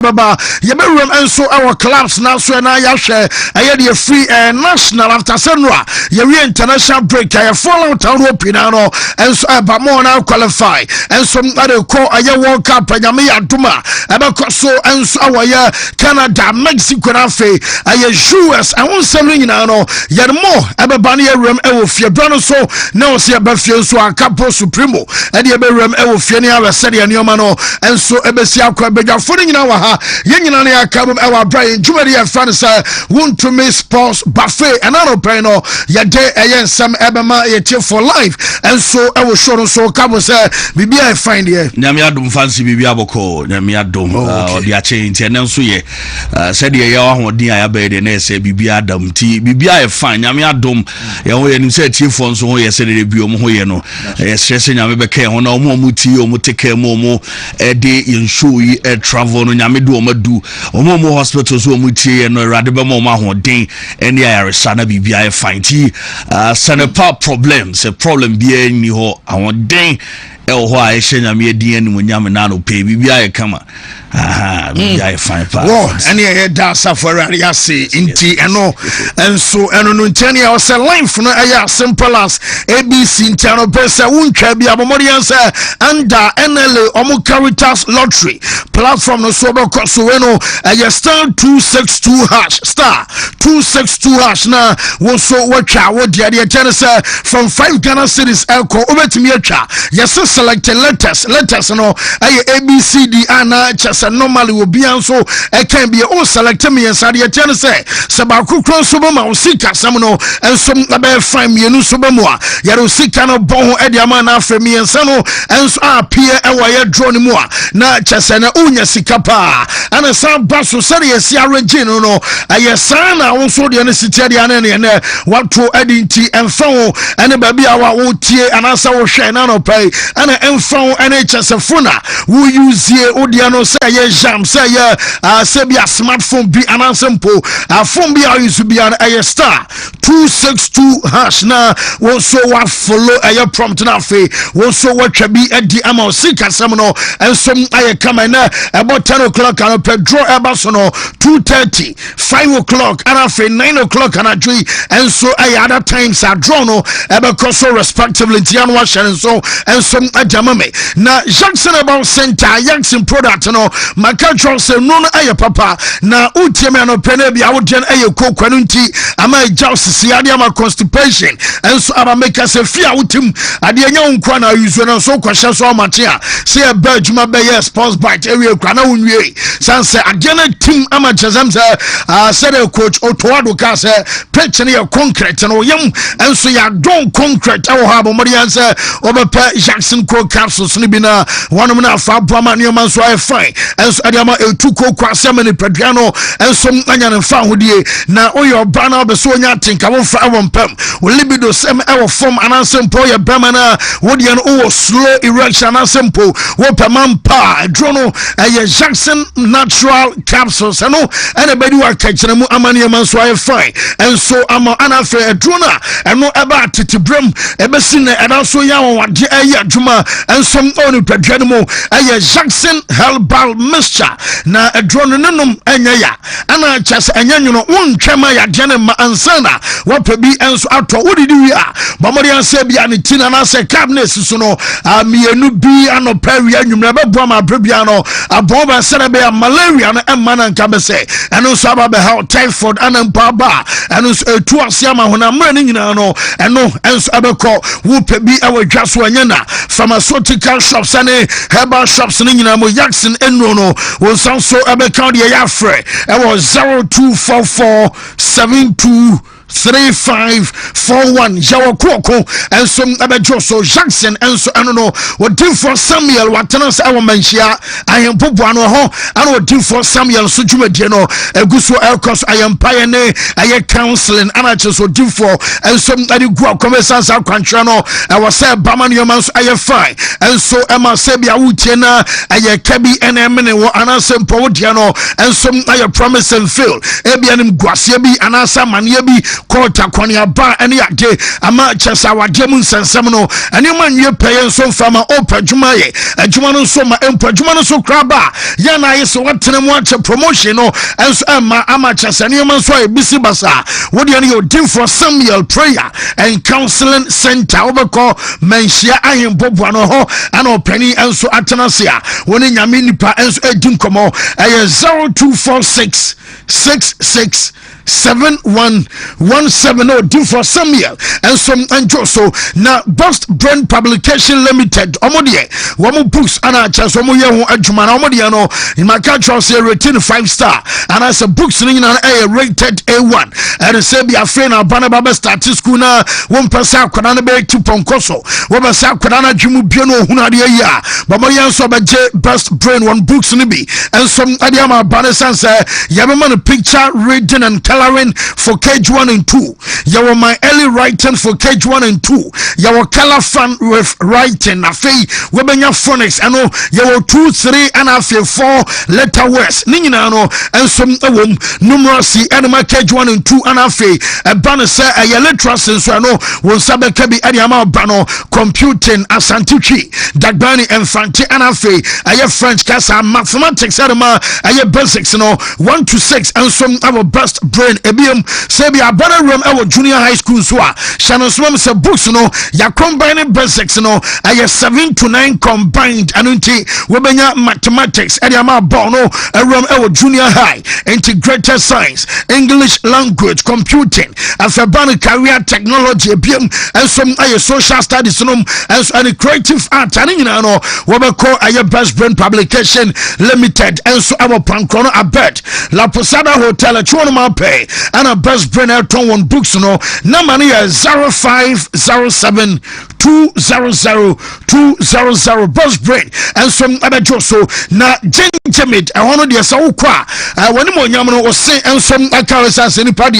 Baba, Yeberum and so our clubs now so na ya share a free national after Senra, Yeri international break, I follow town Pinano, and so about more now qualify, and some other call a World Cup, and Yamia Duma, Abacoso, and so our Canada, Mexico, Afe, I US, I won't say Rinano, yet more, Ababania Rem Elfia Bronoso, no see a Bafio, so a Capo Supremo, and Yeberum Elfiania, Sadia Niomano, and so Ebesia Quabeja, footing in our Yenani Akabum our Brian Jumari and Francis Wontumi Sports Buffet and Anopeno Yade Ayen Sam Ebema Yeti for life and so I was sure so Cabo say Bibi I find here Namiadum fancy Bibia Boko Namiadum or the change and so ye said ye or dia bed and say Bibia Dum T Bibia fine Namiadum Yawen said Chief on so yesterday Biom Hoyeno stressing Yamebeke on no more muti or muteke momo a day in Shui a travel no do omo hospitals wo mutie no radebe mo ma ho den ene ayaresa na bibia fine ti sanepa problems a problem bia ni ho awon den e ho a ehye nyame din anu nyame na no pe bibia kama bibia fine pa ene e da safari ase inti eno enso eno no ntani e was life no aya simple as ABC intano pesa untwa bia bomorianse under NLA omo Caritas lottery platform no so be so eno aya star 262 hash star 262 hash na wo so watcha wo dia de tell say from 5 Ghana cedis elko obetimi atwa yes selected letters no aya ABCD ana chasa normally will be so e can be all select me and say tell say sabaku cross so ma usika samno and some be fine me no so be mo ya usika no bon e dia ma na afre me and no and so appear e wa ya draw ni mo na chasa na unya sika pa ana sa baso sare yesi arrange no ayesa na won so de ne sitia de ana ne what to edinti enfo ene ba bia wa wo tie anasa wo hwe na no pai ana enfo ene chasa funa wo use ye odia no say ye jam say ye say be a smartphone bi anasa mpo phone bi use bi an a star 262 hash na wo so wa follow a prompt na fe wo so wa twa bi edi ama sika sam no enso aye kama na about 10 o'clock and draw about no 2:30 5 o'clock and after 9 o'clock and actually and so I other times are drawn no because so respectively Tian wash and so and some ajamame na Jackson about center Jackson product no my control say no aye papa na utieme no pene bia wo den aye kokwanunti ama jaws siade ama constipation and so aba make us fia wutim ade anya unkwa na use no so kwahye so amatia say a badjuma be yes sports bite area kwa na unwie sanse agena team ama chazam said a coach Otoado ka say pitch na concrete no yam and so ya don concrete awo ha bomorian say obepa Jackson co capsules ni bi na one na fa brama ne man so I fine and so adama etuko kwasem ni pedano and so anya ne fa hodie na oyo bana be so nya tinka won fa awon pam wo libido sem e wo form anasempo ye bema na wodie no slow erection anasempo wo pamam pa drono eye Jackson natural capsules no and bedi wa kachena mu amane man so I fine and so ama anafe drona eno eba titibrem ebesi na eda so ya won wade eye adwuma and some onu pedano mu eye Jackson herbal mixture na drone nenum enya ya ana chase enya nyuno wontwema ya gene ma ansana wapabi enso ato wodidi wi a bomori anse bia ne tina na se cabinet so no mienu bi anopawi anwumra bebo ma brebia no abomba sene be malaria no emana nka be se eno so aba be how typhoid anampa ba eno so etu asia ma hona mra ni nyina no eno enso abeko wopabi awadwaso anya na pharmaceutical shops ane herbal shops ni nyina mo Jackson enro no won sanso abeka de ya frɛ ɛwɔ 0244723541 Jawa Koko and some abejo so Jackson and so I don't know what do for Samuel what tenants our manshia I am Pobuano ho and what do for Samuel Sujuma Deno Eguso Elcos I am pioneer I counseling and I just what do for and some I do go commerce our country no I was say Baman Yomans I am fine and so Emma Sebia Utiena I kebi and emene wo anasempo Diano and some I promise and fail Ebianim Guasiabi anasa Maniabi court akwani aba ene ade ama chesa wade mu nsensem no ene ma nye peye nso fama opa dwuma ye adwuma no nso ma empa dwuma no so kraba ya na yeso watene mu ache promotion no enso ama chesa ne ma nso ebisi basa wode ene yo dim for Samuel prayer and counseling center obeko menhia ahempoboa no ho ana opani enso atenasia woni nyame nipa enso edim komo 0246 66 7117 do for Samuel and some so now Best Brand Publication Limited omodie womo books ana chaso mo ye ho adwuma na omodie no in my country say rating 5-star and as a books ni na rated A1 and say be afraid na bana baba start school na won pesa akwada na be tuponkoso wo be sa akwada na dwumu bie no hunu ade ya ba mo ye so be Best Brand one books ni bi and some ade ama bana sense ya be man picture reading and coloring for KG1 and 2. Yawa my early writing for KG1 and 2. Yawa color fun with writing. Afi webenya phonics. Ano yawa 2, 3 and afi 4 letter words. Ningina ano and some numeracy anima KG1 and 2 and afi a banner say a literacy so ano won sabe kebi adi ama bano computing asantichi dagbani infanti and afi a French kasa mathematics anima a basics no 1 to 6 and some our best brain ebium say be abana room our junior high school so Shannon Swam say books no ya combine basics no aye 7 to 9 combined anunti webenya mathematics e ama bon no room our junior high integrated science English language computing afabana career technology ebium and some aye social studies no and creative art and you know we call aye Best Brand Publication Limited and so our pankono abed La Posada Hotel at Chonoma pay and a Best Brand Elton one books no number 0507 200 Best Brand and some other joso na gentimate I want to so kwa when mo nyam no say and some accountants any party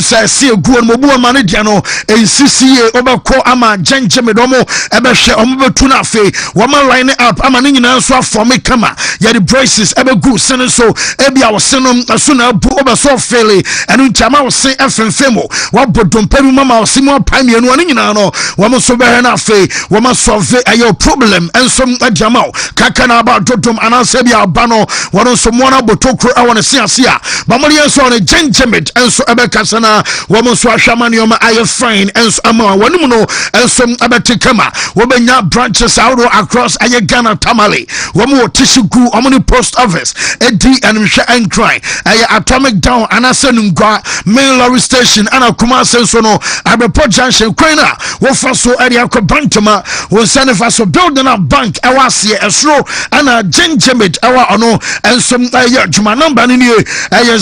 say see go mo bu manager no NCCA obako ama gentimate omo ebe hwe omo betu na fe wo ma line up ama ni nyina so form kama ya the braces ebe go sene so ebi a wo senom so na bu obeso fele enu chama wo se efemfemo wo bodompa mama wo simo pam yenu ani nyina no wo mo so be na fe wo ma solve ayo problem enso adjama kaka na ba dodom anase bia bano wo so mo na botokro a wona se ase a ba mo ye so ne gengemit enso ebe kasana wo mo so ahwama ne ma ayo fine enso ama wonu no enso abetikama wo benya branches out across aye Ghana tamale wo mo tishigu omoni post office edi anhwe and cry aye atomic down anase ngwa main lorry station ana kuma senso no abepo junction kwena wo fa so area ko bantama wo sane fa so building a bank awase esro ana gengemit awa ono enso aye juma number ni aye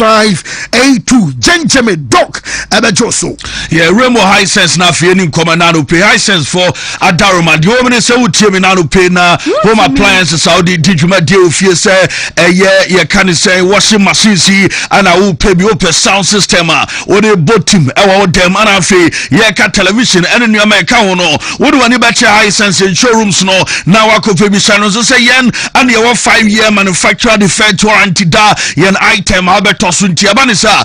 0559139582 Genjame Doc Abajoso. Yeah, Remo High Sense na feeling commandano pay high sense for Adaroma. The woman say utie me nanu pay na home appliances Saudi dijuma deal fie say yeah can say washing machine si and I will pay me up sound system or the bottom our them and afi yeah ka television and in your account no what do any better high sense in showrooms no now I could pay me channels say yen and your 5-year manufacturer defect warranty da yen item Alberto Sunti Abanisa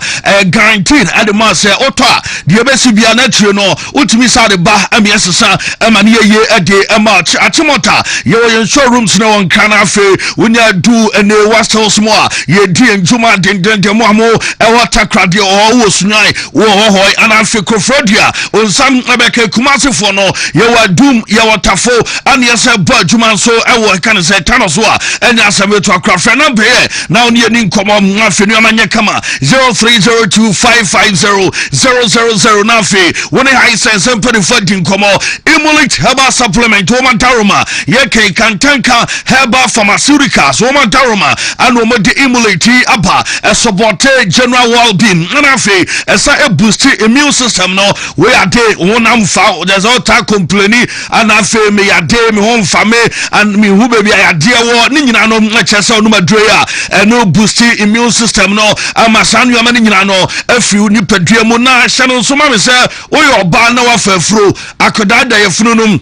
guaranteed at the master Ota the best be an etrio no ultimate side the bah amiesa amani ye a day a march at Timota your showrooms no on canafe when you do and the was house more ye dear Juma dente moamo a water cradio or was nai wohoy and Alficofrodia on some Rebecca Kumasi for no you are doom yawatafo and yes a bird Juma so I can say Tanoswa and as a to a craft and now near Ninkom Manya Kama 0302550000 Nafi when I sense and put in Komo Emulate Herba Supplement Woman Taruma Yeke Kantanka Herba Pharmaceuticals Woman Taruma and Woman de Emulate Apa a supported general well-being Nafi as a boosted immune system no we are day one foul there's all time complaining and I feel me a day me home family and me who baby I dear war Nina no Chessa no Madrea and no boosted immune system no amasan yo mani nyina no afiu ni padua mu na hye no so ma me se wo yo ba na wa fafuro akoda da yefunu num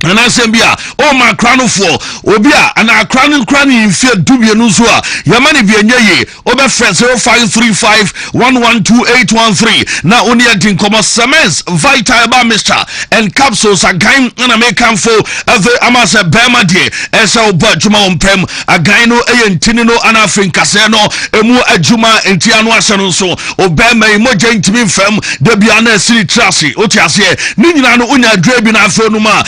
and I say, oh, my crown for Obia, and our crown in fear dubia nuzua, Yamani Bienye, Oba Fred 0535112813. Now, only a Dinkomo Sames, Vita Bamister, and capsules are game and a make for the Amasa Bama de, Esa Bajuma on Prem, a Gaino, a Tinino, and Afrin Casano, Emu Ajuma, and Tiano Sanoso, Obama, Mojan Timin Fem, Debiana City Trassi, Otiasie, Ninano Unya Drebina Fonuma,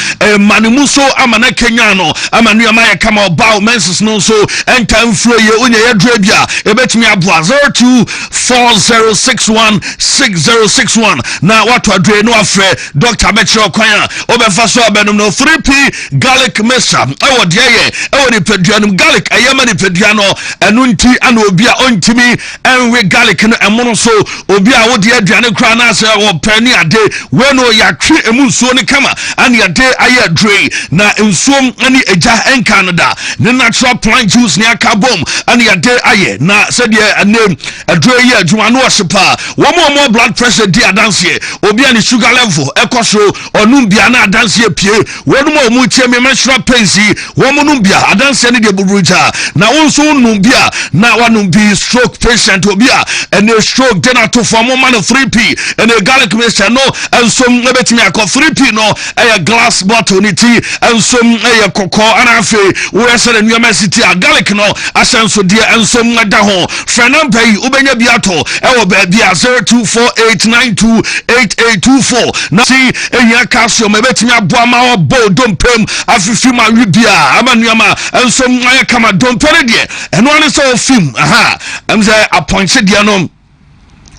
Manimuso amana Kenyano amanu amaya kama obao menses no so enta mfro ye unya ye drebia ebetimi aboa 0240616061 na watu adre no afre Dr. Metro Kwanya obefa so abenum no 3p garlic mesa ewo de ye ewo ni peduanum garlic ayema ni peduano enu nti ana obi a ontimi enwe garlic no emono so obi a wo de aduane kra na ase wo pani ade we no yatwe emu nsuo ne kama ani ade aye dre na nsuom ani eja en Canada the natural plant juice ne akabom ani ade aye na said ye name adre ye adwuma no osepa wo mo blood pressure di adanse obi ani sugar level ekoso onum bia na adanse pie wonu mo tie me menstrual pains wo mo num bia adanse ne de buruja na wonso num bia na wanum bi stroke patient obi a ene stroke de na to for mo man 3p ene garlic mixture no ensom ebetimi akọ 3p no a glass bottle ni ti ensom koko anafe wo esere nneoma city a garlic no asenso de ensom da ho frenan pay ubenya biato ewo ba bia 0248928824 na si ehia calcium ebetimi aboa ma obo dompem afifi ma wibia amanuama ensom kama dompere de eno ane so film aha amze appointed de no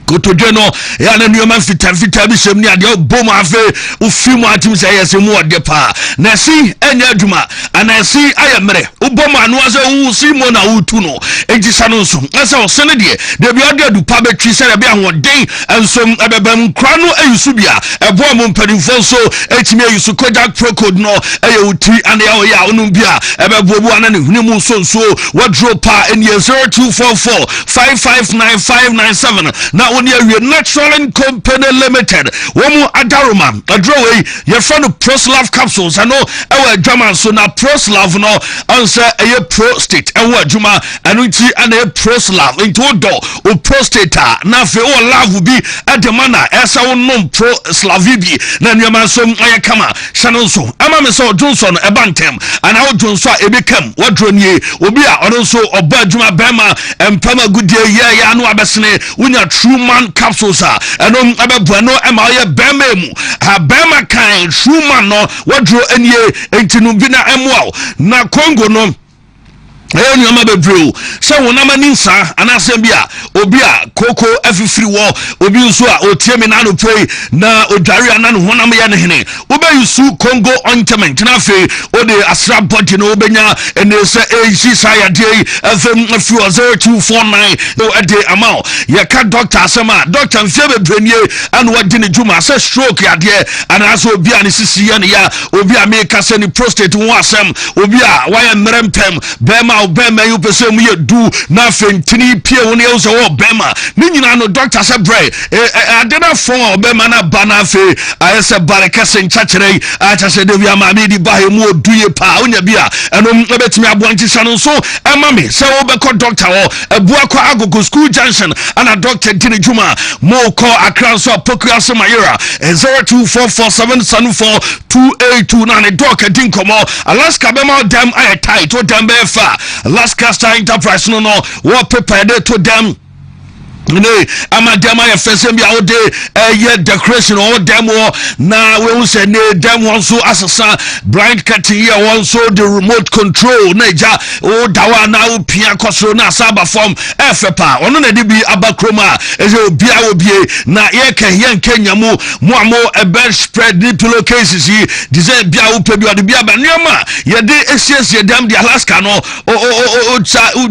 kotoje no ya na nneoma fita bi sem ni ade bom afe ufimu atim se yesemu ode pa na si enya adwuma ana si ayemre ubom anu ase wu simo na utu no ejisa no nso ese o sene de bi ode adu pa betwi se be ahoden ensom ebebam kra no ayusu bia ebo mo mpadinfo so etimi ayusu Kodak Pro Code no eye uti ana ya oya onum bia ebebobu ana ne hunimu nso wadro pa eni 0244559597 na oni awie Natural Company Limited womu adaroma adroway your friend Proslav capsules ano ewa adwama so na Proslav no ansa eye prostate ewa adwuma anu nti ana Proslav into do o prostate na fe o love bi ademana esa wo nom Proslav bi na nneema so aye kama channel so ama me so Johnson ebantem ana wo Johnson ebekam wadronie obi a ono so oba adwuma bema empama gudie ye anu abesene unya true man capsules eno abebuano ema ye bema mu ha bema kan true man no wadro enie entinu bi na emwa na Congo no nyoma bebreo se wonama ninsa anasem bia obi a koko afifiri wo obi nso a otie me na no pray na odware ana no honam ye ne hene obe yusu Congo ointment na fe ode asra body no obenya ene se ag saya dey fm afi 0249 no ade amao ye ka doctor asema doctor mfie bebrenie anu wadi ne dwuma se stroke ya de ana so obi a ne sisi ye ne ya obi a me ka se ni prostate wo asem obi a why mrempem bema obema you pese mu ye du na fentini pie woni ye so obema ni nyina no doctor se bre adena fon obema na bana fe ayese baraka se nchakere acha se de bia ma me di ba mu oduye pa onya bia eno ebetimi aboanti sano so ema me se obekọ doctor wo ebua kwa agogo school junction ana doctor dini juma mo ko akran so pokua se mayera 0244774282 na ne doctor din komo Alaska bema dem ay tight to dem be fa Alaska Star Enterprise no what prepared to them ne amadama ya fese bia ode ye decoration o demo na we say ne demo so asasa blind curtain here also the remote control na ja o dawa na o pia kosoro na saba form efepa ono na de bi abakroma eze obia obie na ye ka ye nkenya mu mo a bed spread ni pillowcases yi design bia o pebi ode bia ba nioma ye de esiesie dem di Alaska no o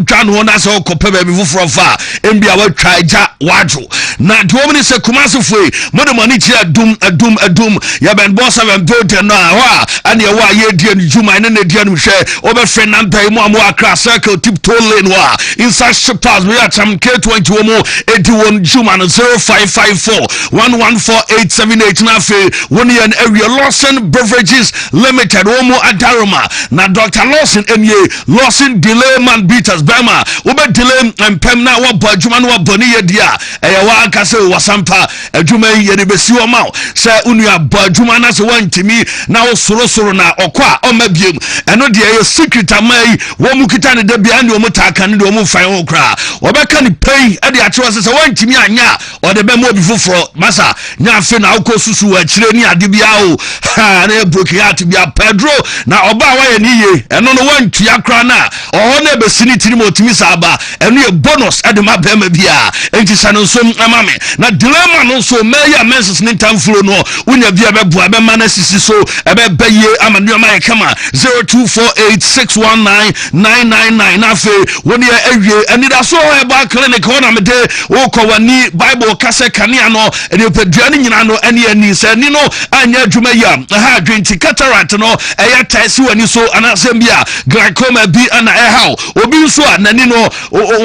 twa no na so ko pe ba bi foforo fa embia wa try eja waju na duomni se kumase foi modo mani chi adum ya ben boss and build no wa ane wa ye die no juma ne die no hwe obefre number mu amu akra circle tip toll lane wa inside shippers we are cham K20 wo mu edi won juma no 0554 114878 na fe woni an area Lawson Beverages Limited wo mu adaroma na Dr. Lawson emye Lawson delay man beaters bema obe delay empem na wo bo adwuma no wo boni ye dia eya wa aka se wasampa adwuma ye ne besi wo ma se unu abo adwuma na se wantimi na wo soro na okwa o mabiem eno de ye secret amai wo mu kita ne da bia ne wo mu taka ne de wo mu fan wo kra obeka ni pay e de achewa se wantimi anya o de be mo bi foforo masa nya afe na akọ susu wa kire ni ade bia o ha na broken heart bia Pedro na oba wa ye ni ye eno no wantua kra na o na be sini tiri mo timi saba eno ye bonus ade ma be ma bia enti sano so amame na dilemma no so meya menses ni tamflo no unya bia be bua be mana sisi so ebe be ye amanu ma ye kama 0248619999 na fe woni ye awie anida so e ba clinic wona me de wo ko wani Bible kase kania no ene pedua ni nyina no ene ani se ni no anya adwuma ya ha dwenti cataract no eya taisi wani so anasem bia glaucoma bi ana how obi so anani no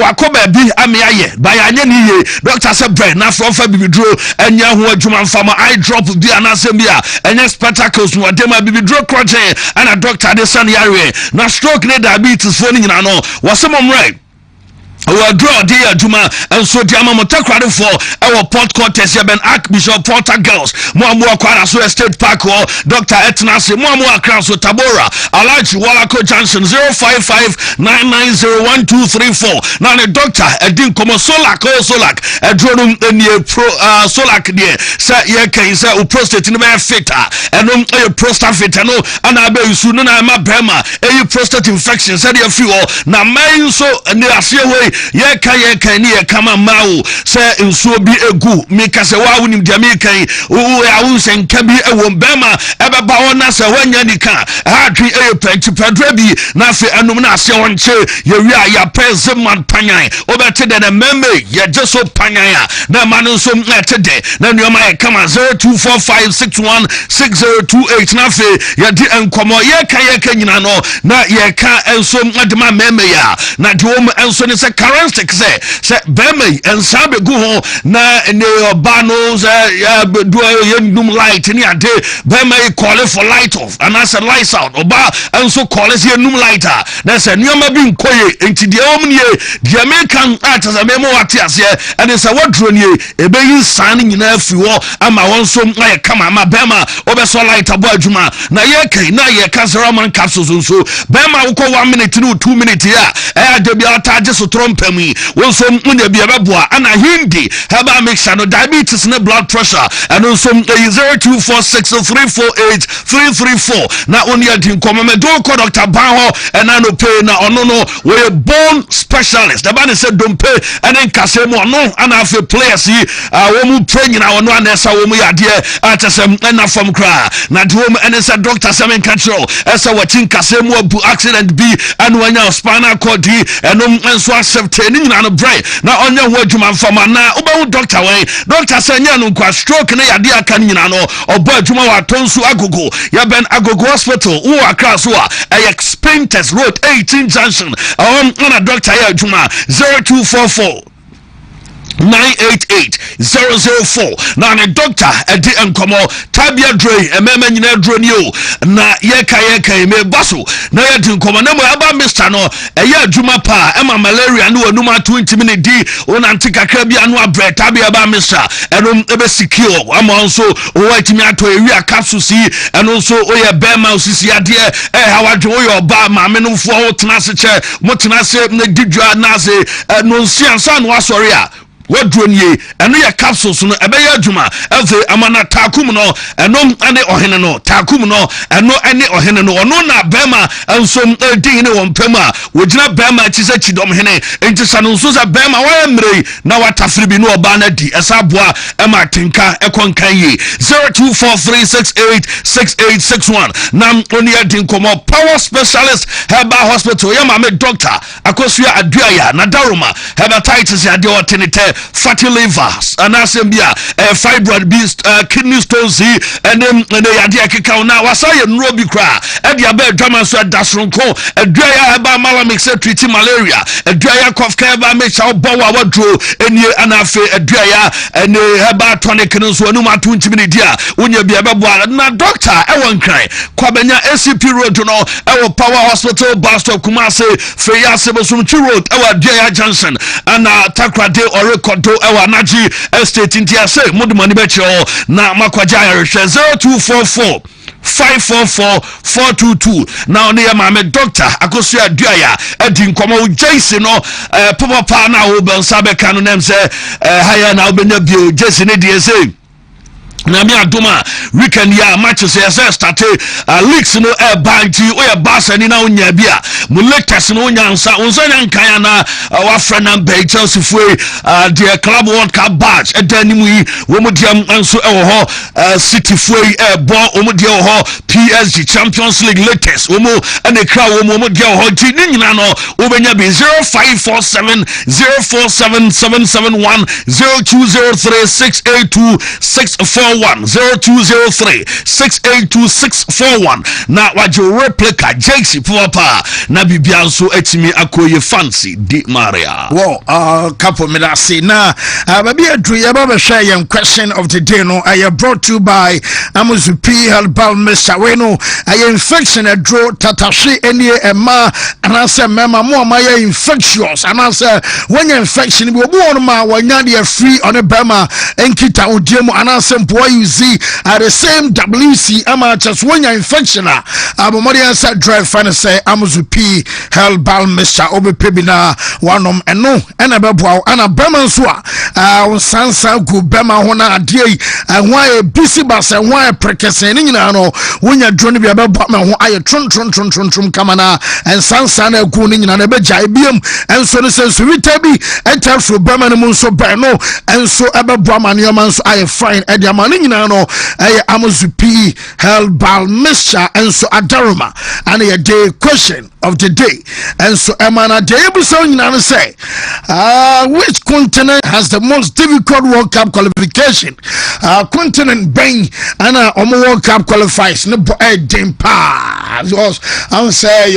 wakoba bi amiaye baya anya ni ye doctor say bread na from fa bibidro anya ho adwuma mfama eye drop bi anasem bia anya spectacles no adema bibidro kroje ana doctor de san yare na stroke ne diabetes fo ni nyina no wasem right we draw the aduma and so the amamotakrade for our port contest ben Archbishop Porter Girls mo akwara so State Park or Dr. Etnase mo akra so Tabora Alaji Walako Junction 0559901234 now the doctor edin komo solak edronum enie pro solak de say ye kan say o prostate no be fit and e prostate fit no ana be yusu no na ma bema e prostate infection say dey fi o na man so ne ase we ye kan ni ye kama mawo se nsuo bi egu meka se wa wonim dia me kan wo ya wo se nka bi ewo bema ebeba wona se wanya nika ha twi pedra bi na fe anum na ase wonche ye wi ya peze man panyan obete de meme ye jeso panyan na manu so tede na nuoma ye kama 0245616028 na fe ye di enkomo ye kan nyina no na ye kan enso adema meme ya na de wo enso ne se characteristic say bema ensabe go ho na ne obano ya do ye num light ni ade bema e call for light off and as a lights out oba enso call ye num lighter na say nuoma bi nkoye enti de omnie de American art as a memo wate ase and say wadro nie ebe yin san nyina afi wo ama wonso na kama ma bema obeso light abo adwuma na ye kai na ye kasara man capsules so bema wo 1 minute no 2 minute ya de bia taje so trompam wonso munya bia beboa ana hindi haba mixture no diabetes ne blood pressure and also 0246348334 na oni adin komame do ko Dr. Baho and no pay na ono no we bone specialist the man said don't pay and then kasemo no ana afi players yi wo mu train na ono anesa wo mu yade atesem na from kra na do mu and said Dr. Semen control esa watin kasemo bu accident bi and wanya spinal cord and so accept nyina no brain na onye ho adwuma mfama na obawu doctor we doctor sanya no kwa stroke na yade aka nyina no obo adwuma wa tonsu agogo ya ben agogo hospital wo akra so a Expenses Road 18 Junction na doctor ya adwuma 0244 988-004 na ne doctor edi enkomo tabia dre emema nyina dro ni o na yeka me baso na yedi enkomo na mo aba Mr. no eya adwuma pa ema malaria no wanum 20 minutes di ona ntikakra bia no abre tabia ba Mr. eno ebe secure ama nso o watimi ato ewi akaso si eno nso o ye bema osisi ade hawadwo o ye oba ma me no fo o tena se che mo tena se na didwa na se no nsiansa no asori a wadronye eno ya capsules no ebeye adwuma efe amana takum no eno ane ohene no takum no eno ane ohene no ono na bema ensom edin ne wompema wogina bema chise chidom hene enti sano so za bema wa mrei na watafiri bi no oba na di esaboa ema tinka ekonkan yi 0243686861 nam oni adin komo power specialist herbal hospital ya mame doctor akosua aduaya na daruma hepatitis ya de otenete fatty livers and asembia fibroid beast kidney stones and then yadia keka na wasaye nro bi kra e dia ba dwama so dasronko adua ba malamix treat malaria adua cough care ba me cha obo wa wadro eni anafe adua ya ene heba tonic no so anuma to ntimi dia unya bia bebo na doctor e won kran kwabenya ACP road no e wo power hospital bus stop Kumase Freya Sebosumchi road e wa adua Johnson ana takrade or record e wa naji estate ntia se modumani be che na makwaja ya 0244 544-422 now near my doctor akosu aduaya edi nkomo ujesi no papa na wo ben sabe kanu nem se haya na obenya bio jesi ne die say na mi adoma weekend ya matches ya start leagues no banti o ya basa ni na onya bia mu latest no nyansa onsonya nkan na wa frana bay Chelsea fue the club world cup badge edanimu yi wo mu dia anso e wo ho City fue bo wo mu dia wo ho PSG Champions League latest wo mu ene kra wo mu dia wo ho ti ni nyina no wo benya bi 0547 047771 0203682641 0203682641 na wajo replica JC Papa na bibia nso atimi akoye fancy di Maria couple me that say na baby adru ya baba share yan question of the day no I brought to you by Amuzu P Herbal Mr. Weno infection adru tatashi eni ema anase mema mo ma infectious anase when infection bi obu on ma wanya dey free on a bema enkita odiemu anase mpo you see at the same WC ama just when your infection abomori said drive fan say Amuzu P Herbal Mr. Obe Pebina wanom eno ena beboa ana bema so sansa gu bema hona adie why busy bas why prekese ni nyina no wonya drone bia beboa ma ho aye tron kama na sansa na gu ni nyina na beja ebiem enso no senso witabi enter fro bema no so ba no enso ebeboa ma ne ma nso aye fine edia ma ni nyina no Amuzu P Herbal Mixture enso adaroma and a day question of the day and so emana day ebuso nyina say which continent has the most difficult World Cup qualification continent ben and World Cup qualifies no dempa I'm say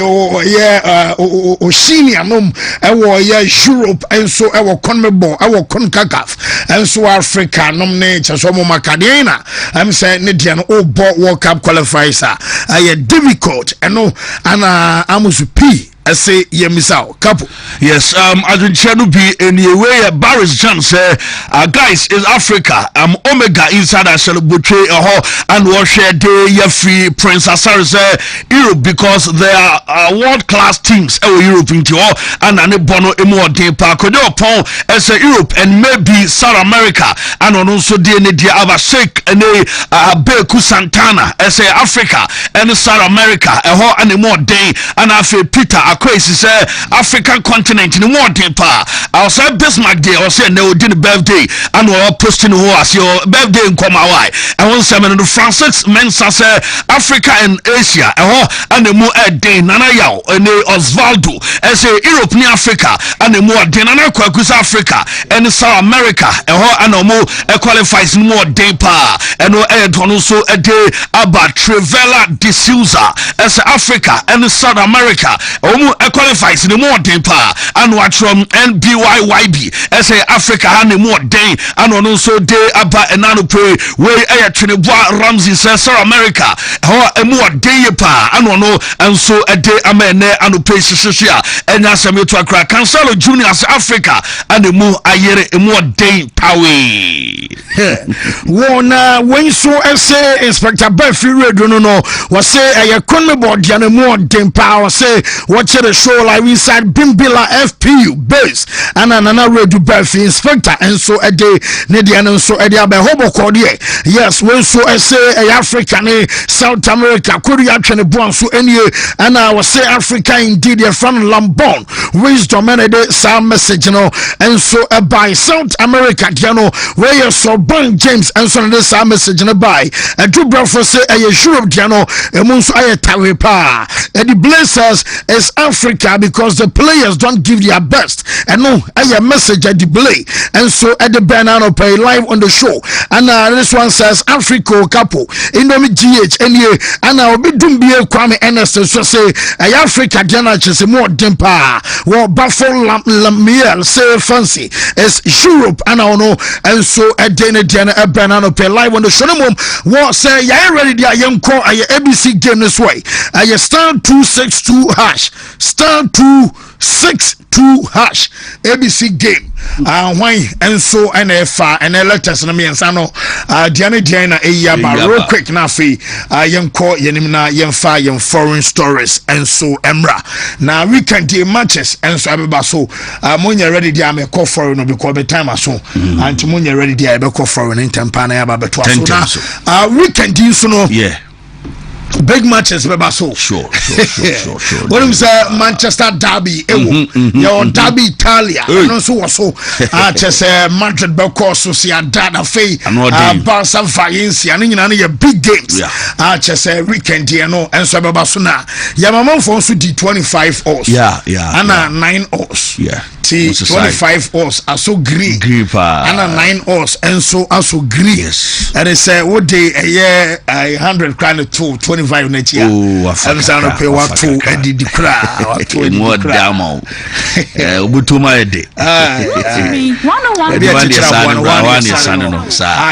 Oceania nom Europe and so our CONMEBOL our CONCACAF and so Africa nom ne chasomo makadena I'm saying Nidian World Cup qualifiers are difficult and no Amuzu P say yemisao couple yes Adriano be anyway Barris John say guys is Africa Omega inside a celebrate and wash day free Prince Asar say Europe because they are world class teams Europe into and an bono emo day park upon as Europe and maybe South America and also the ava shake and Beku Santana as Africa and South America and more day and I feel Peter crazy say African continent in one day pa outside Bismarck day or say no did birthday and we posting who as your birthday in Komawai and one seven the Francis Mensa say Africa and Asia and the more day nana yao and Osvaldo as a Europe ni Africa and the more day nana kwakus Africa and South America and more qualifies more day pa and no also a day about Trevella D'Souza as Africa and South America qualifies the more day pa and watch from NBYYB as a Africa and the more day and also day about another pray where a Trinidad Ramsey says South America a more day pa and no and so a day amene and pay social and as a mutual crack Cancelo Juniors Africa and the more a year a more day pawe when so say Inspector Buffy no was say a CONMEBOL and more day power say watch the show like we said Bimbila FPU base and another radio Buffy Inspector and so a day Nidian and so a day hobo cordier yes when so I say a African South America Korea and born so any and I was say Africa indeed a from Lambon wisdom and a some message and so by South America where you saw Bon James and so this message by a two brothers say a Europe Diano a monso a tawe pa and the Blazers is Africa because the players don't give their best. And no, a message at the play. And so at the banana pay live on the show. And this one says Africa couple. Indomie GH and I'll be doing be a Kwame NS so say Africa Jana just more dimpa. Well Buffalo Lamiel say fancy as Europe and I know and so at Dana a banana pay live on the show. What say ya ready there young call a ABC game this way. I star 262 hash star 262 hash ABC game. Why and so and and letters na me ansano Diana real quick na fi young call yenimna yemfa yem foreign stories and so emra now we can do matches and so abeba so monya ready there me call foreign because the time so and monya ready there be call foreign in tempa na ya ba beto so we can do so no big matches beba so sure what him say Manchester derby your derby Italia no so just Madrid be course so see dada fe Barca Valencia ni nyina na big games just weekend here no and so beba so na ya mama for so di 25 hours and 9 hours 25 hours aso green and 9 hours and so aso green and it say what day a year 100 grand to 25 next year. Oh, I'm sorry, pay what to edit the crowd. More damo. Ubutuma ede.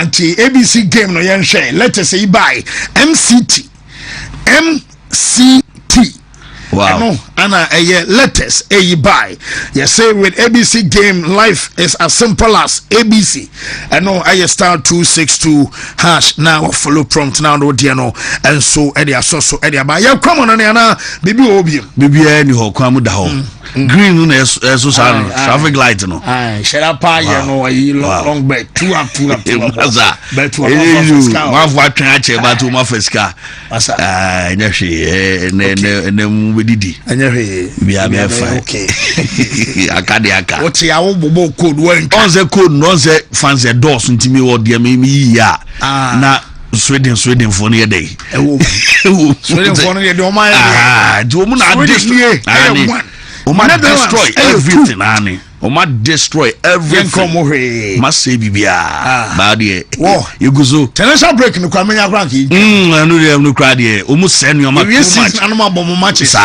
Anti ABC game no yen share. Let us say by MCT. Wow. No, Anna letters buy. You say with ABC game, life is as simple as ABC. I know I star 262 hash now follow prompt now no diano and so Eddie so Eddie by you come on Anna baby obium. Baby any ho kwamu da ho. Green no so traffic light no. Shut up no long bet 2 up. Bet 2 up. One for twan but to my first car. Didi anya we are fine okay akade what ya wo bobo code one on the code no say fancy doors ntimi wo de me ya na Sweden for near day Sweden for near day o my do mu na destroy everything ani o ma destroy everything must say bibia ba de you go so international break no kwamenya krank no crowd here o mu send you ma too much animal bomb matches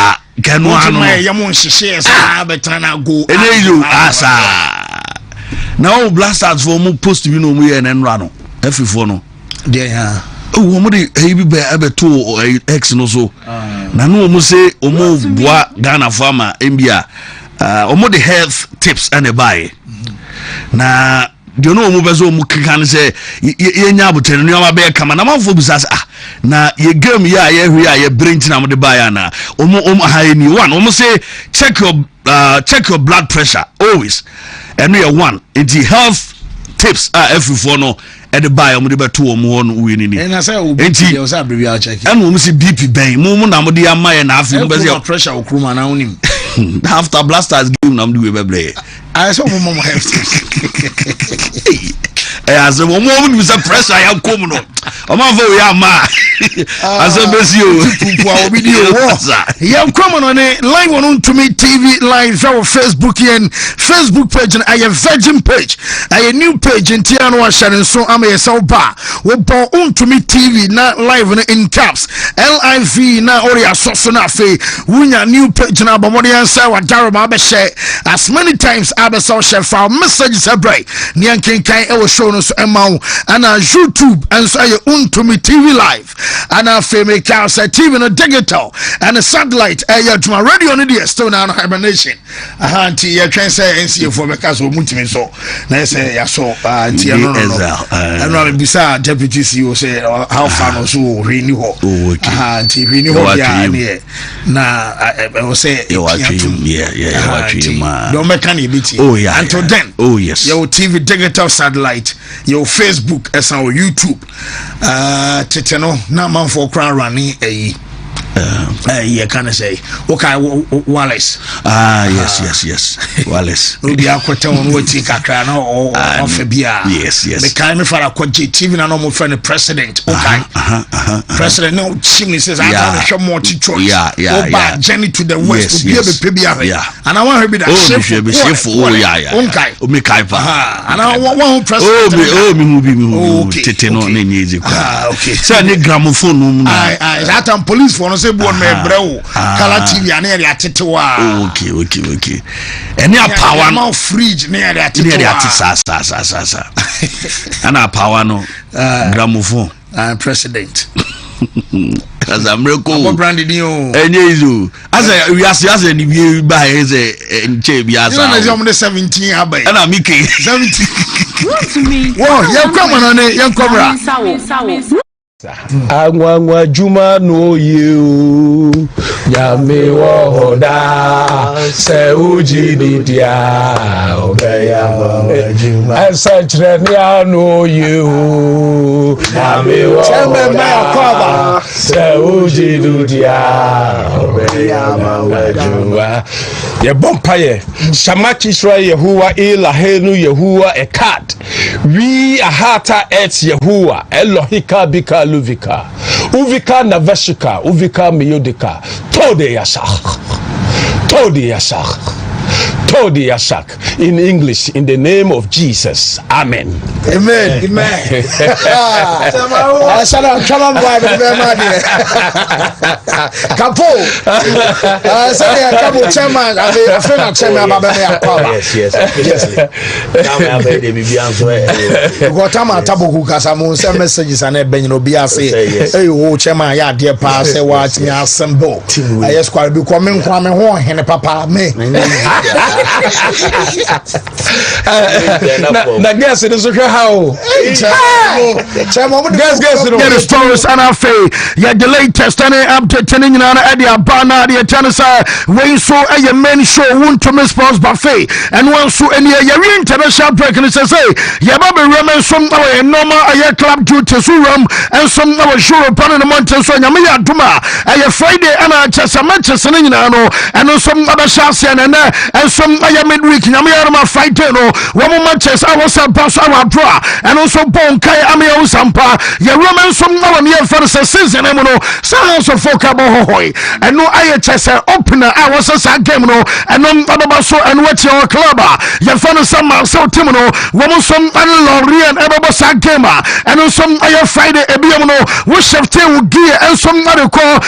kanu anu ya mo nhihye sa betana go eneyu asa now blasters for mu post bi no mu ye na nra no afifo no there ya o mo de hebi be abeto x no so na no mu say o mu boa Ghana farmer mbia o mo de health tips and a buy na you know mo bezo mo kan say ye nya abotere no ma be kama na manfo bisasa na ye game ya ye hwe ya ye brain na mo de buy na o mo ha ni one o mo say check your blood pressure always and you one into health tips every for no at the buy mo de beto o mo no we ni and I say o say abrevia check and mo say BP ben mo na mo de amaye na afi mo be say pressure o kruma na onim after blasters game na mo do we be I saw mom have as a woman with a pressure I am come no o ma vo ya ma as a besio video yeah come on live on Wontumi TV live our Facebook and Facebook page and I have virgin page I new page in Tiano Sharon so am a so ba we bo Wontumi TV na live in caps LIV na oria so na fe wunya new page na bomodi answer wa daraba be share as many times abeso share for messages abray nianken kan e wo show no so emma and YouTube and so Wontumi TV live and fame cars TV no digital and a satellite to my radio no dey still now hibernation anti you can say NC for because Wontumi so na say ya so anti no and no bisa deputy CEO say how far no so reni ho anti reni ho ya na I say yeah don't make any bit until then your TV digital satellite your Facebook as our YouTube teteno na man for crown running You can say okay Wallace. Yes. Wallace. Obi akwete on woti kakra na o bia. Yes. Me kan me fara kwaje TV na no mo friend president. Okay. President no chimney says I can show more to Yeah. Journey to the west. Yes. Yeah. And I want to be that chef. Yeah. Okay. O me kai pa. And I want president. Me tete no na nyeji kwa. Okay. Say ni gramophone no mu na. That and police for no say bon me brɛ color TV na ya tete wa. Okay. Any a power no fridge na ya tete wa. Sa. Ana power no gramophone. President. As America. What brand did you? Enyezu. As ni bi ba eze nche bi asa. You know the 17 abai. Ana Mickey 17. Wontumi. Whoa, you come on you cobra. Anwa juma no you yame wo hoda se uji dia obeya juma asachre ni no you yame wo hoda se uji dia obeya juma ye bompaye shamachi shra yehuwa ila henu yehuwa ekat we ahata et yehuwa elohika bika luvika uvika naveshika uvika miyodika tode yasak in English, in the name of Jesus, amen. Amen. Salam, come on, boy, Kapo. Say, Kapo, chairman, I feel chairman, yes. Got time tabu kasamu, some messages and a ben obia say, hey, oh, chairman, ya dear pass, say, watch me assemble. I just quite be coming, and papa, me. Na guess it is how get the stories and I feel yeah the latest and update in the Abana the Tennessee when so a men show Wontumi sports buffet and one so any international break and it says hey yeah baby remember some our normal a club duties room and some our show upon the mountain so nyame aduma a Friday and I just a Manchester and some other shots and some midweek nyame arma fighting no one Manchester I was a boss our draw and also bon kai amia usampa ye Roman some now near for the season no sounds of fokabo hoy and no IHS opener I was a game no and no other so and what your club ye fan some so team no one some Lorian ever sa game and some Friday ebiam no we shift gear and some other call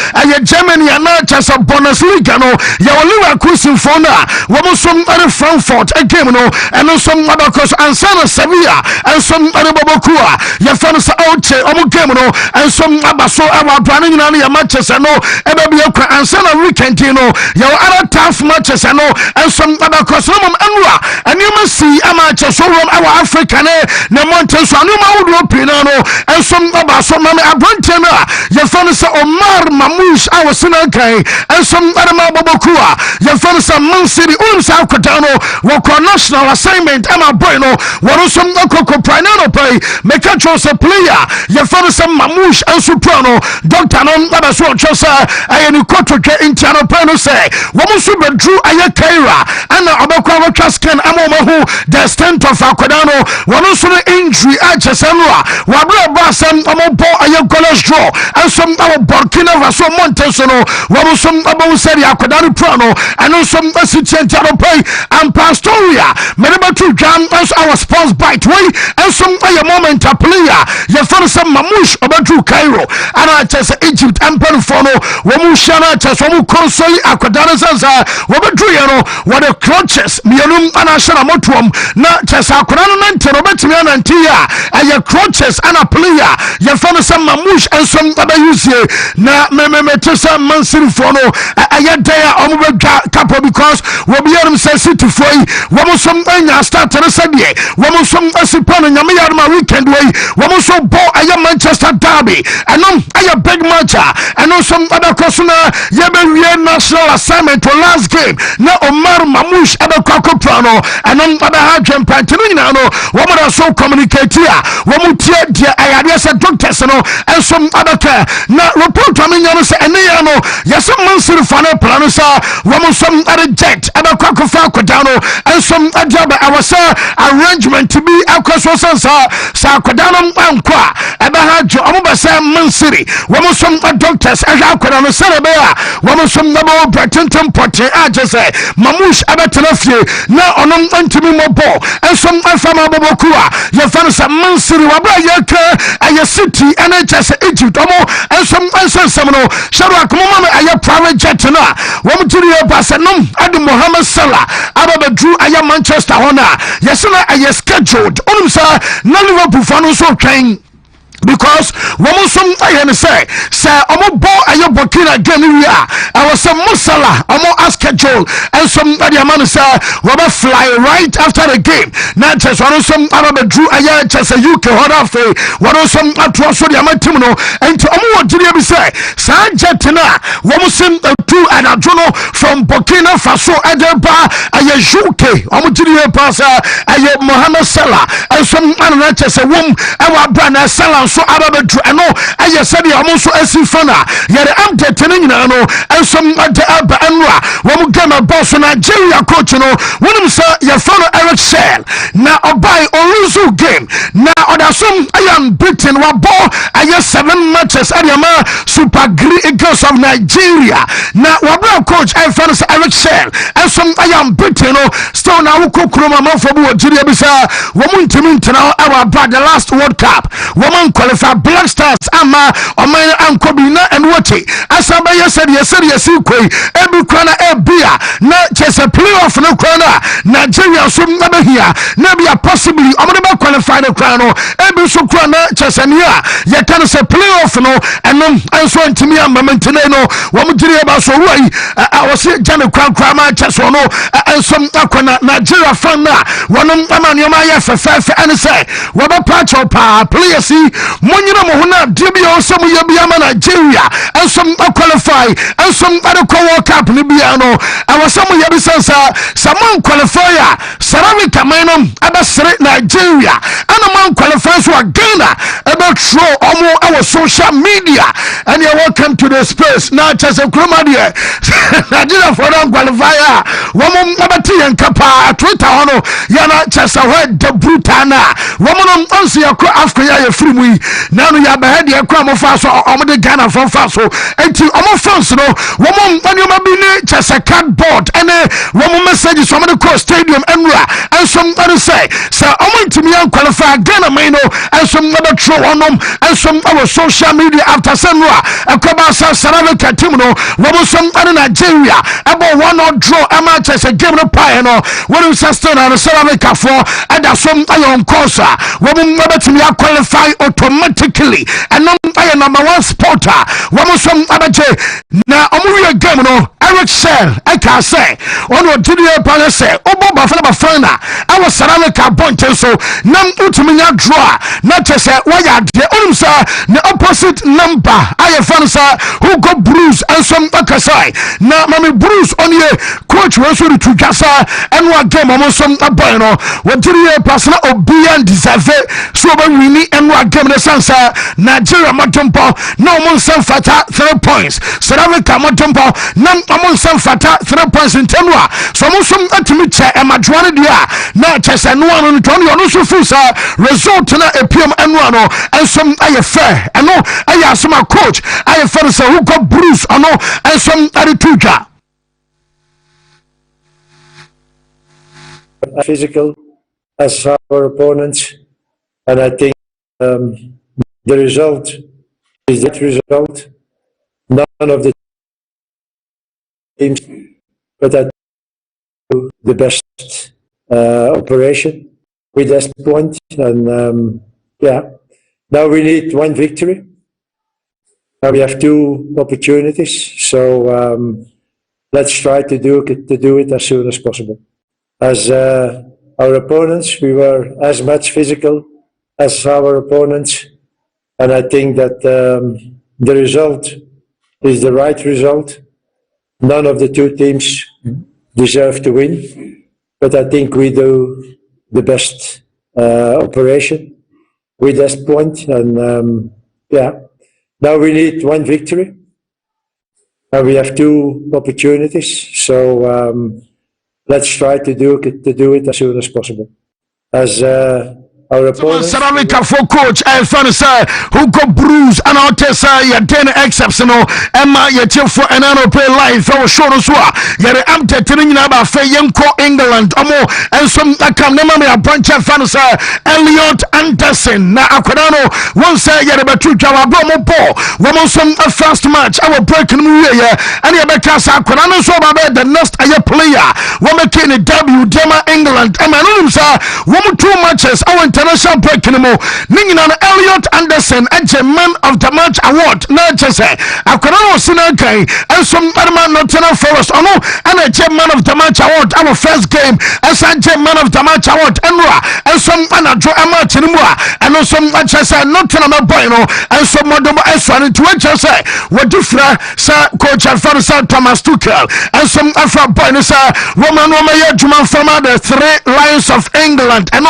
Germany and not just a bonus league no ye Oliver Kusin Fona one some other Frankfurt a game no and some other cause and Sana Sevilla and some other Bobokua ye fan sa out game no and some abaso our planning na ya matches no ebe and Sana weekend no ye other tough matches no and some other cause no anwa and you must see matches so our African na mountain so no ma would no and some abaso na abranten na ye fan sa Omar Mamouche our Sinankai and some other Bobokua ye fan sa Man City South Kotano work on national assignment ama boy no one some Coco Pranano pay make a choice a player ye fan some Mamouche and Soprano Dr. Non Abaso Chosa and you got to get into an opponent say woman super drew a Kaira and Abakwa Trascan Amomahu the extent of Akwadano one also injury at Chesanua Wabra Bassam Amobo a college draw and some Burkina Faso Montesono one some about said Akwadano Prano and also City pay and Pastoria remember to jam as our sports bite way and some moment a player ye fan some Mamouche about to Cairo and I just Egypt and Penfono Wamushana just Wamu Consoli Akwadana Zaza Wabadriano what the crutches Mianum Anashana Motuam not just Akwadana Nante Robetimian and Tia and your crutches and a player ye fan some Mamouche and some other use na Metesa Mansin Fono Ayadea Omuga Capo because we'll be able to say to foi womo som anya start na sadie womo som asipano nyame yarma weekend way womo so bo aya Manchester derby enom aya big match enom som adakosuna yebe national assignment to last game na Omar Mamush abakako plano enom abaha twempantino nyina no womo da so communicate a womo tie dia ayade se doctors no ensom abaka na report amenya no se ene ya no yesem mansiri fane plano sa womo som reject abakako fa kodano ensom adiaba awasa arrangement to be akwaso sansa sa kodano ankwa abaha jo omobasa mansiri womo som doctors aha kodano serebea womo som nabo pretentum pote ajese Mamush abatenafie na onom antimi mobo ensom afama bobokua ye fansa mansiri wabra yeke aye city NHS Egypt omo ensom ansensem no sharu akomoma me aye private jet na womo tiri basenom ade Mohammed Salah ababadru aye Manchester hona yesena aye scheduled onum sa na Liverpool fanu so twen because woman some I say omo bo ayo Burkina game we are I was some Musala omo as schedule and some other man say we fly right after the game now just one some Arab drew ayo just a UK hot fe one some atro so the team no and to omo what did you say sa jet na woman some two and I don't know from Burkina Faso Edeba ayo UK omo did you pass ayo Mohammed Salah and some other just a woman our brand Salah so ababadru eno aye said ya mo so asifana yere update ne nyina no ensom ade aba enra wo mu gama boss Nigeria coach no wonim say ya follow Eric Shell na obai oruzu game na odasum ayam beaten wa ball aye 7 matches adiama Super Eagles of Nigeria na wabra coach I follow Eric Shell ensom ayam beaten no still na wo kokroma manfo bo Nigeria bisa wo mu ntimi ntena our the last World Cup wo man qualify Black Stars ama oman ankobina and wachi asaba yesi koi ebi kwana ebia na chese playoff no kwana Nigeria so nabe here na bia possibly omo be qualify the kwana ebi so kwana chese nia ye can say playoff no enom enso ntimi amamantene no wo mugire ba so ruai awose jane kwan ma chese no enso akwana Nigeria fan na wonom amanioma ye fefe ene say wo ba patch up players monyina mo hona debia osem ye bia ma Nigeria ensom qualify ensom adekwa World Cup ni bia no awosem ye bi sensa samon qualify Ceramic mainom abasere Nigeria ana man qualify so Ghana about throw omo our social media and you welcome to the space now just a kroma there Nigeria for don qualify womo abati yankapa Twitter hono yana just a the brutana womo onse yakọ Africa ya free mu na no ya ba de akwa mo fa so omo de Ghana from fa so enti omo fans no womo anyoma bi ni just a cardboard ene womo messages from the coast stadium enra and some other say omo ntimi an qualify Ghana may no and some other throw onom and some our social media after senra akoba sa Ceramic team no womo some other Nigeria about one or draw ama just a game no pie no wono sustain and Ceramic for and some ayon course womo ntimi qualify automatically and I number 1 spotter womo some abaje na omo game no Eric Shell I can say ono Junior Palace say obo bafana bafana our Ceramic bonte so nam utiminya draw not just say why the onumsa the opposite number I fansa who got Bruce and some akasai na mami Bruce on ye coach we so to jasa and one game almost some boy no what Junior Pasna obian deserve so when we need and one game the sansa Nigeria matumpo no mon san fata 3 points Ceramic matumpo nam amon san fata 3 points in tenwa so mo some atimi che e madwane dia na chese no anu to no so fusa result na epiem anu ano and some aye fair eno aye asoma coach aye fair say who got Bruce ano and some attitude physical as our opponents, and I think the result is that result. None of the teams, but I do the best operation with this point, and yeah. Now we need 1 victory. Now we have 2 opportunities, so let's try to do it as soon as possible. as our opponents. We were as much physical as our opponents, and I think that the result is the right result. None of the two teams deserve to win, but I think we do the best operation with that point, and now we need one victory, and we have two opportunities. So let's try to do it as soon as possible. As our opponents, Ceramica for coach and fan say who got bruised and out say ya den exceptional Emma ya for an pay life for show no so ya am tetering na ba fe yenko England omo and some akam na me a bunch of fan say Elliot Anderson na akwadano won say ya be twitwa wa bro mo ball wo some first match our break no we ya and ya be cast akwadano so ba be the next aye player wo make in W Dema England Emma no say wo 2 matches our international break anymore. Ningina Elliot Anderson and Man of the Match award. Na chese akwana osinakai and some man Nottingham Forest ono and a Man of the Match award. Our first game as a Man of the Match award. And some anadro a match anymore. And some matches Nottingham boy no and some modomo eswan to chese what different sir coach Alfaro Thomas Tuchel and some Afra boy no sir Roman Romaya Juman from the 3 Lions of England and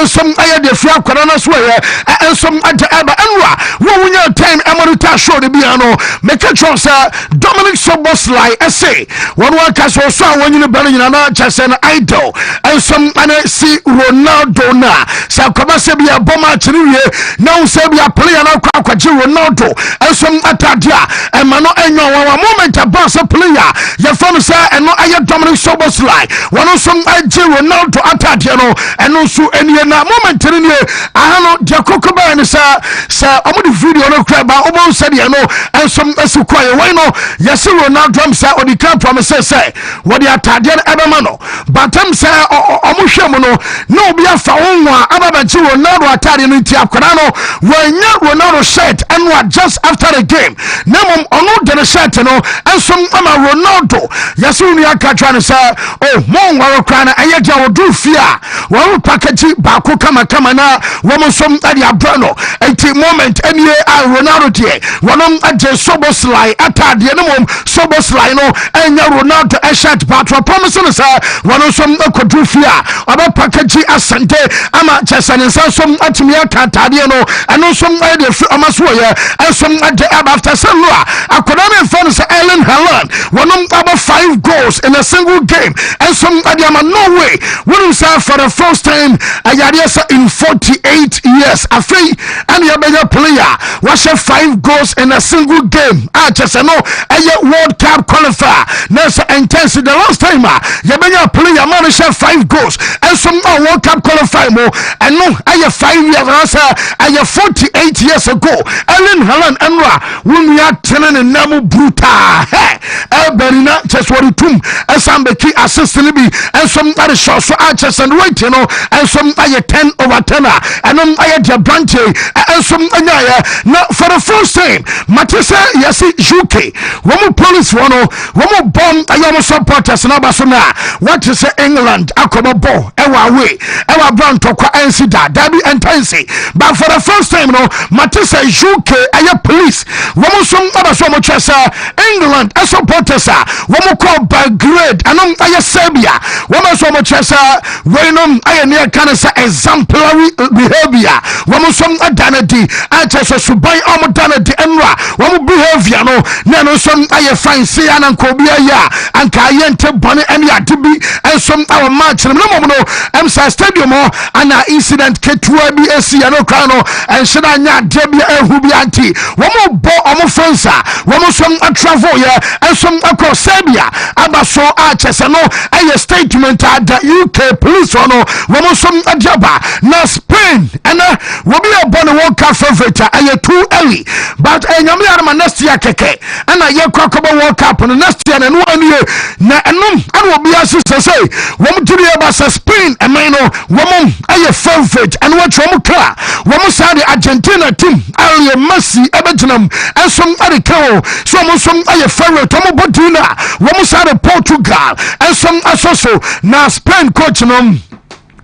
some the free corona swear and some at Abba Anwa. When your time Amarita show the piano, make a choice. Dominic Soboslai essay. One work as also when you bury in an arches and idol and some see Ronaldo na. So Kabasabia Boma Chirie now Sabia player now Kwakwaji Ronaldo and some Atadia and Mano Eno a moment a boss a player. Your phone say and no I Dominic Soboslai. One of some IG Ronaldo Atadiano and also any moment. I know the Cocoba and sir, I'm the video no crab, almost said you know, and some as you quiet. Why no? Yes, Ronaldo drum say or the camp promises say what they are Tadian Ebamano, but I'm say Omushamono, no be a found one about Ronaldo Italian in Tiacorano, when Ronaldo shirt and what just after the game. Now I'm not gonna shirt, you know, and some Ronaldo. Yes, only I can try to say, oh, Mon Warocrana, I will do fear. Well, package Baku kama na woman some adia brano enti moment any Ronaldo tie wonom age Soboslai atade no mom Soboslai no enya Ronaldo a shirt but promise no sir wonom some akodu fia aba package asante ama chesane some atimi atade no eno some ade amaso ye and some ade after salua akoda me fun say Erling Haaland wonom aba 5 goals in a single game and some ade ama no way wonom say for the first time in 48 years a free and your bigger player was 5 goals in a single game. Just no a World Cup qualifier. Nasa intensity the last time your bigger player managed 5 goals and some World Cup qualifier more and no I 5 years answer I 48 years ago. Erling Haaland Enra when we are turning in Namu Bruta. Hey, Berina just what it took and some key assistant and some other shots for archers and right you know and some 10 over 10 and I had your branch and some now for the first time Matisa yes UK one police one bomb I supporters na basona what is England akobo bo ewa way ewa brand to kwa ensida dabi entansi but for the first time no Matisa UK aya police one some abaso chesa England supporters one call by grade and aya Serbia one so chesa when I near cancer exemplary behavior woman some identity antes subai omodanity enra woman behavior no some aye fine say an kobia ya and kayente bone any adibi and some our match no emsa stadium and incident ketua bi esi no krano and sheda nya debia ehu bi anti woman bo omo fonsa woman some travel ya and some across Serbia abaso antes no aye statement at the UK police no woman some ajaba na Spain and we be a born World Cup favorite aye too early but enyame arma next year keke and aye kwakoba World Cup no next year na no anie na enum and we be asese say wom tiri aba Spain and no wom aye favorite and what wom kra wom say the Argentina team aye Messi ebetinam and some other cow some aye favorite wom bodina wom say the Portugal and some asoso na Spain coach no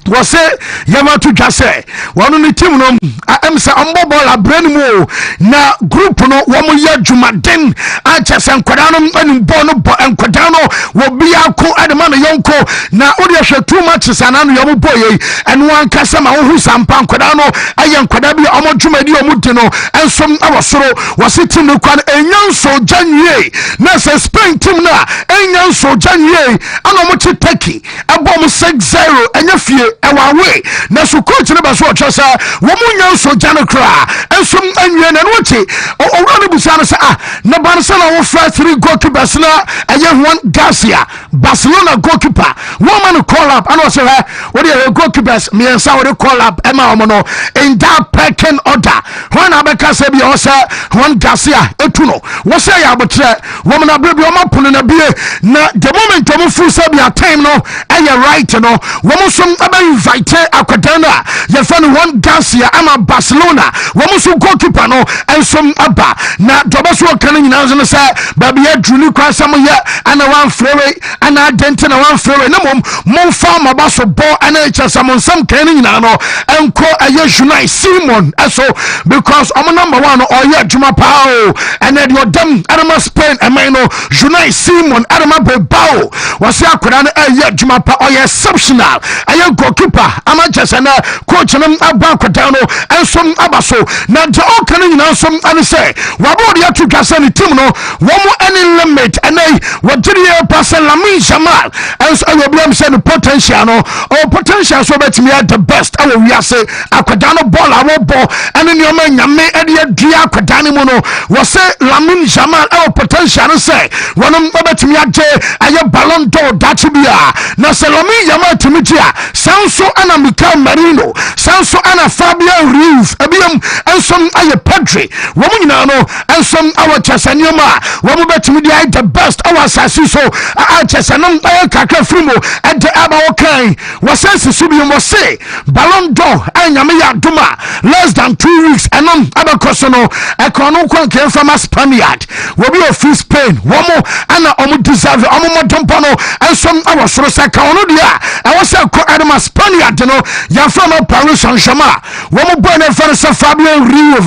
was say yama to just say one on the team no am say ambo ball brand mo na group no womo ya jumaden a chese nkwada no anumbo no nkwada no wo bia ko adema no yonko na odi hwe too much sana no yomo boy eno anka sama wo hu sampa nkwada no aye nkwada bi omo jumadi omo de no ensom awosoro wose team no kwan enyanso January na say Spain team na enyanso January ana mo chi Turkey abom 6-0 enya fie ewawe na so coach ne ba so twesa wo munya so jano kra ensom anwie na no ti owura ne busa no sa na Barcelona wo first 3 goalkeepers na eye Juan Garcia Barcelona goalkeeper woman call up and also what the goalkeepers me and sa wo call up ema omo no in that pecking order when abeka se bi o sa Juan Garcia etuno wo say ya botre woman abrebi o mapono na bie na the moment omo fu say bi time no eye right no womo so invite akwadana ya fani Juan Garcia ama Barcelona womo so goalkeeper no ensom aba na dobaso kan nyina so say baby adruni kwasam ya ana wan frewe ana dente na wan frewe na mom farm abaso ball ana chasam sam kan nyina no enko aye Unai Simon eso because number 1 oye adwuma pao and then your dem adama Spain ameno Unai Simon adama Bilbao wasi akwadana aye adwuma pa oye exceptional aye goalkeeper amachese na coach nam aba kwatano ensom abaso na de okane nyina som ane say wabodi atwasa ne team no womo any limit anay wajiri pass Lamine Yamal enso ayobiam say the potential no or potential so betimi at the best awo wiase akwadano ball awo ball ene nyoma nyame ede adua akwadane mu no wo say Lamine Yamal awo potential no say wonom betimi age aye Ballon d'Or dachi bia na say Lamine Yamal timitia sanso ana Mikel Merino sanso ana Fabian Ruiz ebiam ensom aye Pedri womu nyina no ensom awo chasanioma womu betimi dia the best awo asasi so a chasanam aye kakra frimo ede aba wokan wasensi subi mo say Ballon d'Or anyame ya duma less than 2 weeks enam abakoso no ekono kon ken from Spaniard wobi of Spain womu ana omu deserve omu motompo no ensom awo soro saka ono dia awose ko adama Spaniard no ya from Paris Saint-Germain womu boy na fanse Fabian Ruiz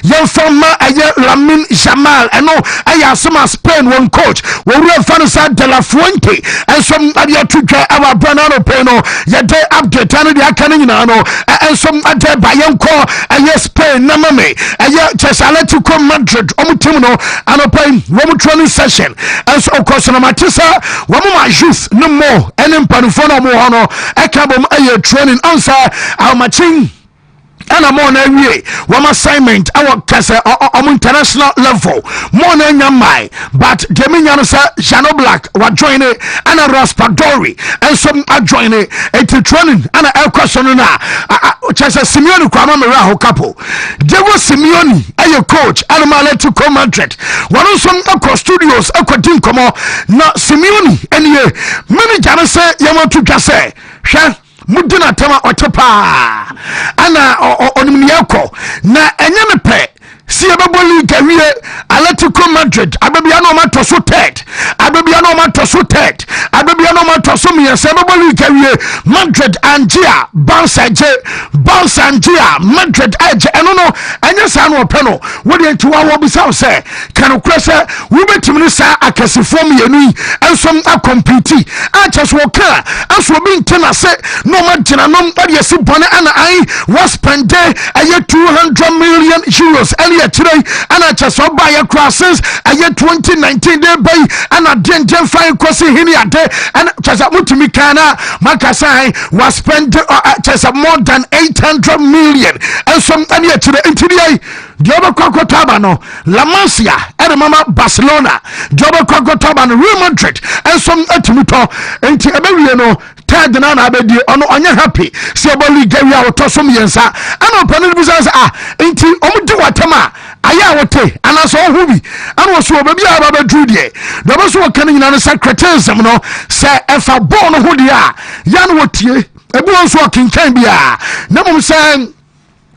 ya from aye Lamine Yamal eno aya sema Spain one coach wo re fanse De La Fuente ensom adia tuka awa banano peno ya de update anu dia kan nyina no ensom ade bayenko aye Spain na mame aye Atletico Madrid omu team no anopai womu training session enso okoso na matisa womu ma youth no more enim panfo no mo hono ekabom aye training answer how machin ana mo na wie wam assignment our kase international level mo na nyamai but deminya no sa Jano Black wa join it ana Raspadori and some are join it training ana el question na chase Simeone kwa ma ra ho couple Diego Simeone aye coach ana Atletico Madrid one some across studios akwadin komo na Simeone eniye manager no say yamatu kase hwe mudina tema otepa ana onimniako na enyeme pe si ebeboli gawie Atletico Madrid abebia no mato so third abebia no mato so third abebia no mato so me ebeboli gawie Madrid angia Barca angia Madrid age eno no enya sa no pe no wodi entiwa wo bisa say kan krese wo betimni sa akasifom yenu ensom akompete achas wo ka aso bi ntena se no magina no ade bone ana ai was spend aye 200 million euros today ana chaso ba ya crosses aye 2019 day bay ana den fine kwasi hini ade ana chasa mutumi kana makasai was spent chasa more than 800 million and some ani today today Joba Kokotaba no La Masia and Mama Barcelona Joba Kokotaba no Real Madrid and some atimito enti ebewino third na abedi ono onye happy se boli gawi a wotoso miensa ana panel busansa enti omudi watama aya wote ana so hubi ana so obabi aba badru de do so kan nyina no secretarism no se efa ball no ho de a ya no wotie ebu so kinkan bia na mum se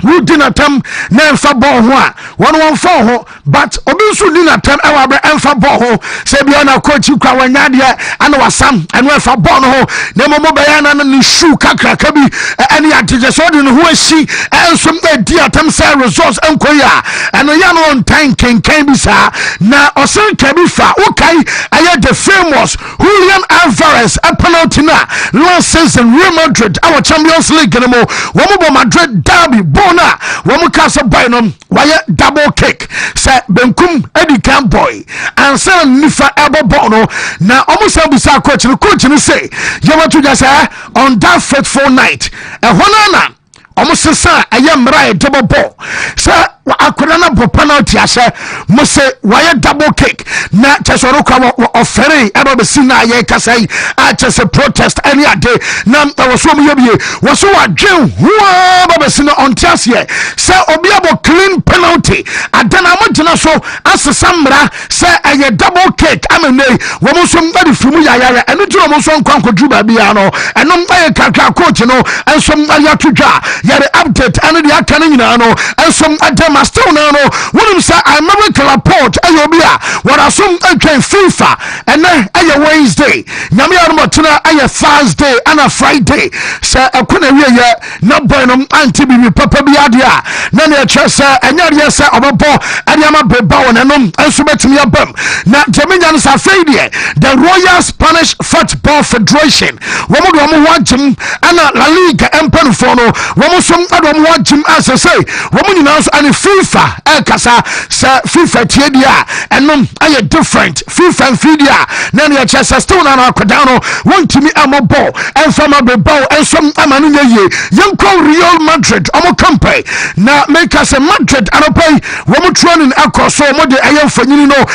who dinner tam na fa ball ho a one for ho but obi so dinner tam e wa bra emfa ball ho say bi ona coach kwa wanya de ana wasam eno fa ball no ho na mo be ya na ne shoe kakra ka bi any atije so de no ho ahyi enso di atam say results enkoya eno ya no on time can be sa na osan ka bi fa okay aye the famous Julian Alvarez a penalty na last season Real Madrid our Champions League no mo wo Madrid derby bona wo kasa boy no why double kick say benkum edi can boy and say nifa elbow ball no na almost bisa coach no say you want to just say on that fateful night e honana almost say I am right double ball say akoda na bo penalty ase mo say why double kick na chesoro kwa ofere eba be sina ye kasai a chese protest any day na waso mo yebie waso wadwen huwa ba be sina on tiase say obi abo clean penalty adana mo gina so asesamra say aye double kick amene wo mo so mbadi fimu yaya enu tiro mo so nkwankodu ba bia no enu aye kakra coach no enso aye tudwa yare update anu de akane nyina no enso adama still now no wouldn't say American report ayobia what assume okay FIFA and then aye Wednesday nyame armotuna aye Thursday and a Friday say akuna wie ye na boy no anti bi papa bi adia na na chese enya de say obobo ade ama beba won no enso betimi abam na jaminya no sa failure the Royal Spanish Football Federation womo do mo wagim ana La Liga empen for no womo som ado mo wagim as say womo nyina so ani FIFA kasa sa FIFA tiedia enom aye different FIFA fidia na na chese still na akoda no Wontumi amobo enfama beba ensom amanu ye yenko Real Madrid omo campaign na make us a Madrid anopai womo training across so mo de aye fanyini no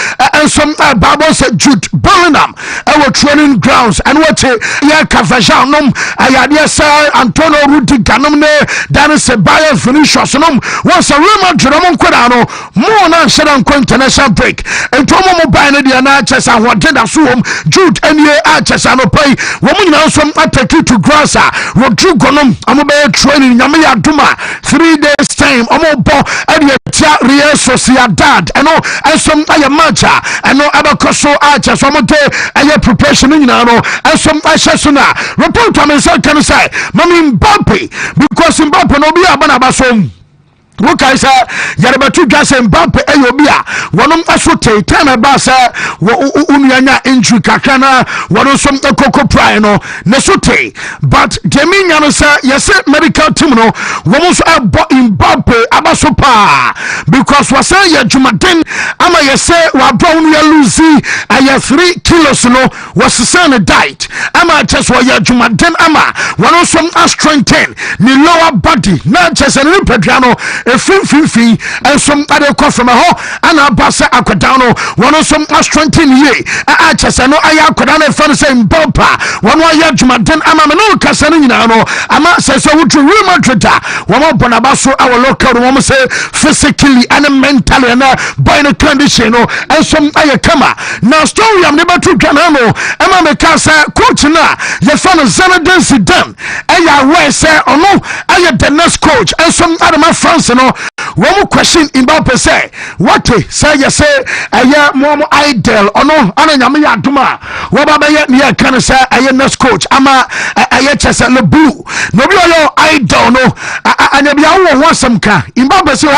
ensom Bible said Jude Bellingham our training grounds and what ya Cavajan nom ayade say Antonio Rudiger nom ne dan se Bayern Vinicius nom once a Real Madrid kwada no mo na sheda nko international break entomo mo buy no dia na chesa hoden da so Jude anie a chesa no pai wo mo nyina so atake to grass Rodrigo no amobe training nyame ya duma 3 days time omo bo ade tia Real Sociedad eno ensom aye matcha eno abakoso a chesa mo de aye preparation nyina no ensom ahyeso na report am say can say mami Mbappe because Mbappe no bi abana basom okay sir yarabatu gase Mbappe ayobia wonom asote time ba sir unuanya injury kakana wono som ekoko pride no ne sote but Jeminya no sir yes medical team no womo so abo Mbappe abaso pa because was say ya jumaden ama yes wa brown ya luzi aya 3 kilos no was say diet ama just wa ya jumaden ama wono som strengthen ni lower body na just ni pedano efimfimfi ensom ade ko from ho ana basa akoda no wono som strengthen ye a chese no aya akoda na fan say Mbappe wono aya jumaden ama me no kasa no nyina no ama sese wutu Real Madrid wono bonaba so our local wono say physically and mentally na boy no condition no ensom aya kama na story am ne batu dwana no ama me kasa coach na ye fan Zinedine Zidane aya we say ono aya the next coach ensom adama France no one question Mbappe say what say you say aye mo idol ono ana nyame ya duma wo ba be ye kan say aye next coach ama aye chese le blue no bi yo idol no anya bia wo wasam ka Mbappe say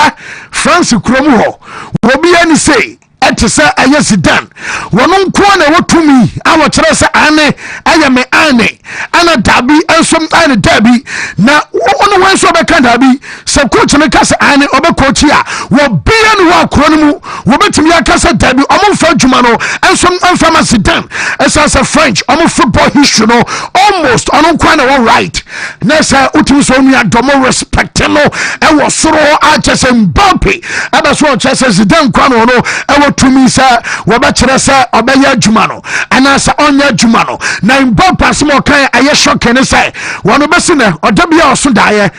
France kromu ho wo bi ani say ete say aye Zidane wono nko na wotumi awo kire say ane aye me ane ana dabi ensom ane dabi na wono wan so be kan dabi se coach me kasa ane obe coach ya wo bia ni wa kro no mu wo betimi akasa dabi omo fa djuma no ensom amfa Zidane esa French omo football history no almost ono kwa na wo right na say utimi so nu adomo respect no e wo soro a chese Mbappe aba so chese Zidane kwa no e tumi sa woba kire sa obaya adwuma no anasa onya adwuma no na Mbappe asmo kan aye shock ne say wono besi na odabia oso daye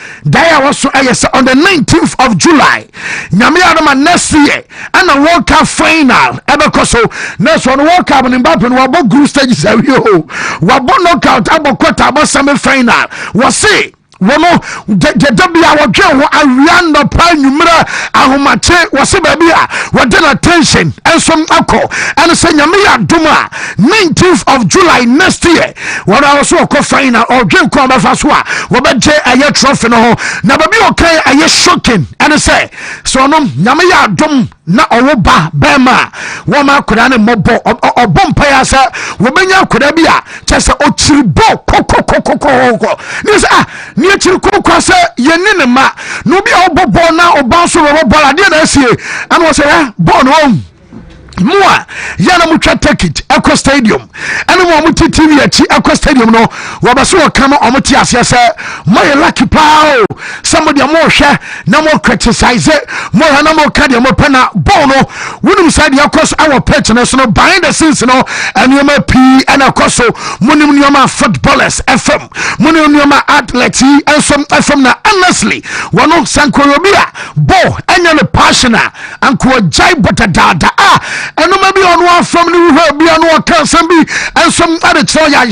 woso aye sa on the 19th of July nyame adoma next year ana World Cup final ebekoso next one World Cup ni Mbappe no wabo group stage sa wi ho wabo knockout abo quarter abo semi final wose wono de bia wo dwe ho awia no pa nwumra ahomache wo se ba bia wo de attention ensom akọ ene se nyame ya doma 19th of July next year what I also ko final or dwen ko ba fa so a wo be je aye trophy no ho na ba bi o kai aye shocking ene say so no nyame ya dom na owo ba bema wo ma koda ne mobo obompa ya sa wo benya koda bia chese o chiribo kokokokoko ni say ni chiri kokoko say yeni ne ma no bia obobo na oba so wo bola de na asie ana wo say bo no Moa yana mutwa ticket Eco Stadium ene mo muti TV achi Eco Stadium no wo ba so kama omuti ase se moye lucky pao somebody mo hwe na mo criticize mo na mo ka de mo pena ball no wonum side yakos our pitch no so no behind the scenes no enioma p and akoso monim nioma footballers FM monim nioma athletes ensom FM na honestly wono sankorobia ball enya ne passion anko jai botadada eno ma bi ono afam ni hu bia no kan sam bi ensom ade tro ya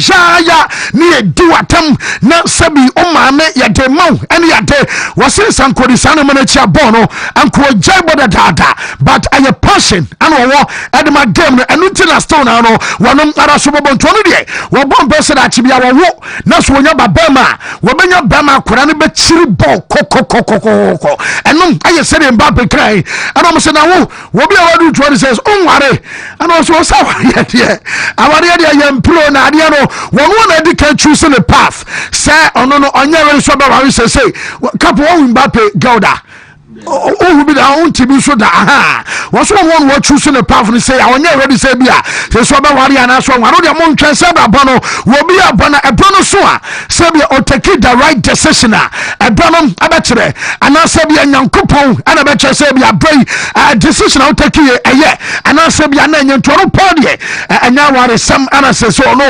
ni edi watam na sabi o maame ya de maw ene ya de wose sankori sanu mana chia ball no anko jai botadada but aye passion and wo ede ma game no enu tina stone na no wono ara so bobo nto no de wo bom be se da chi bia wo na so wonya babama wo benya bama kora ne be chiri ball kokokokoko enu aye se de mba be kai ana mo se na wo bia wadu 20 says unware ana so sa ware de aware de yam pro na ade no wono na di kan choose the path say ono no onya we so ba ware say kapo wo Mbappe Gouda oh be da on tibi so da aha wo so won wo choose the path ni say onya ready say bia say so ba ware ana so ware de mon twen say ba bono wo bia bono e bono so a say bia o take the right decision a e bono abekere ana say bia nyankopon ana be kire say bia brai decision o take e ye ana say bia na nyantoro podie anya ware sam ana say so no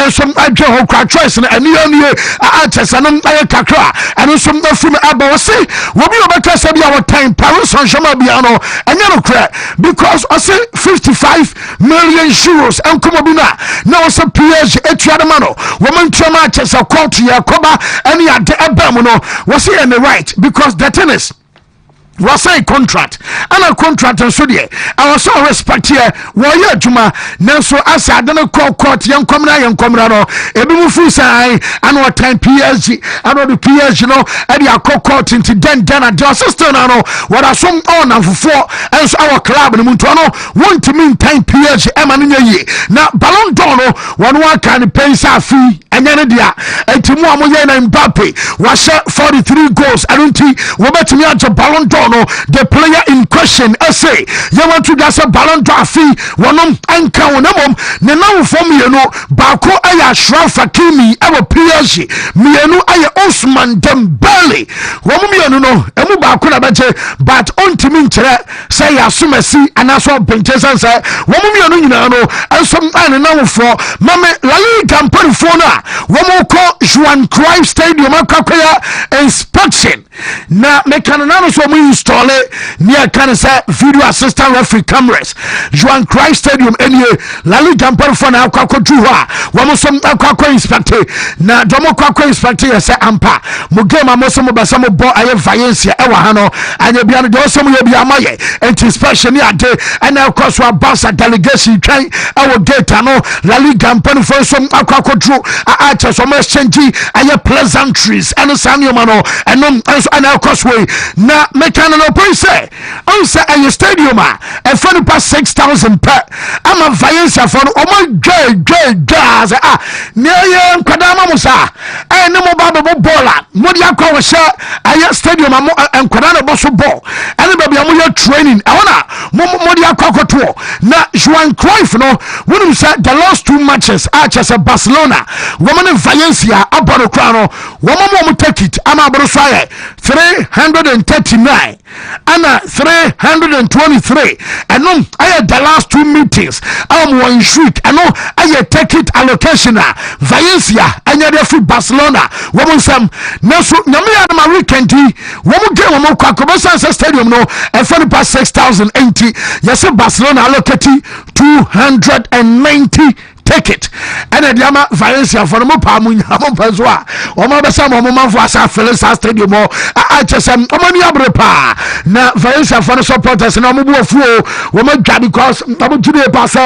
ensom adwe ho kwa choice na ani a chese no aye kakra ana som afum aba wo say wo bia obeka say bia time Paris Saint-Germain biano enya no kra because I say 55 million euros and come bina now say PSG etuade mano woman trama chesa court ya koba any ade ebam no was say in the right because the tennis was say contract and a contract and so there I was so respect here why you juma now so as I don't court young comrade no ebi mu fu sai and what time PSG and the PSG no and the court into then at the assistant no what are some on and for and so our club no no want to mean time PSG emanye na Ballon d'Or no one can pay sa fee and then dia entimu amoye na Mbappe was 43 goals I don't think we betimi at Ballon d'Or no the player in question say you want to get a Ballon d'Or fee wonom anka wonamom ne now for me no bako aya Ashraf Hakimi ewo PSG mienu aya Ousmane Dembele womo mienu no emu bako na beche but ontimi nkere say asumasi anaso bentesan say womo mienu nyina no ensom ane now for mame La Liga mpanfo na womo ko Johan Cruyff Stadium akakoya inspection na mekanana so mo install near can say video assistant referee cameras Johan Cruyff Stadium any La Liga mpanfo na akwakotu ha womo som akwako inspect na domo kwako inspect say ampa mo game amoso mo basa mo bo aye Valencia e wa ha no anya bia no de osom ye bia maye inspection ni ade and of course wa Barca delegation twan our data no La Liga mpanfo som akwakotu a so mo exchange aye pleasantries and sanyo no and of course we na mekana no point say on say aye stadium a fun pass 6,000 per ama Valencia for o mo gas near nkwadama musa ne mo ba bo bola mo dia kwa wo sha aye stadium am nkwadana bo so ball ene ba bia mo ya training e wona mo dia kwa koto na Johan Cruyff no wonum say the last two matches Chelsea Barcelona woman in Valencia aboro kwa no woman mo take it ama aboro so aye 339 ana 323 and no aye the last two meetings one shriek and no aye take it allocation Valencia anya de fi Barcelona woman sam na so nyame ya na weekend woman game mo kwa Commercial Stadium no e for past 6,080 yes Barcelona allocate 290 take it and the ama Valencia for mo pa mo nyamo paso a o ma be sa mo manfo asa Felisa stadium o a chesem o mani abre pa na Valencia for supporters na mo buofuo wo ma dwa because abo jide pass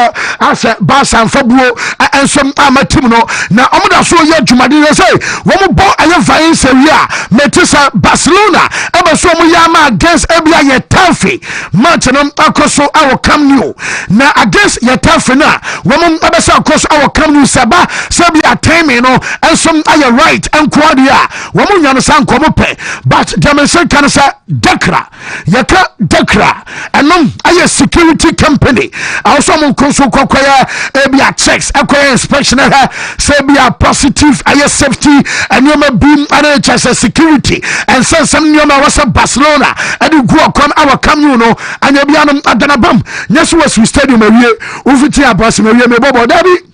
asa Barca and Fabuo and some amatim no na o mo da so ye dwumade say wo mo bo aye Valencia wi a metisa Barcelona e be so mo yama against ebia ye tafi match no akoso awo Camp Nou na against ye tafi na wo mo abesa akoso awo Camp Nou saba sabi atemi no ensom aye right enko dia wo mo nya no san komo pe but demonstrate kan say Dakra yaka Dakra enom aye security company also mo konso kokoya ebia checks akoya inspection ha sabi a positive aye safety anyoma beam NHS security and some nyoma was Barcelona and go kon our Camp Nou no anya bia no adanabam nyeso was stadium awie ufiti abas me wie me bobo dabi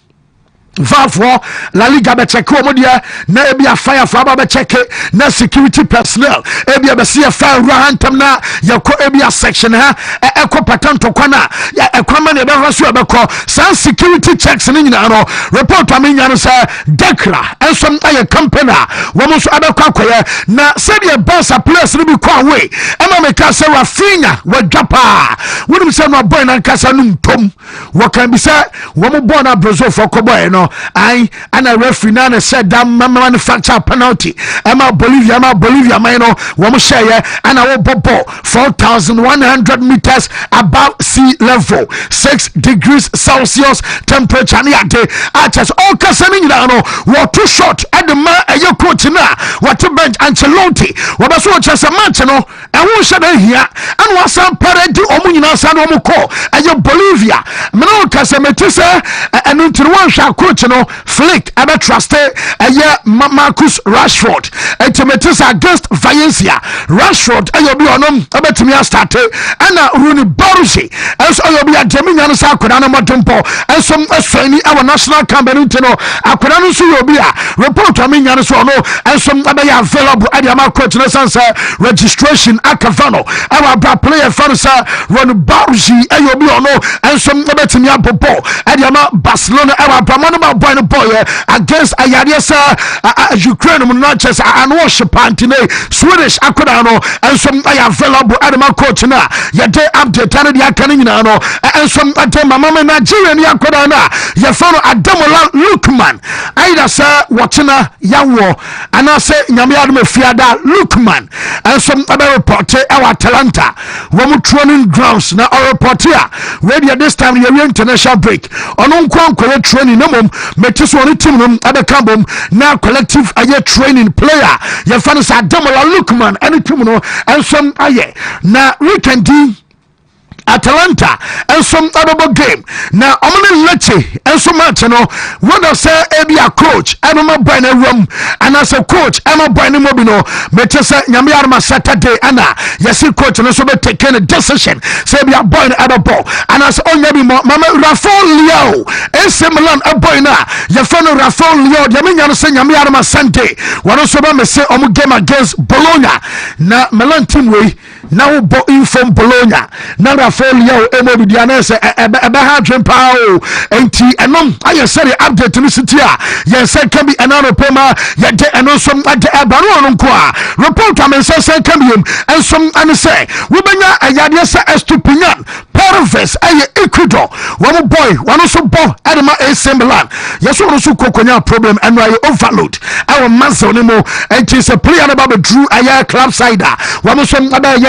Valve La Liga be check omodia na ebia fire for aba be check na security personnel ebia be see fire rahantam na yako ebia section ha eko patanto kwana ya ekwama na be raso be ko san security checks ni nyina no report amenya no say Dekra ensom aye company wo mo so abekwa akoye na said the Barca players ni bi kwa away ema me ka say Rafinha wadwapa wonum say no boy na kasa num tom wo kan bi say wo mo boy na Brazil for ko boy no I and a referee na said that manufacture penalty Emma Bolivia mino womo share and I will bobo 4,100 meters above sea level 6 degrees Celsius temperature near day at all casting down what too short at the man a your coach na what to bench Ancelotti what was so just a match no and who should here and was some parade omunina san omuko and your Bolivia mino casametisa and into one shall coach no flicked ever trusted a year Marcus Rashford and Tomatis against Valencia Rashford and you'll be on them about me started and Rooney Barushi as you'll be a Gemini Sakurana Matumpo and some Australian our national campaign to know Akurano Suyobia report I mean Yanasono and some other available at the coach registration Akavano our player Farsa Rooney Barushi and you'll be on and some about me Popo at the Barcelona our Bramana boy against Ayadesa Ukraine Munachas and worship Pantine Swedish Akodano and some available animal coach na yade update and ya kaninano and some atema mama Nigerian Yakodana ya follow Adamola Lukman either sir watchina yawo and I say Nyamiad Fiada Lukman and some other reporter our Atalanta womu training grounds na our reporter radio this time the international break on unquan training no metis one team abekambom now collective aye training player your fans Adamola Lukman any team no and some aye na weekend Atalanta and some other game now I'm gonna let you and so much you know when I say be a coach I'm a buying a room and as a coach I'm a buying a mobile but just Nyamiarma Saturday Anna yes coach and so be taking a decision say be a buying a ball and as only mama Rafael Leo and Milan a boy na your friend Rafael Leo Yamian say Nyamiarma Sunday one also me say game against Bologna na Milan team way now bo inform Bologna na Rafael Leo emo bidiana say ebe ha dream power enti enom aye say update ni sitia ye say can be another pema ye de enom some ade abaro no ko a report am say can be and some and say we benya ayade say estupinyan Pervis aye Ecuador one boy one so bo adema AC Milan yes one so kokonya problem and why overload our master no more and is a player about drew aye club side one so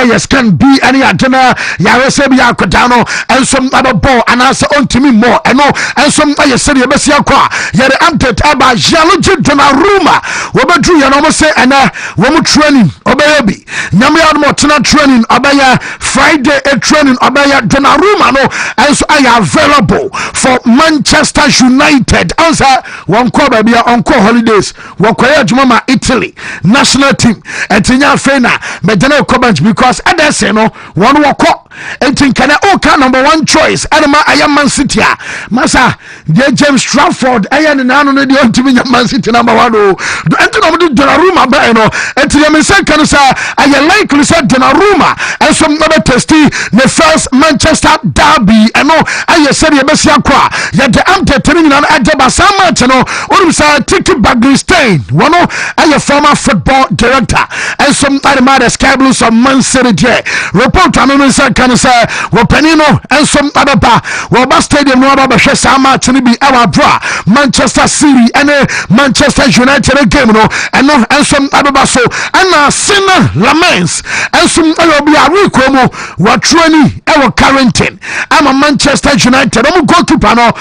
yes can be any agenda ya say be akodano and some other ball and answer on to me more and no and some aye say be sia kwa ya the update about Gianluigi Donnarumma we be drew ya no say and we training obeyebi nyame ya no tena training obaya Friday training obaya Donnarumma no and so are available for Manchester United answer one call baby on call holidays we kwaya juma Italy national team etinya fena medena ko bench because Palace adese no one wako entinkana oka number 1 choice adama aya Man City a masa de James Trafford aya ne nano ne de ontimi nya Man City number 1 o enti no de Donnarumma ba no enti me say kan sa aya likely say Donnarumma enso mbe testi the first Manchester derby eno aya seri ebesi akwa ya de amte teni nyina no adeba sama no onim sa Tiki Bagley-Stein wono aya former football director enso adama the Sky Blues of Man City je report anu say kan say wo panino enso ababa wo ba stadium no aba hwe sama teni bi awa bra Manchester City ene Manchester United game no eno enso ababa so ana Arsenal laments enso obi a week mu wa troni ewo Carrington ama Manchester United omu goalkeeper no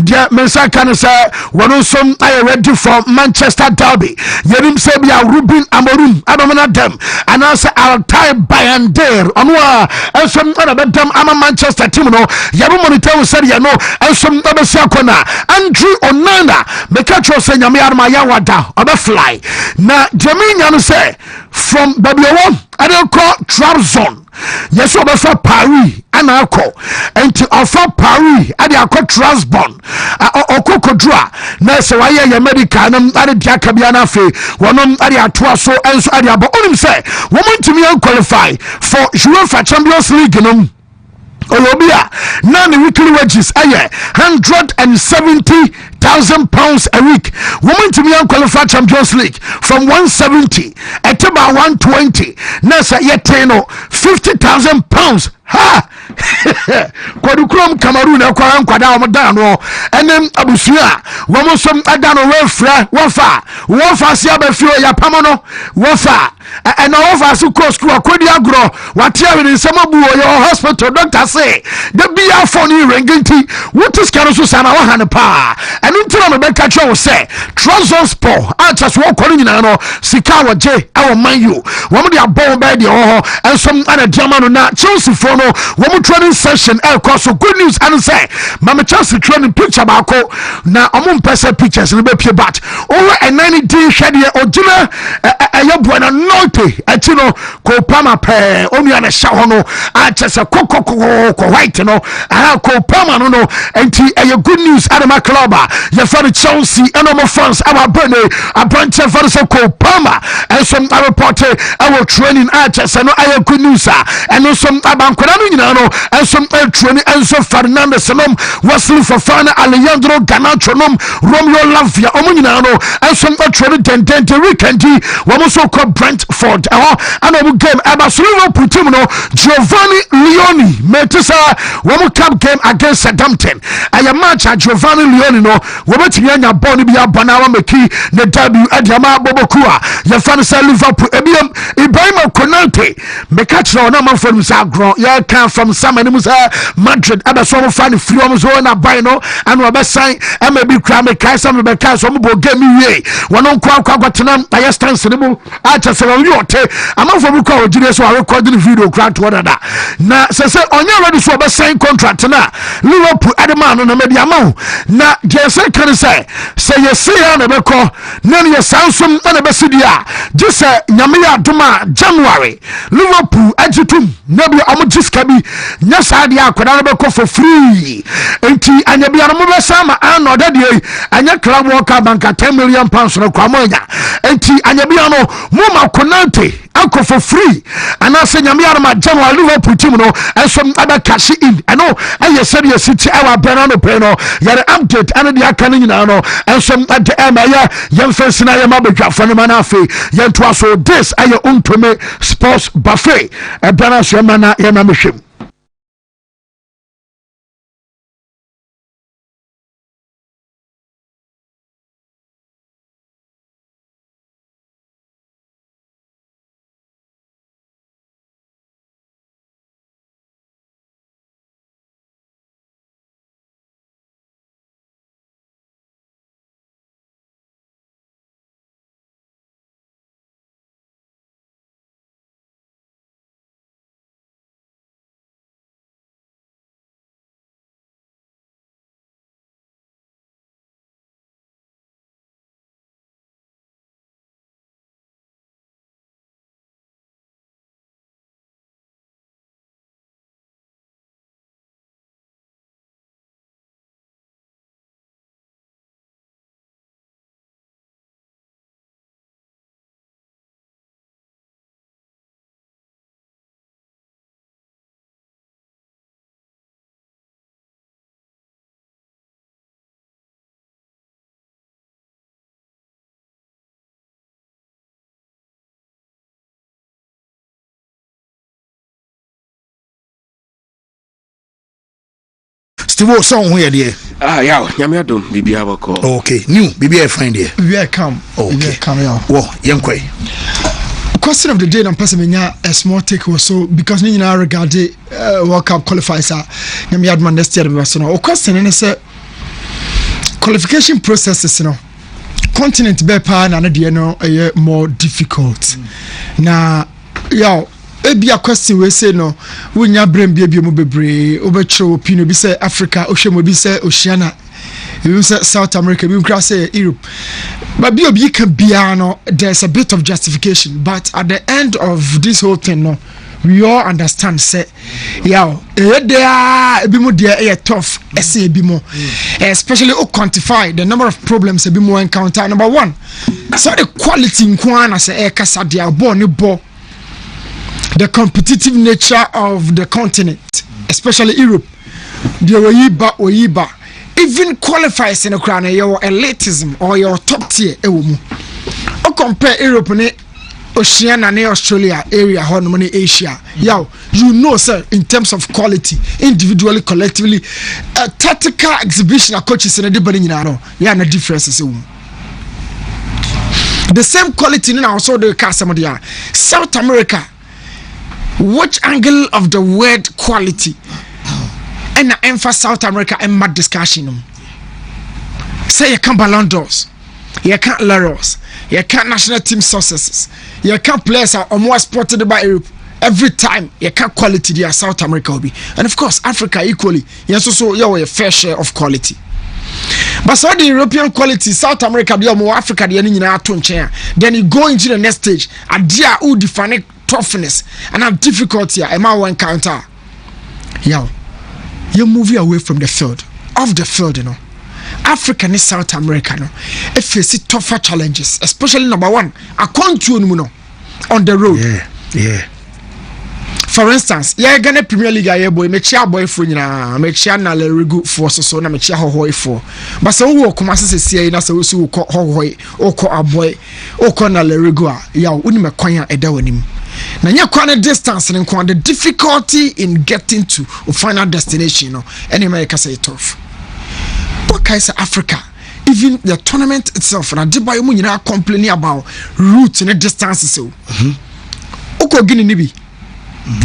dia mensa kan say wono som are ready for Manchester derby yerim say bia Ruben Amorim adomana dem anasa Altay Bayandere ono a enso ana bedam ama Manchester team no yabo monitor say ye no enso abesi akona Andrew Onana mekacho say nyame arma ya wada obefly na Jaminya no say from Babylon I don't call trap zone. Yes, over for Paris and Alco and to offer Paris at the Alco Trasbon or Cocodra. Nurse, why your medicanum at the Jacabiana fee, one at the Atuaso and so at the Abonim say, woman to me unqualified for UEFA Champions League. Olobia, none weekly wages, £170,000 a week. Woman to me unqualified Champions League from 170 at about 120. Nasa yeteno £50,000. Ha! Kwadukrom Cameroon akwa nkwada omdano enem abusia womosom adano wefra wofa sia bafio ya pamono wofa na wofa su kosku akwadi agro watia we nsema buo yo hospital doctor say the bia for ni renginti wotis kano so sana wa han pa enu ntira me beka cho say Trabzonspor achas wo kwani nyina no sika waje awo manyu womo de abon ba de ho ensom ana diamano na Chelsea for no womo training session so good news and say mama Chelsea training picture bako na omo mpesa pictures no be pie bat over a 90-day hwede ojina buena note atino ko pama pe onu ya na sha ho no achese kokokoko white no ko pama no enti good news adama club ya for Chelsea and omo fans our bene abranche for so ko pama and some report our training achese no good news and some abankwara no nyina no and some training Enzo Fernandez nom Wesley Fofana Alejandro Garnacho nom Romeo Lavia omo nyina no and some training dendente weekend womo so called Brentford and omo game Barcelona team no Giovanni Leoni metisa womo cup game against Southampton aya match Giovanni Leoni no wobetimi anya ball bi abana wa meki ne debut adiama bobokua ya fan sa Liverpool ebiem Ibrahima Konate mekachira na man from Zagro ya kan from Samanimusa Madrid abaso fan free omo so na buy no and we be sign maybe kra me kai some be kai so mo bo game wie wono kwa kwatena aya stance ne mu acha se wo yote amafo bu kwa ojire so record the video kra to order na se onye ready so be sign contract na Liverpool adema no na media ma na je se kan se ye se ya na be ko na ye sansom na be sidia je se nyame ya doma January Liverpool ajitum na bi omo jiska bi nya sa dia akwada na be ko for free enti anya bia no mo be sama an order dey anya club work banka £10 million no kwa monya enti anya bia no mo ma Konate akọ for free ana se nyame arma January Liverpool team no enso aba cash in eno aye serious city awa brana no pe no yare update ana dia kan nyina no enso ade ema ya yemfensi na ya mabadwafo no mana afi yento aso this aye Wontumi sports buffet e brana so mana ya na mehwem Steve song here there. Yeah, nyame adom bibia bako. Okay, new bibia find there. Bibia come. Okay. Come here. Wo, yenkwe. Question of the day, and person a small take or so because you know regard the World Cup qualifiers. Nyame adman next year be so. O question is qualification processes, you know. Continent be pa na de no more difficult. Na ebi a question we say no wonya brem bia mu bebre obetro opinion bi say Africa ohwemo bi say Oceania bi say South America bi nkra say Europe but bi obi can bia no there's a bit of justification but at the end of this whole thing no we all understand say there ebi mu there tough say ebi mu especially quantify the number of problems ebi mu encounter. Number one, so the quality nkwana say kasa dia bo ne bo the competitive nature of the continent, especially Europe, the Oyiba, even qualifies in a crown your elitism or your top tier. Or compare Europe and Oceania and Australia area, Honey Asia. You know, sir, in terms of quality, individually, collectively, a tactical exhibition of coaches and everybody in no differences. The same quality now also the customer South America. Which angle of the word quality and emphasis South America and mad discussion say you can't Ballon d'Ors, you can't Laros, you can't national team successes, you can't players are more spotted by Europe every time you can't quality there South America will be, and of course Africa equally yes also you have a fair share of quality. But so the European quality, South America, the more Africa, the then you go into the next stage, and there who define toughness and have difficulty. I might encounter. You move away from the field, off the field, you know. Africa and South America, no, it faces tougher challenges, especially number one, a country on the road. Yeah. For instance, Ghana Premier League aye boy me chia boy for nyina me chia na le regu for so na me chia hohoi for but so wo kuma se sie na so so ko hohoi o ko aboy o ko na le regu a uni me kwan a eda wanim na nya kwan distance ne kwan the difficulty in getting to a final destination no any America say tough what kind of Africa even the tournament itself na de boy mu nyina complaining about route and distances so o ko gini ni bi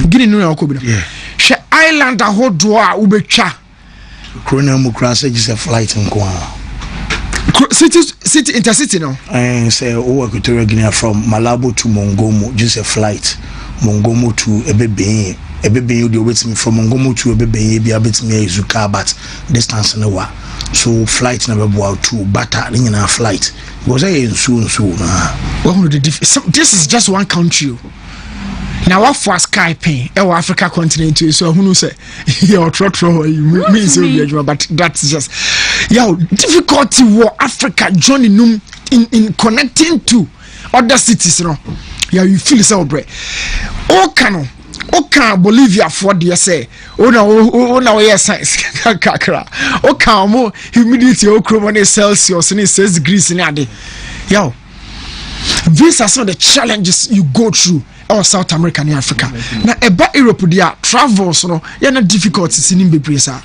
Guinea no ko bi no she island ahodo a ubetwa corona mu cross just a flight nko city intercity no say o Equatorial Guinea from Malabo to Mongomo just a flight Mongomo to Ebebe you dey wait me from Mongomo to Ebebe bia betime Izuka but distance no wa so flight na bebo to bata nyina flight because so na this is just one country. Now what for Skype Africa continent so who say your trotro means but that's just difficulty war Africa joining in connecting to other cities no you feel so bread can Bolivia for the say na yes science kakra can mo humidity o Celsius and 6 degrees in ade these are some of the challenges you go through or South America and Africa. Now about Europe there travels no na difficulties in bebresa.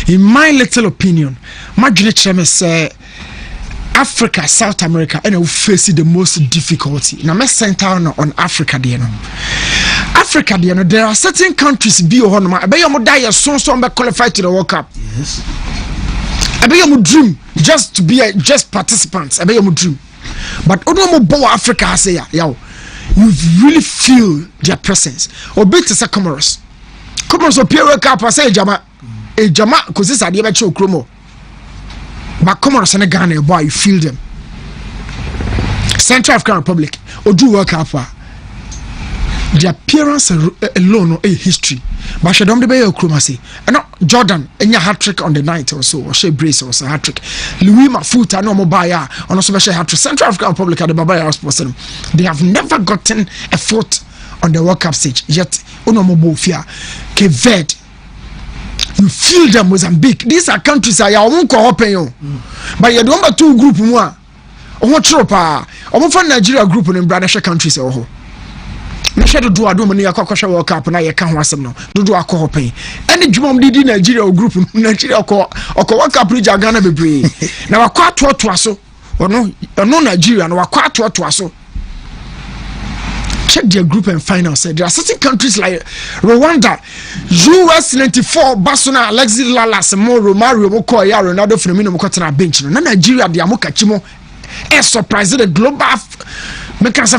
In my little opinion, my general say Africa, South America, and will face the most difficulty. Now, my center on Africa, Africa, there are certain countries be on my. I bet you die so qualified to the World Cup. Yes. I bet you dream just to be just participants. I bet you dream. But Odomo Africa say you really feel their presence. Or bit is a Comoros. Comoros or Pierre Cup say Jama because this idea about Chromo. But Comoros and Ghana boy you feel them. Central African Republic or do World Cup. The appearance alone a history. But she don't be a chromasi. And not Jordan, any hat trick on the night or so, or she brace or a hat trick. Louis Mafuta, no mobile, on a special hat trick. Central African Republic at the Babaya person. They have never gotten a foot on the World Cup stage. Yet, Onomobofia, Cape Verde. You feel them Mozambique. These are countries that you won't open you. But you don't have two group more. Or what tropa? Or from Nigeria group in brother countries or na hwe do ado mo ne yakwa World Cup na ye ka ho asem no do akọ hopen ene dwumom di Nigeria group Nigeria okọ World Cup region Ghana bebre na wakọ atoto aso ono Nigeria na wakọ atoto aso. Check their group and find out. There are certain countries like Rwanda, US 94, Barcelona, Alexis Lalas, Romario, Moko, Ronaldo, Firmino, Mokotana bench. Na Nigeria, the Amoka Chimo, surprised the global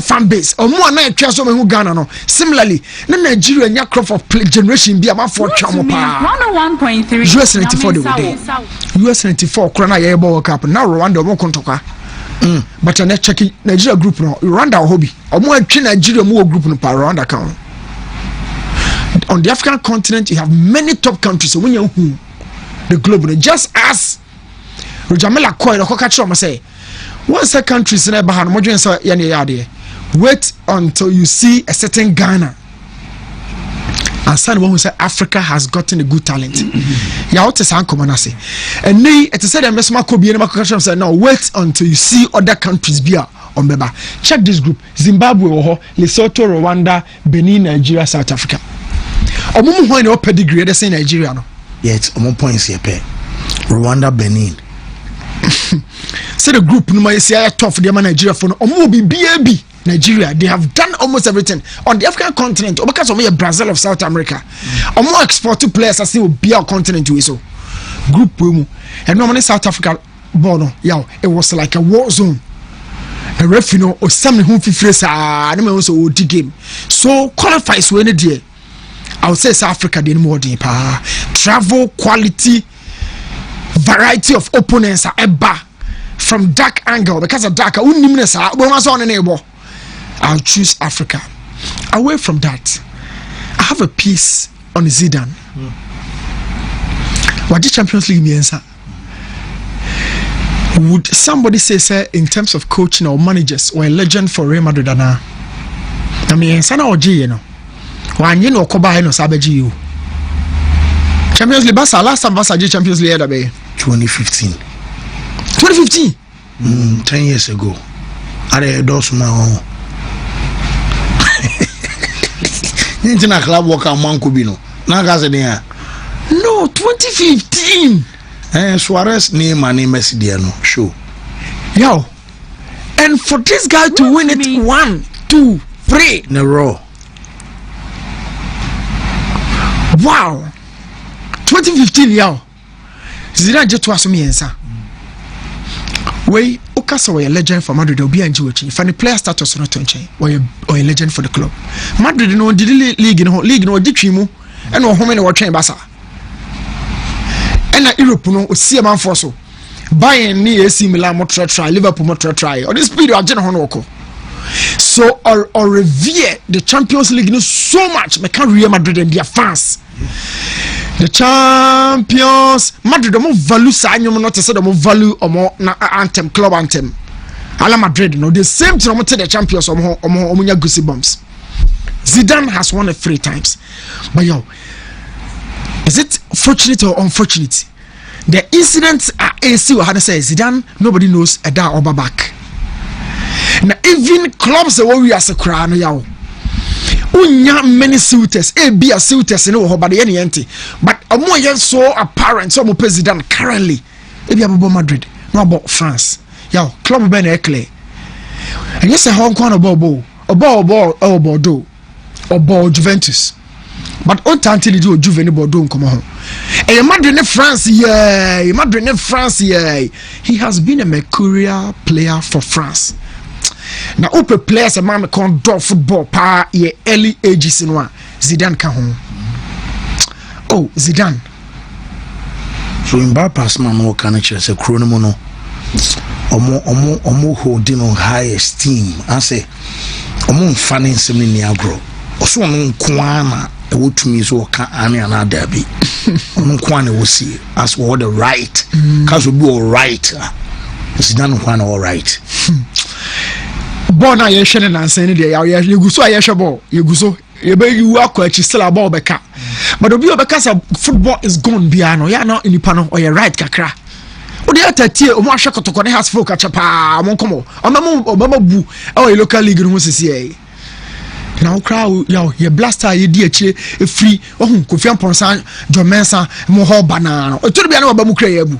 fan base. Or more na Ghana no. Similarly, na Nigeria nya crop of generation be about 4 chamo pa. 101.3. US 94 the day. US 94 Corona Yebo World Cup. Now Rwanda Mokontoka. But I'm not checking Nigeria group no Rwanda hobby or more Nigeria more group no para Rwanda count. On the African continent you have many top countries so when you the globe just as Rojamela Koi the Kokachoma say once the countries in Abraham Mojo so yani wait until you see a certain Ghana and some one who say Africa has gotten a good talent. Ya what is uncommon I say. And nay it is said that Mesma Kobe and Makokasham said no wait until you see other countries be on beba. Check this group. Zimbabwe Lesotho, Rwanda, Benin, Nigeria, South Africa. Omumu ho no pedigree they say Nigeria no. Yet omo points here pe. Rwanda, Benin. Say the group no my say tough the Nigeria for no omo be BAB. Nigeria, they have done almost everything on the African continent. Because of Brazil of South America, more export to players as will be our continent to so group and normally South Africa born. Yeah, it was like a war zone. A referee or something who feels also OD game. So qualifies when it day. I would say South Africa did more deep. Travel, quality, variety of opponents are eba from dark angle because of dark. I'll choose Africa. Away from that, I have a piece on Zidane. What the Champions League means? Would somebody say, in terms of coaching or managers, or a legend for Real Madrid? I mean, Sana or G, you know, when you know Koba, no Sabaji, you Champions League, Basa last time Basa Champions League, 2015. 2015. 10 years ago. I those my Nintina club worker Mankubino. Nagazenia. No, 2015. Suarez name and name Messidiano. Show. Yo. And for this guy to win it 1, 2, 3 in a row. Wow. 2015, yo. Zidane just was me answer. Way Okasa were a legend for Madrid, will be a Jewish. If any player status not to change, or a legend for the club. Madrid no did league no Dichimu, and no home in our train bassa. And Europe no see a man for so. Bayern near AC Milan motor try, Liverpool motor try, or this period of General Honoko. So or revere the Champions League no so much, my Real Madrid and their fans. The champions Madrid the more value sign not to say the more value or more anthem club anthem. Ala Madrid no the same thing to the champions or more goosey bumps. Zidane has won it 3 times. But yo, is it fortunate or unfortunate? The incidents are AC or how to say Zidane nobody knows a da or back. Now even clubs the way we are so crown yo. Unya many suitors, be a suitors in over the empty. But a more so apparent, some president currently. Maybe about Madrid, no about France. Yo, club Ben Eclay. And yes, a Hong Kong or Bordeaux, or Juventus. But until do Juventus Bordeaux come home. And Madrid France, yeah, Madrid France, yeah. He has been a mercurial player for France. Now, open players a man can do football pa ye early ages in one. Zidane can home. Oh, Zidane. So in bypass man no can say chronomono. Omo holding on high esteem. I say omo fanning semi ni agro. Oso no kwana e wotumi so ka ane ana dabi. Omo kwana wo see as what the right. Cause we be all right. Zidane kwana all right. Born a year and answer you go so a year ball, you go so you are quite still a ball back. But the because of football is gone piano, ya not in the panel or your right kakra. Or the other tier or more shaka to connect has folk at a pa, won't come on. Or Mama Boo, or your local league in Moses. Now crowd your blaster ye di akire e free Kofi Amponsa John Mensah mo ho banana o to be na ba mu kra yabu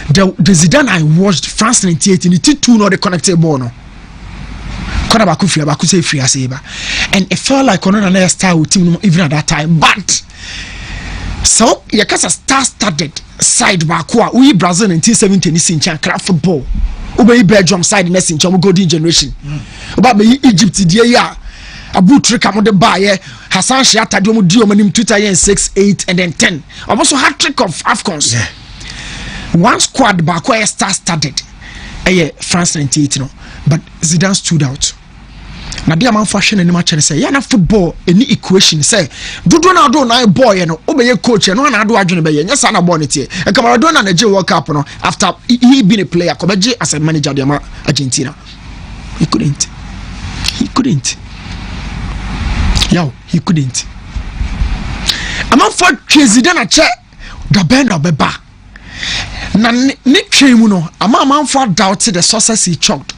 the Zidane I watched France 98 in the T2 no the connected ball no kona ba ku say free aseba and it felt like on another style team even at that time but so you kasa star-studded side back we Brazil 1970 ni sinchan craft football Obey Belgium side in sinchan golden generation about Egypt die ya Abu Trika mo de baye Hassan Shiata do mo di o manim 2006 8 and then 10 also hat trick of AFCONs one squad back where star-studded France 98 no but Zidane stood out. Na dia man fashion any match say ya na football any equation say dodo na do na boy no obeye coach no na do adwene be nya sa na ball ne tie e kamara do na Nigeria World Cup no after he been a player ko beje as a manager de Argentina he couldn't he couldn't ama for Zidane a che da ben da beba na ne twemu no ama for doubt the success he chalked.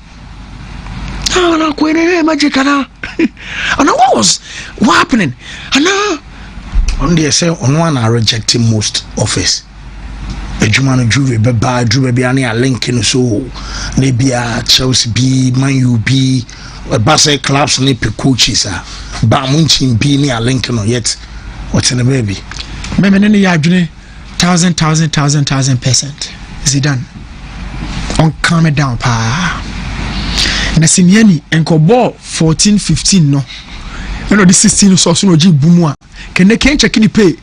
Ana kwene magic ana what was happening ana on the say on one are rejecting most offers ejuma no juve beba juve bia na link no so na bia Chelsea B Man U B Barca clubs ni pe coaches ba munchim B na link no yet what's in the baby me ne ya adwene 1000% Zidane on calm it down pa na Simiani enko ball 14-15 no no the 16 so no ji bumu a kene ken check ni pay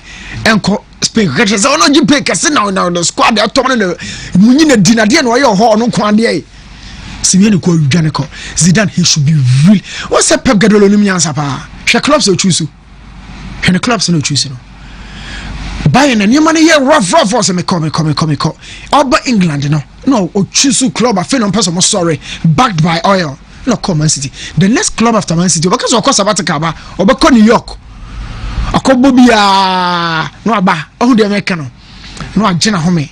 enko Spain reche so no ji pay kase now the squad dey tom na munyi na dinade na oye ho no kwan dey Simiani ko dwane ko Zidane he should be real what's a Pep Guardiola no miansa pa hwe clubs o choose hwe clubs no choose no Bayern and Yamani here rough for me come Oba England no o choose club afi no person sorry backed by oil no come Man City the next club after Man City because of course about Kaba Oba New York akobo bia no aba ohu de America no agena home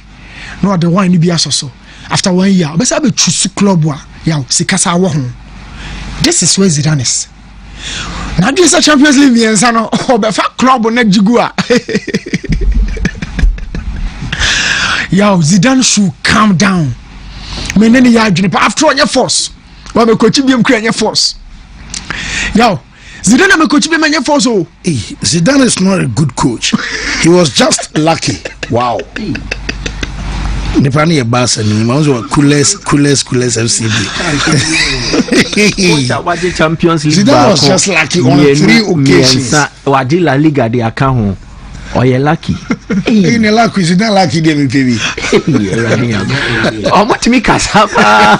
no the one ni bia so after 1 year obesa be choose club wa ya sikasa wo ho this is where Zidane is na this Champions League yensa no obefa club na jigua Yo, Zidane should calm down. Menene ya adwene pa after on your force. Wa me coach bi am force. Yo, Zidane me coach bi am force oh. Zidane is not a good coach. He was just lucky. Wow. Nepani e Barca ni manzo coolest FCB. What the Champions League Zidane was just lucky on 3 occasions. Wadi La Liga de akaho. Oye lucky. In a lucky, Zidane lucky game baby. Oh, what me kasapa.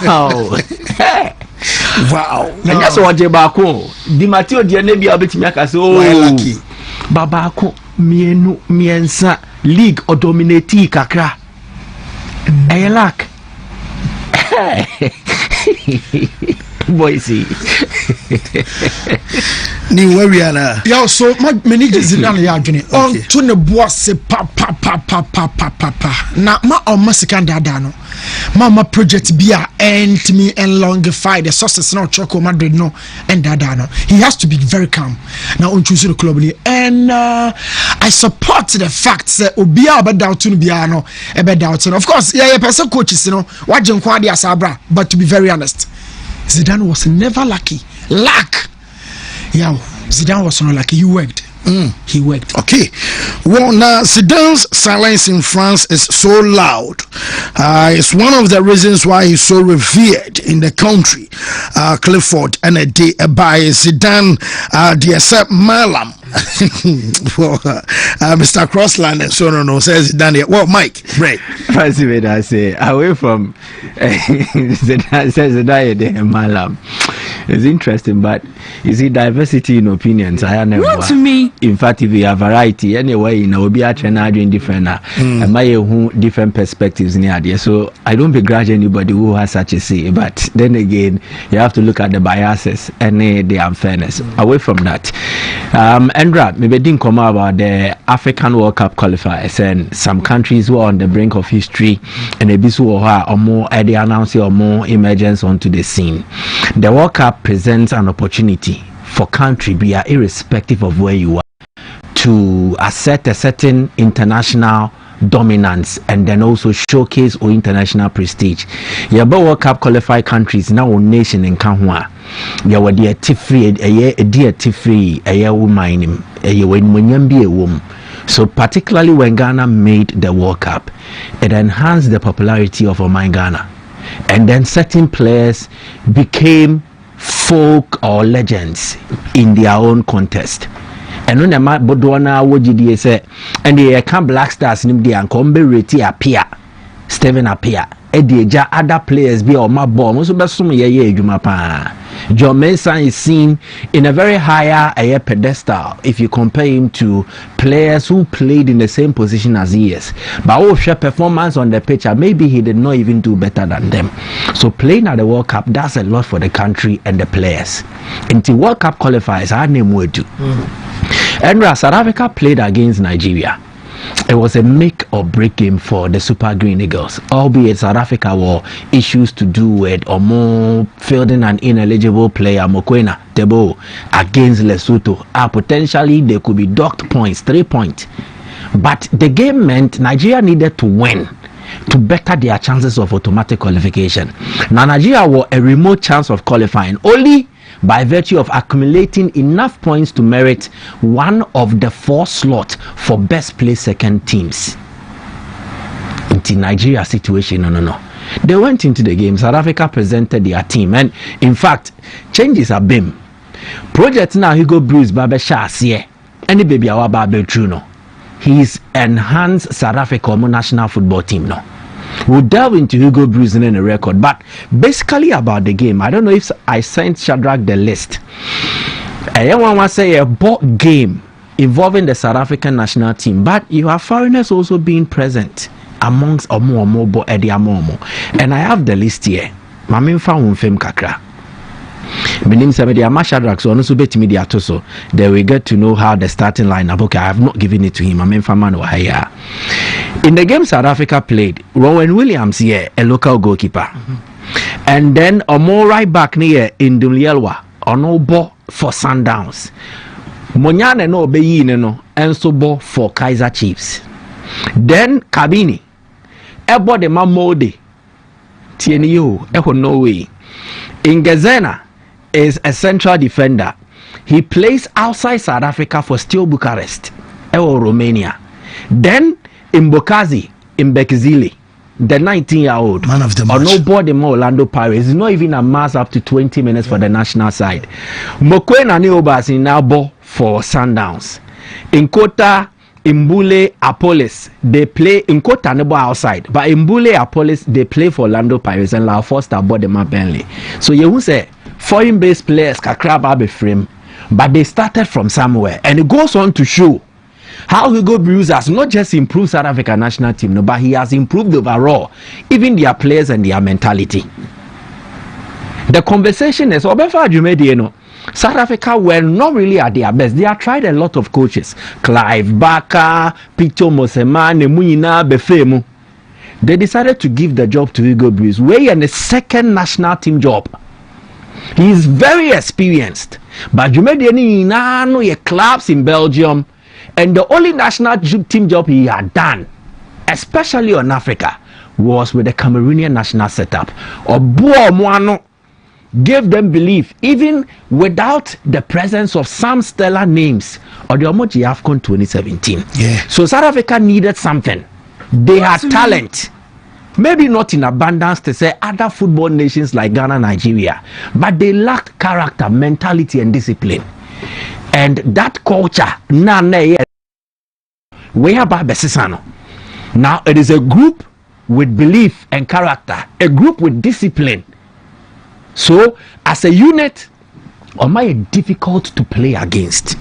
Wow. And that's what je bako. Di Matteo di nebi abetimi akase oh. Lucky. Babako mienu miensa league o dominate kakra. Aye luck. Boise. Ni worry ana. Yo so manager Zidane ya adwene on to ne boss pa na ma on masika dada no ma project bia and me and longify the success no Choco Madrid no and dada no he has to be very calm now on choose the club and I support the fact that obia about doubt no bia no e be doubt no of course yeah person coaches no waje nkwa dia sabra but to be very honest Zidane was never lucky. Luck. Yeah, Zidane was not lucky. He worked. He worked. Okay. Well, now Zidane's silence in France is so loud. It's one of the reasons why he's so revered in the country. Clifford and a day by Zidane, the accept Malam. Well, Mr. Crossland and so no says Zidane. Well, Mike, right? Fancy what I say. Away from Zidane says Zidane de Malam. It's interesting, but you see diversity in opinions. I never. Not to me. In fact, if you have variety, anyway, you know, be a doing different, and my different perspectives in the idea. So I don't begrudge anybody who has such a say, but then again, you have to look at the biases and the unfairness. Away from that, Andra, maybe didn't come out about the African World Cup qualifiers and some countries who are on the brink of history, and a bit or more they announce or more emergence onto the scene. The World Cup presents an opportunity for country be irrespective of where you are to assert a certain international dominance and then also showcase or international prestige. Yeah, but World Cup qualified countries now on nation in Kanhua. Yeah, what dear Tifree, a dear Tifree, a year woman, a year when be a woman. So particularly when Ghana made the World Cup, it enhanced the popularity of Ghana, and then certain players became folk or legends in their own contest. And when the Bodwana Wojidi say, and they can Black Stars nim the Ankombe Reti appear, Steven appear, Edija other players be on my bomb, also Basum ye Jumapa. John Mensah is seen in a very higher pedestal if you compare him to players who played in the same position as he is. But also performance on the pitch, maybe he did not even do better than them. So playing at the World Cup does a lot for the country and the players. Until World Cup qualifiers, I name would do. And South Africa played against Nigeria. It was a make or break game for the Super Green Eagles, albeit South Africa were issues to do with or more fielding an ineligible player Mokoena Tebo against Lesotho. Potentially they could be docked points, 3 points. But the game meant Nigeria needed to win to better their chances of automatic qualification. Now Nigeria were a remote chance of qualifying only by virtue of accumulating enough points to merit one of the 4 slots for best placed second teams. Into Nigeria situation, no. They went into the game. South Africa presented their team, and in fact, changes have been. Project now Hugo Bruce Babesha here. Any baby our Babe Truno. He's enhanced South Africa national football team now. We'll delve into Hugo Bruce in a record, but basically about the game, I don't know if I sent Shadrach the list. I want to say a board game involving the South African national team, but you have foreigners also being present amongst Omo Eddie Amomo. And I have the list here. Mamin found Fem Kakra. Meaning somebody Shadrach, so also bet media so then we get to know how the starting lineup. Okay, I have not given it to him. Mamin Faman or higher. In the game South Africa played, Rowan Williams here, a local goalkeeper. And then a more right back near in Dumlielwa, Onobo for Sundowns. Monyane no Beyin no, and Sobo for Kaiser Chiefs. Then Kabini, Ebo de Mamode, TNU, Eho Norway. In Gezena is a central defender. He plays outside South Africa for Steaua Bucharest, Eho Romania. Then in Bokazi, in Bekizili, the 19-year-old man of the match. Or no board in Orlando Pirates. It's not even a mass up to 20 minutes for the national side. Mokwena Neobas in Nabo for Sundowns. In Kota, Mbule, Apolis, they play in Kota Nebo outside. But in Mbule, Apolis, they play for Orlando Pirates and La Foster board them up Burnley. So you will say foreign-based players Kakraba be frame, but they started from somewhere. And it goes on to show how Hugo Bruce has not just improved South Africa national team, no, but he has improved overall, even their players and their mentality. The conversation is, South Africa were not really at their best. They have tried a lot of coaches. Clive Barker, Peter Moseman, Munina Befemu. They decided to give the job to Hugo Bruce. We're in the second national team job. He is very experienced. But you made any clubs in Belgium. And the only national team job he had done, especially on Africa, was with the Cameroonian national setup. Obuo Moano gave them belief, even without the presence of some stellar names, or the Omoji AFCON 2017. Yeah. So South Africa needed something. They had talent. Maybe not in abundance to say other football nations like Ghana, Nigeria, but they lacked character, mentality, and discipline. And that culture, now it is a group with belief and character, a group with discipline. So, as a unit, it difficult to play against.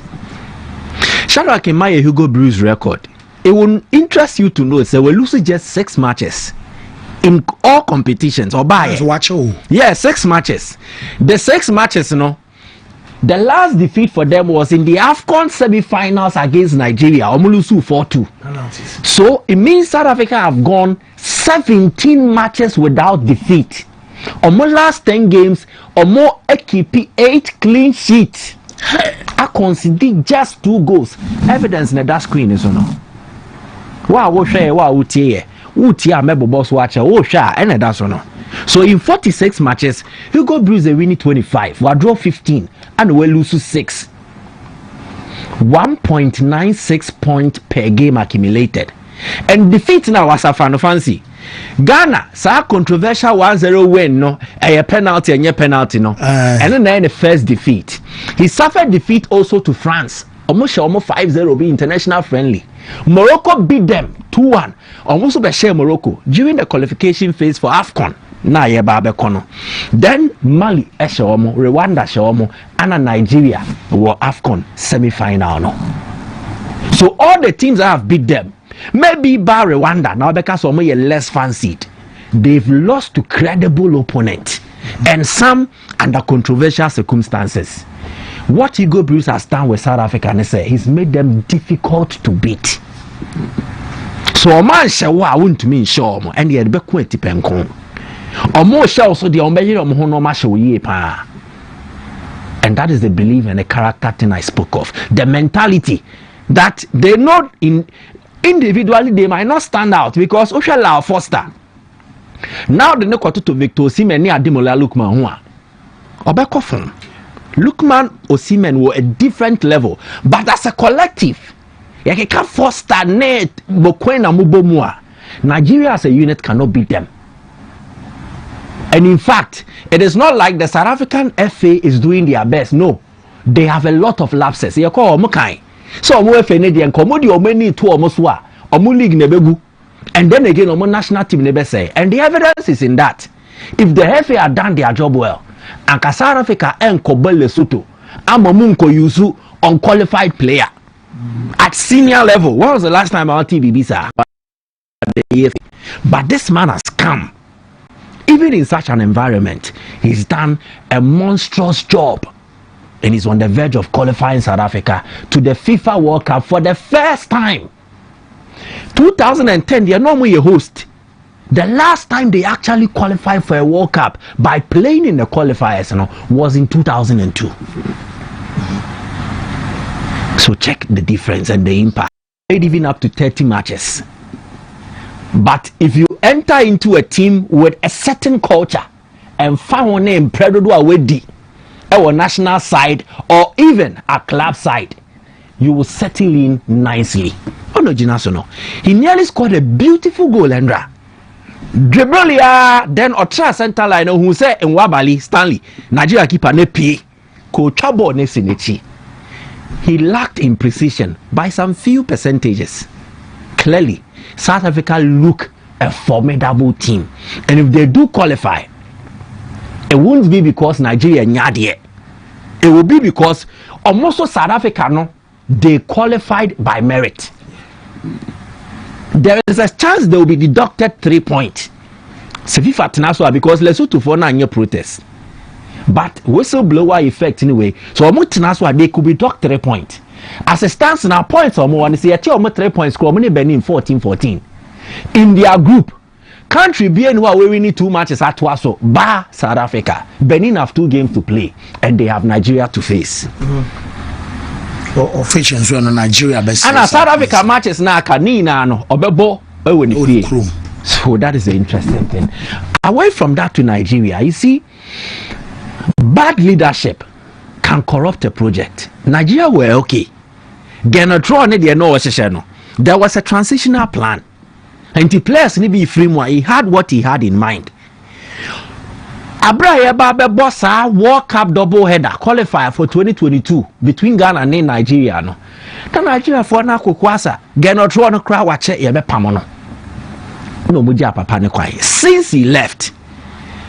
Shadrach Emaya Hugo Bruce record. It will interest you to know that we lose just 6 matches in all competitions. Yeah, 6 matches. The 6 matches, the last defeat for them was in the AFCON semi-finals against Nigeria. Omulusu 4-2. So it means South Africa have gone 17 matches without defeat. Omo last 10 games, Omo equipe 8 clean sheets. I conceded just 2 goals. Evidence in that screen is no. Wow, share wow utie. Utie mebo boss watcher. Oh sha and that's no. So in 46 matches, Hugo Bruce they win 25, we draw 15, and we lose 6. 1.96 points per game accumulated. And defeat now was a fan of fancy. Ghana, sa controversial 1-0 win, no, a penalty and a penalty, no. And then the first defeat. He suffered defeat also to France. Almost 5-0 be international friendly. Morocco beat them 2-1. Almost be share Morocco during the qualification phase for AFCON. Na ye ba be kono. Then Mali eshomo, Rwanda shomo, and Nigeria were AFCON semi-final no. So all the teams that have beat them, maybe bar Rwanda now because some are less fancied. They've lost to credible opponent and some under controversial circumstances. What Hugo Bruce has done with South Africa and say he's made them difficult to beat. So a man shall want to mean sure and he had be quite dependent. Or more shall so the ombeji no masho ye pa. And that is the belief and the character thing I spoke of. The mentality that they know in individually they might not stand out because Oshala Foster. Now the next to Victor Osimhen ni Ademola Lookman Hua. Obekofon. Lookman Osimhen were a different level, but as a collective, you can Foster net Bokwena Mubomua. Nigeria as a unit cannot beat them. And in fact, it is not like the South African FA is doing their best. No, they have a lot of lapses. You call Omukai. So Omu FA need and Komodi Omeni to Omoswa, Omu League Nebegu, and then again Omu national team Nebese. And the evidence is in that. If the FA had done their job well, and South Africa and Kobel Lesotho, Amomunko Yusu unqualified player at senior level. When was the last time our TVB sir? But this man has come. Even in such an environment, he's done a monstrous job. And he's on the verge of qualifying South Africa to the FIFA World Cup for the first time. 2010, they are normally a host. The last time they actually qualified for a World Cup by playing in the qualifiers was in 2002. So check the difference and the impact. Even up to 30 matches. But if you enter into a team with a certain culture and found a name predodo awedi our national side or even a club side, you will settle in nicely. Oh no, Jinasono. He nearly scored a beautiful goal, Endra. Dribble then Otra center line who say in Wabali Stanley Nigeria keeper ne pie Coach Chabo ne sinechi. He lacked in precision by some few percentages. Clearly, South Africa look a formidable team, and if they do qualify, it won't be because Nigeria nyadie. It will be because almost South Africa no, they qualified by merit. There is a chance they will be deducted 3 points. Sefifa Tinaswa because Lesotho for na protest. But whistleblower effect anyway. So Omo Tinaswa they could be docked 3 points. As it stands now, points Omo want to say 3 points score money Benin 14-14. In their group, country being who are winning 2 matches at Waso, bar South Africa. Benin have 2 games to play and they have Nigeria to face. Officials on Nigeria best. And South Africa matches now kanina no obebo when so that is the interesting thing. Away from that to Nigeria, you see, bad leadership can corrupt a project. Nigeria were okay. There was a transitional plan. And the players need be free more. He had what he had in mind. Abraham Bossa World Cup double header qualifier for 2022 between Ghana and Nigeria. No, the Nigeria for na kukwasa Genotro no crowd watch ye be pamono. No mudia papa ne kwai. Since he left,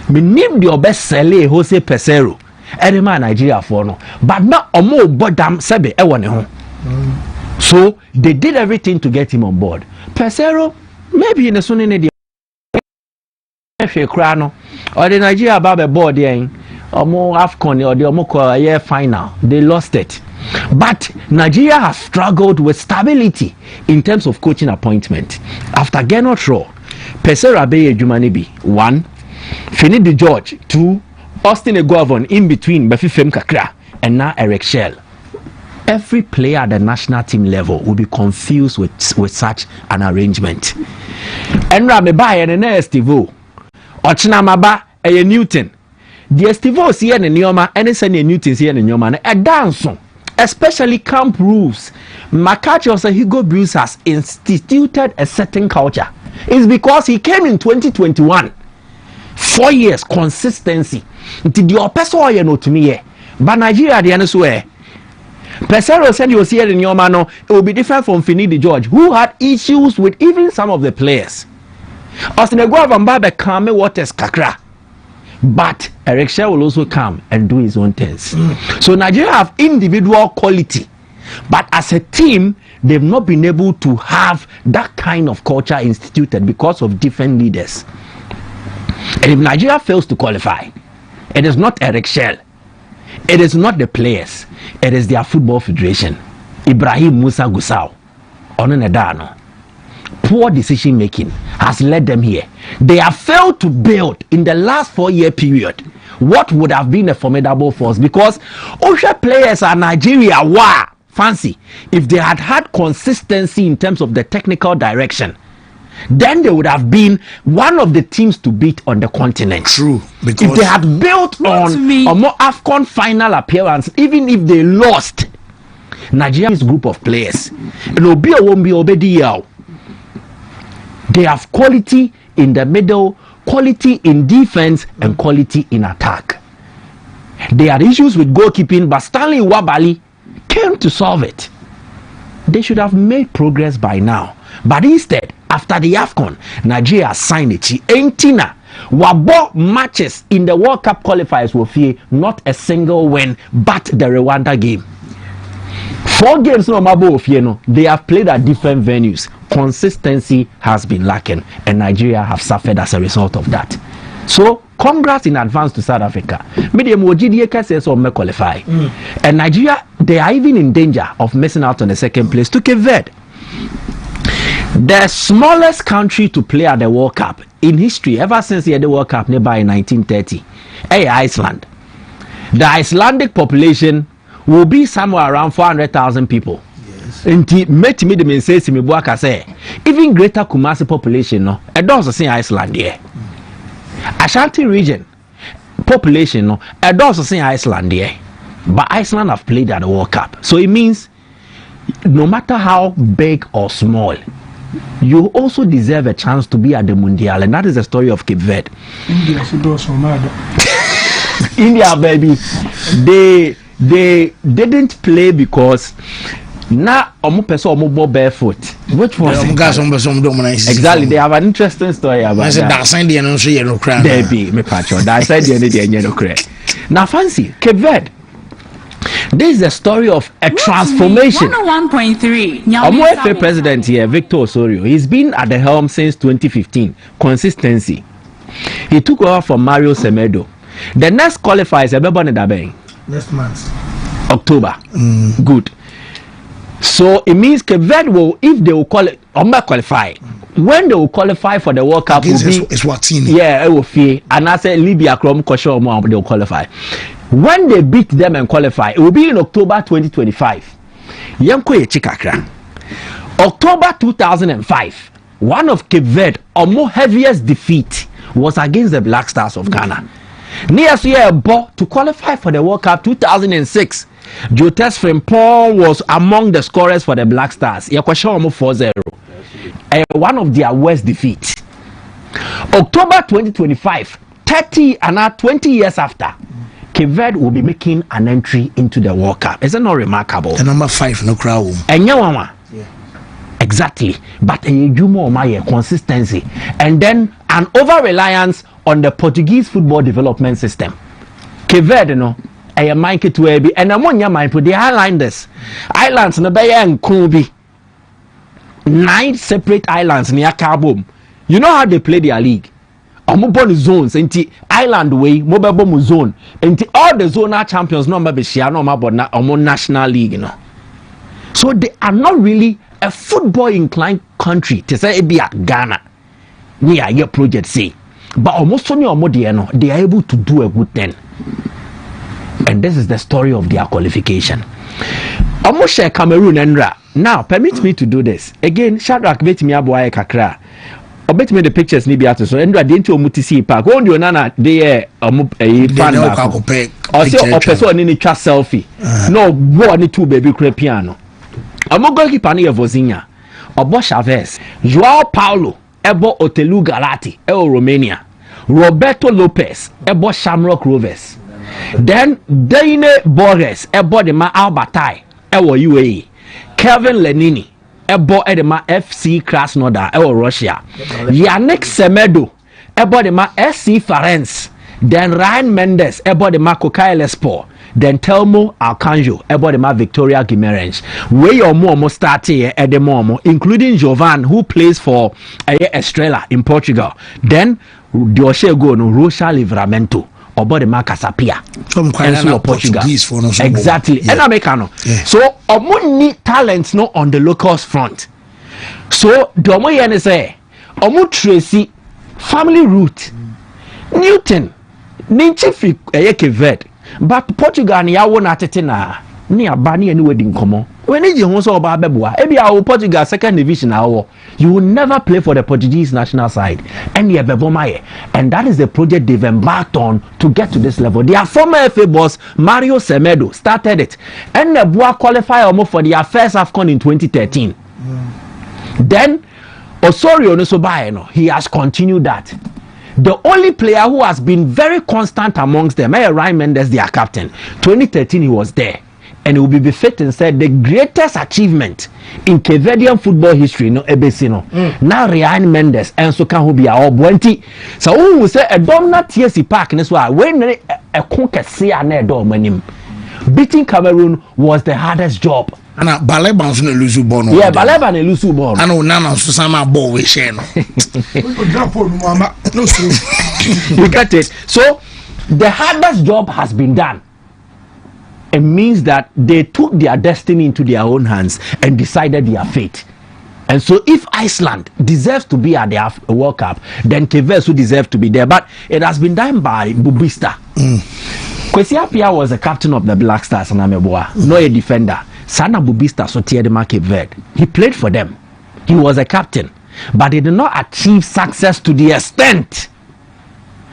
me name the best sele Jose Pesero. Any man Nigeria for no, but not omo bodam sebe e wone ho. So they did everything to get him on board. Pesero maybe in the sunny or the Nigeria Babe board there or more AFCON or the Omoko year final, they lost it. But Nigeria has struggled with stability in terms of coaching appointment. After Gernot Rohr, Pesera Beye Jumanibi 1, Finidi George 2, Austin Eguavon in between Bafifem Kakra and now Eric Shell. every player at the national team level will be confused with such an arrangement. And Rabbi Bayer and Estivo, Ochinamaba, a Newton. The Estivo see and Nyoma, and it's a Newton see and Nyoma, a dance, especially camp rules. McCarthy also Hugo Bruce has instituted a certain culture. It's because he came in 2021. 4 years consistency. Until the person you know to me, but Nigeria the end way. Pesero said you see it in your man. It will be different from Finidi George, who had issues with even some of the players. Osnego van Babe come waters kakra. But Eric Shea will also come and do his own things. So Nigeria have individual quality, but as a team, they've not been able to have that kind of culture instituted because of different leaders. And if Nigeria fails to qualify, it is not Eric Shell, it is not the players, it is their football federation. Ibrahim Musa Gusau, Onenedano. Poor decision making has led them here. They have failed to build in the last 4-year period what would have been a formidable force, because Osha players are Nigeria. Wow, fancy. If they had had consistency in terms of the technical direction, then they would have been one of the teams to beat on the continent. True. Because if they had built on a more AFCON final appearance, even if they lost, Nigeria's group of players, they have quality in the middle, quality in defense, and quality in attack. They had issues with goalkeeping, but Stanley Wabali came to solve it. They should have made progress by now. But instead, after the AFCON, Nigeria signed it. Entina Wabo matches in the World Cup qualifiers will fear not a single win, but the Rwanda game. 4 games no Mabo Ofieno, they have played at different venues. Consistency has been lacking, and Nigeria have suffered as a result of that. So, congrats in advance to South Africa. Medium Wojidiyeka says or may qualify. And Nigeria, they are even in danger of missing out on the second place to Cape Verde. The smallest country to play at the World Cup in history ever since the World Cup nearby in 1930, Iceland. The Icelandic population will be somewhere around 400,000 people. Yes. Even greater Kumasi population, no, it does say Iceland here. Ashanti region population, no, it does say Iceland here. But Iceland have played at the World Cup, so it means no matter how big or small, you also deserve a chance to be at the Mundial, and that is the story of Cape Verde. India, baby, they didn't play because now omo barefoot. Which was exactly, they have an interesting story about that. Baby, me patcho. That said the now fancy Cape Verde. This is a story of a transformation. 101.3. Omo president here, Victor Osorio, he's been at the helm since 2015. Consistency. He took over from Mario Semedo. The next qualifiers next month, October. Good. So it means Cape Verde will, if they will qualify, when they will qualify for the World Cup, will be Eswatini. Yeah, it will feel. And I say Libya, Krom, Kosho, they will qualify. When they beat them and qualify, it will be in October 2025. October 2005, one of Cape Verde or more heaviest defeat was against the Black Stars of Ghana. Near to qualify for the World Cup 2006, Jotes Frimpong was among the scorers for the Black Stars. 4-0. One of their worst defeats. October 2025, 20 years after, Cape Verde will be making an entry into the World Cup. Is it not remarkable? The number 5 no crowd. Exactly. But a consistency. And then an over-reliance on the Portuguese football development system. Cape Verde, no, a Mike to be and among your mind put the Highlanders. Islands no Bay and Kubi. 9 separate islands near Kabum. You know how they play their league? Omobon zones into island way, mobile zone, into all the zonal champions, no maybe share no about national league, you know. So they are not really a football inclined country to say it be at Ghana. Near your project say. But almost only they are able to do a good thing. And this is the story of their qualification. Omo share Cameroon enra. Now permit me to do this again. Shadrach bet me aboa kakra. Bet me the pictures ni bi ato so enra de nti omuti see park. Go ndio nana dey fan back. O say o person ni twa selfie. No go ni two baby kura piano. Omo goalkeeper ni Vozinha. Obo Chavez. Joao Paulo ebo Otelu Galati Romania. Roberto Lopez ebo Shamrock Rovers. Then Dane Borges ebo de ma Albertai UAE. Kevin Lenini ebo de ma FC Krasnodar Russia. Yannick Semedo ebo de ma SC Farense. Then Ryan Mendes ebo de ma Kokaele Sport. Then Telmo Alcanjo ebo de ma Victoria Guimarães. We your more start here at the moment, including Jovan who plays for Estrela in Portugal. Then Dioshe go no Rocha Livramento obo de ma Casapia from Portugal. Exactly. And Americano. So omo need talents no on the locals front. So the omo yen say omo Tracy family root Newton Ninchi Kevet. But Portugal ni yawo na tete na ni abani eni wedi nkomo. When you ho so oba beboa ebi awo Portugal second division awo, you will never play for the Portuguese national side. And that is the project they've embarked on to get to this level. Their former FA boss Mario Semedo started it, and the boy qualified almost for their first AFCON in 2013. Then Osorio no so he has continued that. The only player who has been very constant amongst them, Ryan Mendes, their captain. 2013 he was there. And it will be befitting said the greatest achievement in Cavedian football history no ebesino. Now Ryan Mendes and so can be our bounty. So who will say a domina TSC Park in this way when a conquer see an dom. Beating Cameroon was the hardest job. And Baleba no lose born. Yeah, Baleba no lose born. I know nana so sama ball we share. You get it. So the hardest job has been done. It means that they took their destiny into their own hands and decided their fate. And so if Iceland deserves to be at the World Cup, then Keves who deserve to be there. But it has been done by Bubista. Kwesi Appiah was the captain of the Black Stars and Ameboa, no a defender. Sana Bubista so tier the Cape Verde. He played for them. He was a captain. But he did not achieve success to the extent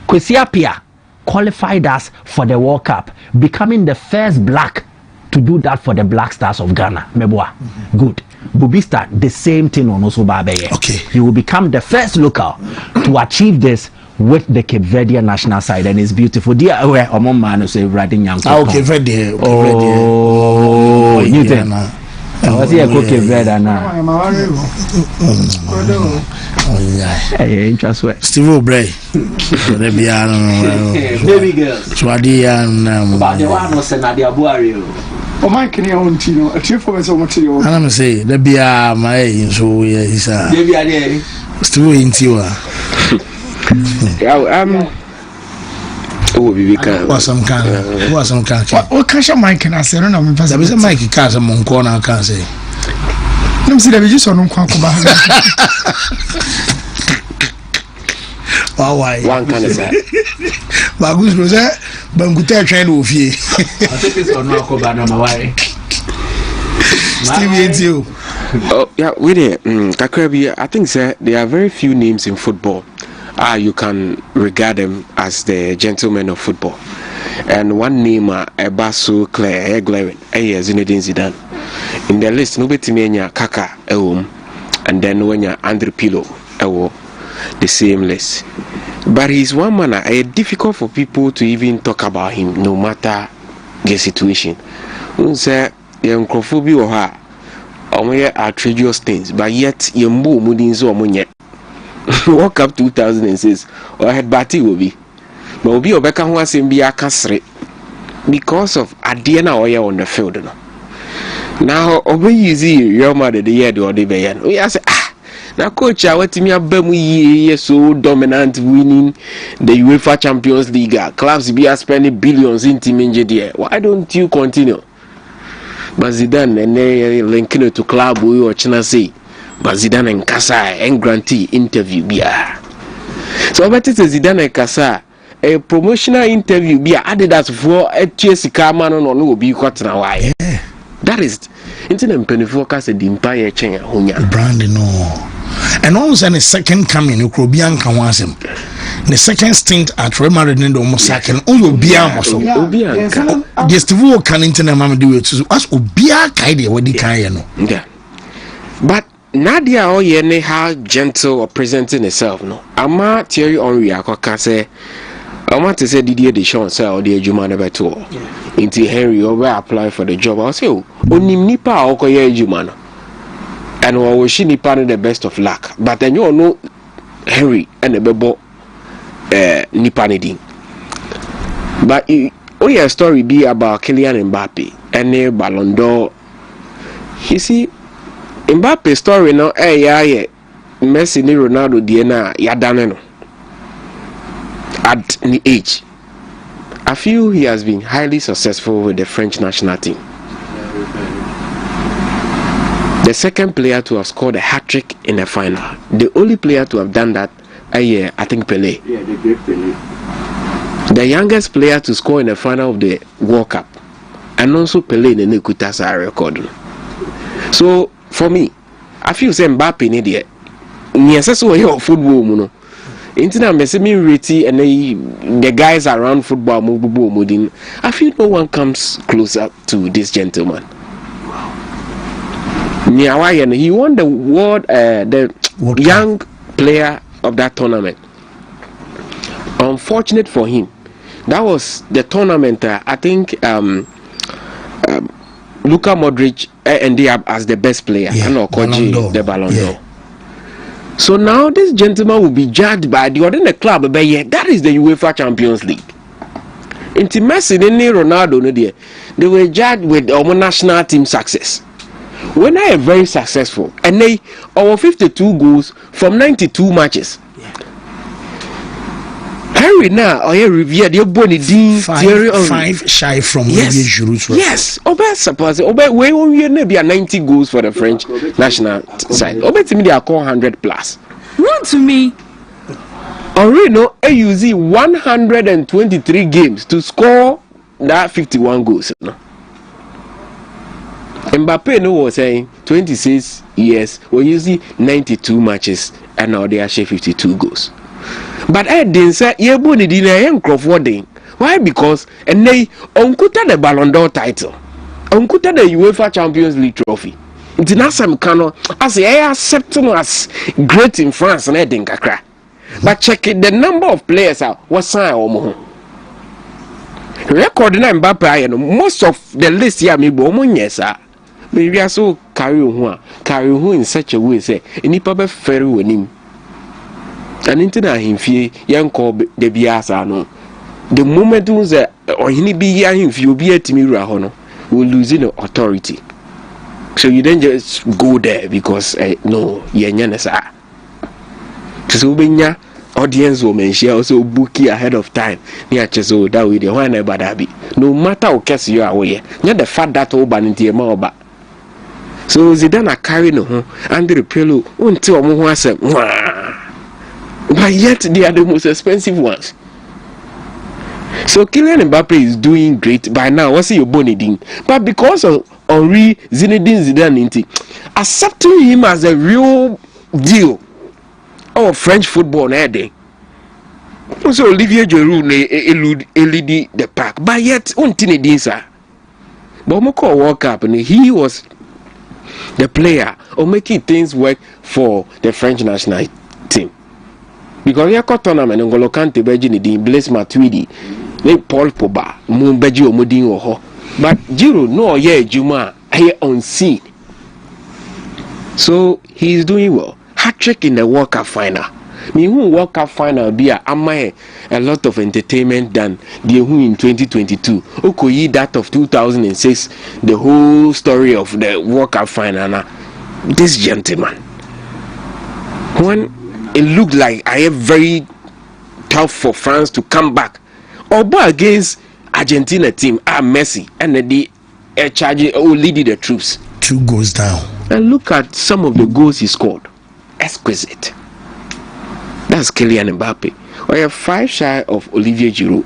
Kwesi Appiah qualified us for the World Cup, becoming the first black to do that for the Black Stars of Ghana. Meboa. Good. Bubista, the same thing on also Babeye. Okay. He will become the first local to achieve this with the Cape Verdean national side, and it's beautiful. Dear, where Omon man say riding young. Okay, Verde. Oh, you think? Was he a Cape Verde now? Hey, interesting. Steve O'Bray. Baby girl. Swadia and but the one was Nadia Buario. Oh, my can you own Tino? A trip for so much. I'm say the beer my so he's a Steve in Tiwa. Oh, we can. What some can. What can Mike can I say? I don't know. There is a Mikey Casa Moncona, I can't say. No, see, there is just on Quakuba. Why? One can say. Bagus was that? Banguta train of ye. I think it's on Quakuba, no way. Stevie, it's you. Oh, yeah, with it. Kakrebi, I think, sir, there are very few names in football. You can regard them as the gentlemen of football. And one name, so clear, glaring, Zinedine Zidane. In the list, nobody mania Kaka, and then when you're Andre Pirlo, the same list. But he's one man, it's difficult for people to even talk about him, no matter the situation. Say, young Crophobia or her, or outrageous things, but yet you move moving so much. World Cup 2006 or had Bati will be. But will be Obeka was in Bia Casre because of Adiana Oya on the field. Now, obey you see your mother the year or the Bayan. We say, now, coach, I want me a Bemu so dominant winning the UEFA Champions League. Clubs be spending billions in Team India. Why don't you continue? But Zidane and they linking it to club we or China say. But Zidane and Kasa and grantee interview bia. So I bet it's Zidane and Kasa a promotional interview bia added as for a Chelsea man on will be quite now. That is internet penifocus a dimpa chain brand no. And also the second coming Ukrobian Kawasem. The second stint at Real Madrid in the Mosakan, Obia so just to can internet mamma do it to us Obia Kaidi what the Kayano. Yeah. But Nadia or yene how gentle or presenting herself no. Ama Thierry Henry akoka say I want to say Didier Deschamps say or the Juma never tour. Into Henry over apply for the job. I'll say onim nipa okoye Juma no. And we will see nipa the best of luck. But then you know Henry and the bebo nipa nedin. But your story be about Kylian Mbappe and the Ballon d'Or. You see, Mbappe story no yeah Messi ni Ronaldo Diana yadane no. At the age, I feel he has been highly successful with the French national team. The second player to have scored a hat-trick in the final. The only player to have done that, I think Pelé. Yeah, the great Pelé. The youngest player to score in the final of the World Cup. And also Pelé in the Nekutasa record. So, for me, I feel say Mbappe in the Niasaso way of football, no. Internet messaging reti and the guys around football moving. I feel no one comes closer to this gentleman. He won the world, young player of that tournament. Unfortunate for him, that was the tournament. I think Luka Modric ended up as the best player, and Okoji the Ballon d'Or. So now this gentleman will be judged by the other club. But yeah, that is the UEFA Champions League. Into Messi and Ronaldo, they were judged with our national team success. When I am very successful, and they over 52 goals from 92 matches. Harry now, or here review the Bonnie Dean five shy from Jerusalem. Yes, Obe suppose Obe we only be 90 goals for the French national side. Obe to me they are called 100 plus. Run to me. Orino AUZ 123 games to score that 51 goals. No? Mbappe no was saying 26 years we using 92 matches and now they are 52 goals. But I didn't say ye boni di na yen crofording. Why? Because and they unkuta the Ballon d'Or title. Unkuta the UEFA Champions League trophy. International cano as I accept as great in France and Edin Kakra. But check it, the number of players are what sign or record na Mbappe most of the list here me bo mo nyesa. Maybe I so carry who in such a way say any papa ferry with and internet him fee young call the biasa no. The moment you say or he be here him fee be at me rahono will losing the authority. So you don't just go there because no yenyanesa. So benya audience will share also bookie ahead of time. Near Cheso that way the one that be. No matter how case you are away. Not the fact that all ban into your mouth. So Zidane carry no and the pillow until more say but yet they are the most expensive ones. So Kylian Mbappe is doing great by now. What's your boniding? But because of Henri Zinedine Zidane accepting him as a real deal of French football now day. So Olivier Giroud eluded the pack. But yet Zinedine sir. But Moko World Cup and he was the player or making things work for the French national team. Because you got tournament and N'Golo Kante beji ni Blaise Matuidi, ni Paul Pogba, mu beji omodin oho. But Giroud no ye Juma here on scene. So he is doing well. Hat-trick in the World Cup final. Me who World Cup final be a lot of entertainment than the who in 2022. Okoyi that of 2006, the whole story of the World Cup final. Now, this gentleman, when it looked like I have very tough for France to come back, or against Argentina team, Messi and the charge leading the troops. 2 goes down. And look at some of the goals he scored. Exquisite. That's Kylian Mbappe. We are 5 shy of Olivier Giroud.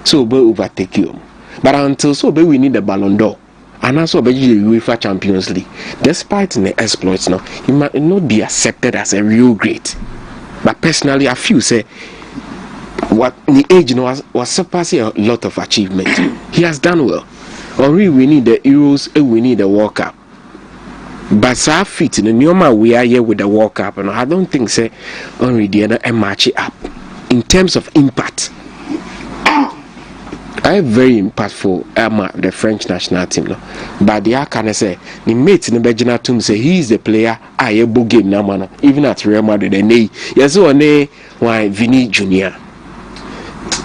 So we overtake him. But until so we need the Ballon d'Or. and also the UEFA Champions League. Despite the exploits, now he might not be accepted as a real great. But personally, I feel say what the age was surpassing a lot of achievement. He has done well. Only we need the Euros and we need the World Cup. But so fit in the new we are here with the World Cup, and I don't think say only the other match it up in terms of impact. I very impactful the French national team, no. But the can I say the mate in the Belgian team say he is the player I able game now man. Even at Real Madrid, and yes, one why Vinny Junior.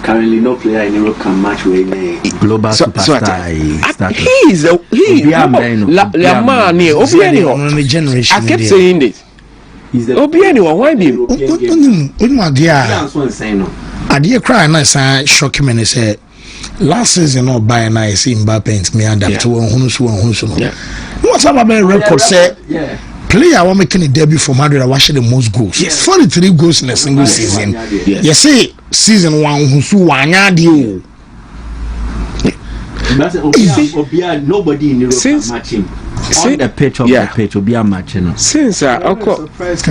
Currently, no player in Europe can match with a global superstar. He is the generation. I kept saying this. He's the Obiani. Why be? I dear cry, and I say shock me and say last season no buy and I see Mbappe me adapt to Hunsu. What's about my record say? Player who making a debut for Madrid are watching the most goals. Yes, 43 goals in a single season. You see, season 1 Hunsu Wanyadi. Nobody in Europe can match him. On the pitch of the pitch will be a match. Since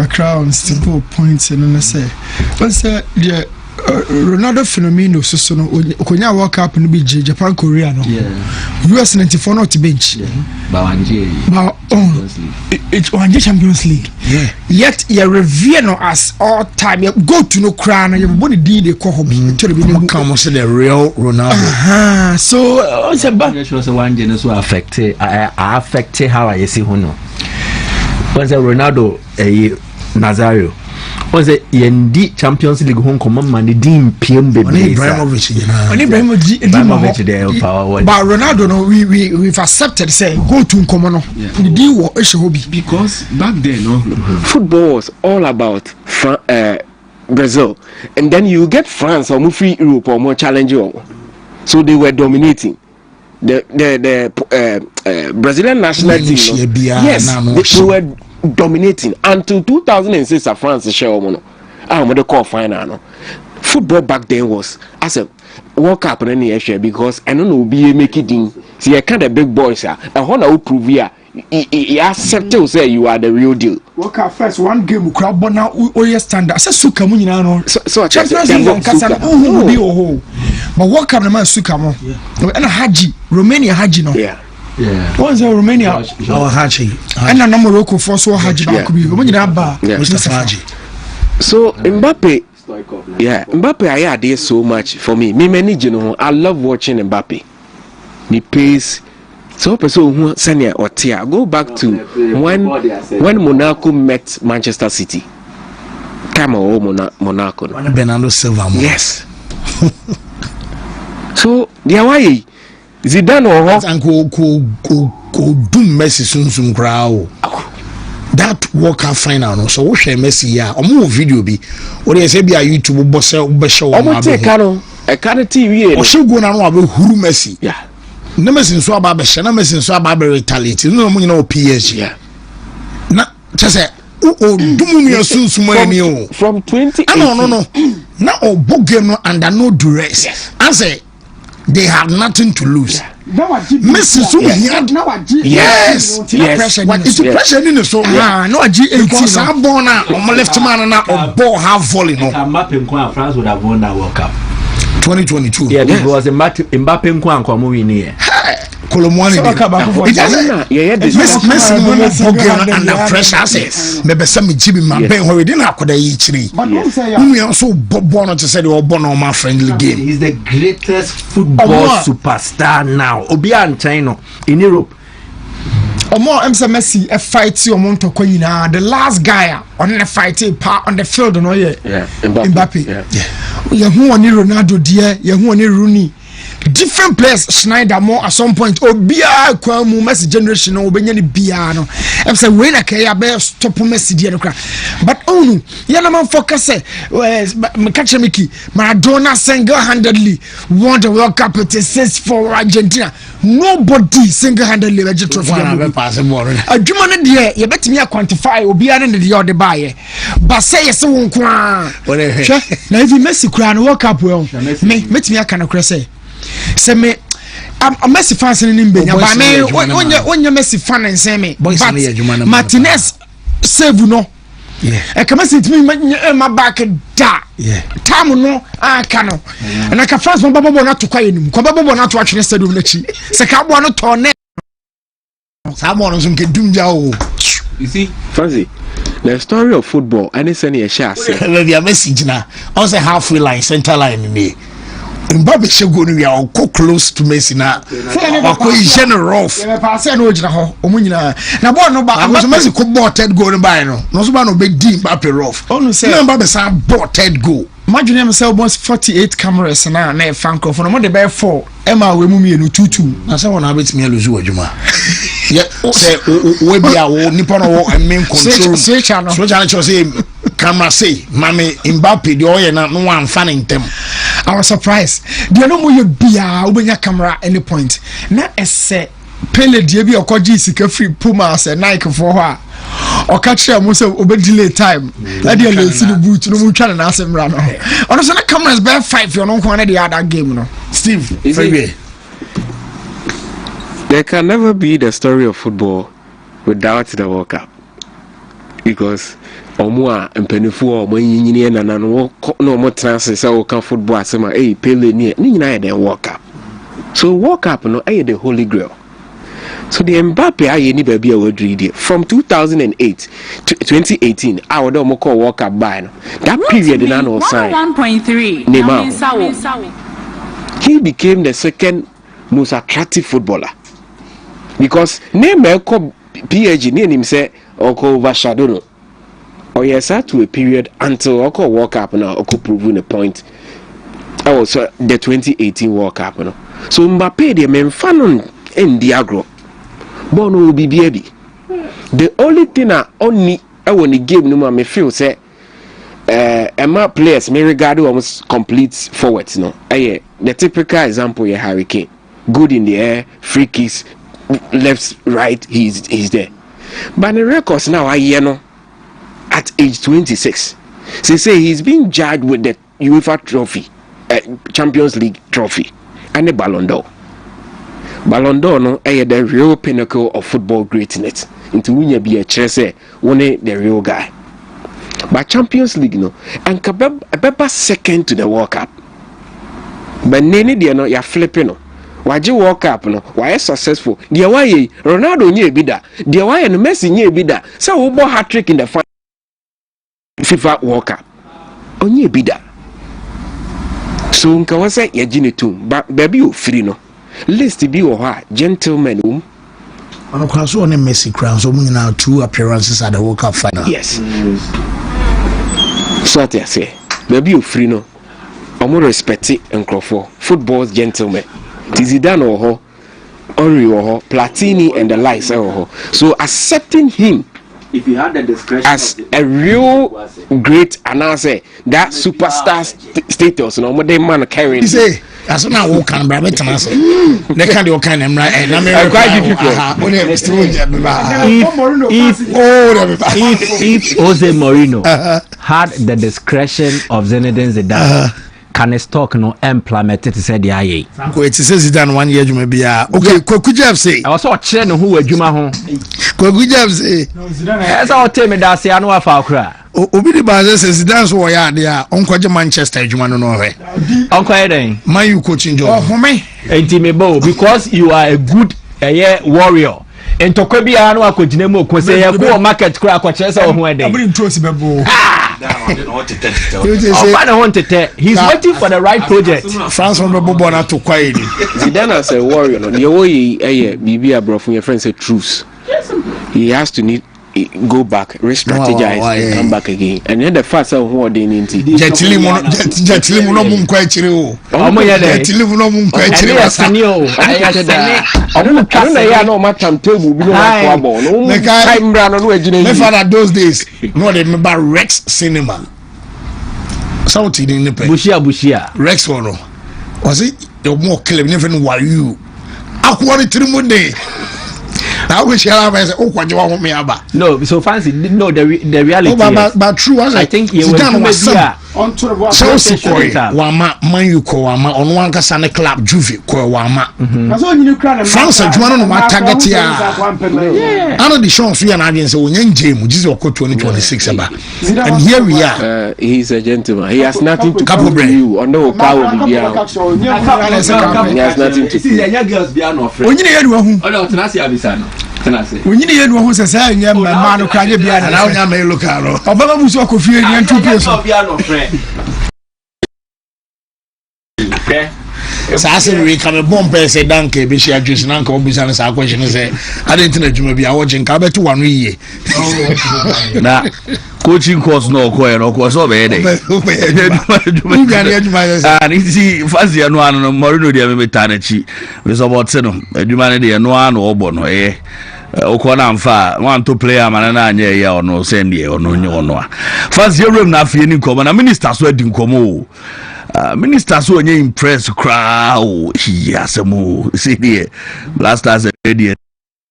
crown simple points and I say, what's the Ronaldo Fenomeno so no Konya World Cup no be Japan Korea no US 94 not bench but it's Wanje Champions League yet you revere no as all time you go to no crown you body did the call hobby to be come say the real Ronaldo so it's a bad one gen so affected how I see who know was a Ronaldo Nazario was it Yendi Champions League home command man the Dean PM baby Ibrahimovic there power but Ronaldo no we've accepted say go to Nkomo the deal was hobby because back then no football was all about Brazil and then you get France or free Europe or more challenging so they were dominating the Brazilian national team yes they were dominating until 2006 at France share the call final no. Football back then was as a World Cup in any year because I don't know be making see I kind of big boys and how will prove here you accept to say you are the real deal. World Cup first one game crowd but now all standard say suka mu nyina no so Champions League kasa no be oh but World Cup na man suka mo and Haji Romania Haji no what's the Romania Haji and na Morocco for so Haji back be o nyina ba Mustafa Haji so Mbappe Mbappe I had so much for me manage no I love watching Mbappe the pace so person who senior or tia go back to when Monaco met Manchester City come on Monaco Bernardo Silva yes so the why Zidane or and go do Messi soon crowd that World Cup final no so we share Messi ya omo video bi o dey say be a YouTube boss be show o ma be e can TV o shego na no abe huru Messi na Messi so aba be she na Messi so aba be retaliate no mo nyina o PSG na say o dumu mi sunsun ani o from 20 no na o game no under no duress I say they have nothing to lose. Messi so yes it's pressure in so no ag 18 because I born on left man na ball half volley no Mbappe France would have won that World Cup 2022 because Mbappe nko mo win here Kolomwani Messi mo game under pressure say me be some jibi man ben ho we dey na akoda yi chiri who so born to say they born on my friendly game. He's the greatest football superstar now obi an China in Europe Omo Messi a fight you want to kwina the last guy on the fighting part on the field no Mbappe yeah who oni Ronaldo there yeah who oni Rooney different players Schneider more at some point obia kwa mu Messi generation no obenya ni bia no em say we na kaya be stop Messi there no kra but onu ya na man focus me catch Mickey Maradona single-handedly won the World Cup with 6 for Argentina nobody single-handedly registered trophy adwuma no there ye betimi quantify obia na the other buy but say yes won kwa na even Messi kra no World Cup well me metimi aka na kra say say me I'm Messi fans in Nimbenya, but me when you Messi fan and say me, but Martinez save no. Yeah, I come see to me my back da. Yeah, time no cano. And I can fast my babo not to quiet him. Come babo not to watch instead of Lechi. Sakabo no torne. Someone who's in Dumjao. You see, Fancy, the story of football, and it's any share. Maybe a message now. Also halfway line, center line in me. Mbappe Shogun we are close to Messi na general off pass no gina ho omunyina na ball no ba Messi ko ball third goal no by no so ba no be di Mbappe rough onu say Mbappe say ball third goal imagine himself almost 48 cameras na fan crop no mo de be 4 ema we mu mienu 22 na say wona bet me lose adwuma yeah say we bia wo nipa no wo main control switch channel say camera say mame Mbappe the oye na no one fan in them. I was surprised. The no more you bia ubenya camera any point. Na ese Pele die bi okoji sika free Puma say Nike for her. O catch am say obe delay time. Na dey le see the boot no mu twa na asemra no. Ono say na cameras be 5 you no ko na the other game no. Steve, there can never be the story of football without the World Cup. Because omwa mpenifu omo yinyini na na no omo transfer say o kan football asema Pele ni nyina ya the World Cup. So World Cup no the holy grail. So the Mbappe aye ni baby a wadri from 2008 to 2018 our do mo call World Cup by no. That period na no sign 1.3 Neymar. He became the second most attractive footballer. Because Neymar ko PSG ni him say oko overshadow no. Or yes, to a period until Oko World Cup now, Oko proving a point. Also, the 2018 World Cup now. So Mbappe, the main fan in Diagro, Bono will be baby. The only thing I only want to give no me feel say, Emma players may regard almost complete forwards. No, the typical example is Harry Kane, good in the air, free kicks, left, right, he's there. But the records now are no. At age 26, they say he's being judged with the UEFA trophy, Champions League trophy, and the Ballon d'Or. Ballon d'Or no, the real pinnacle of football greatness. Into when be a Chelsea, one the real guy. But Champions League no, and Kabeba second to the World Cup. But nene dia no, ya flipping no. Waje World Cup no, why successful? Dia why Ronaldo nye bida, dia why no Messi nye bida. So we bought hat trick in the FIFA World Cup. Onye bida. So nka wase ya jine tu, baby o free no. List bi wo ha gentlemen Ono kwa so ne Messi crown so mun na 2 appearances at the World Cup final. Yes. So what I say, baby o free no. Omo respect nkrofo, football's gentlemen. Zidane oho, Henry oho, Platini and the likes oho. So accepting him if you had the discretion as a real great announcer, that superstar status, no more man carrying. He say, as now walk can bra better say. They can't do kind of right. Quite difficult. If Jose Mourinho had the discretion of Zinedine Zidane. Can a stock no implemented to say the IA? It says Zidane 1 year you may be okay. Could you have say? I was so chilling who were Juma home. Could you have say? As I'll tell me that I know if I'll cry. Obi the Bazes says Zidane's warrior there. Uncle Manchester, you want to know where? Uncle Eden, my you coaching job for me. Intimate because you are a good warrior. And to Kobe, I know I could name ko say go market crack or chess or when they bring trust bebo. He's waiting for the right project. France on the Bobona to quiet. Zidane as a warrior, no, the way BB abroad from your friends a truce. He has to go back, re-strategize, and come back again. And then the first one who are doing it. Jetili no mun kwa chire o. Omo ya de. Jetili no mun kwa chire o. I don't know no matter table bi no kwa ball. No time bra no ejine. My father those days, no they remember Rex Cinema. Something in the pen. Bushia. Rex one. Was it the more club never know why you. Akwari trimunde. No, so fancy. No, the reality. But true. I think you were Chelsea koi wama Man U ko wama ono ankasa ne club Juve ko wama France adwuma no ma target ya ana the show so ya na adwen say wonya njemu Jesus okọ 2026 aba and here we are he's a gentleman. He has nothing to do with you on the power bibia. He has nothing to do. Onyine ye duwa hu Ola otenasi abisa no tenase onyine ye duwa hu se say nyem ma no kranye bia na wonya ma local no obaba muso akofie ni ntu pie so saa se we ka me bomb say danke be share juice na nka obisa na saa question say adent na djuma bia wo jinka beto wano yiye na coaching course no ko e no ko so be dey and see fast ya no anu no Morino dia me betanachi we so about no adwuma ne de no anu obo no okọ na mfa one to player man na anya ya ono send ye ono nyo ono a fast ya room na afie ni nkomo na minister so adi nkomo minister so onye impress crowd yasemu see there blasters ready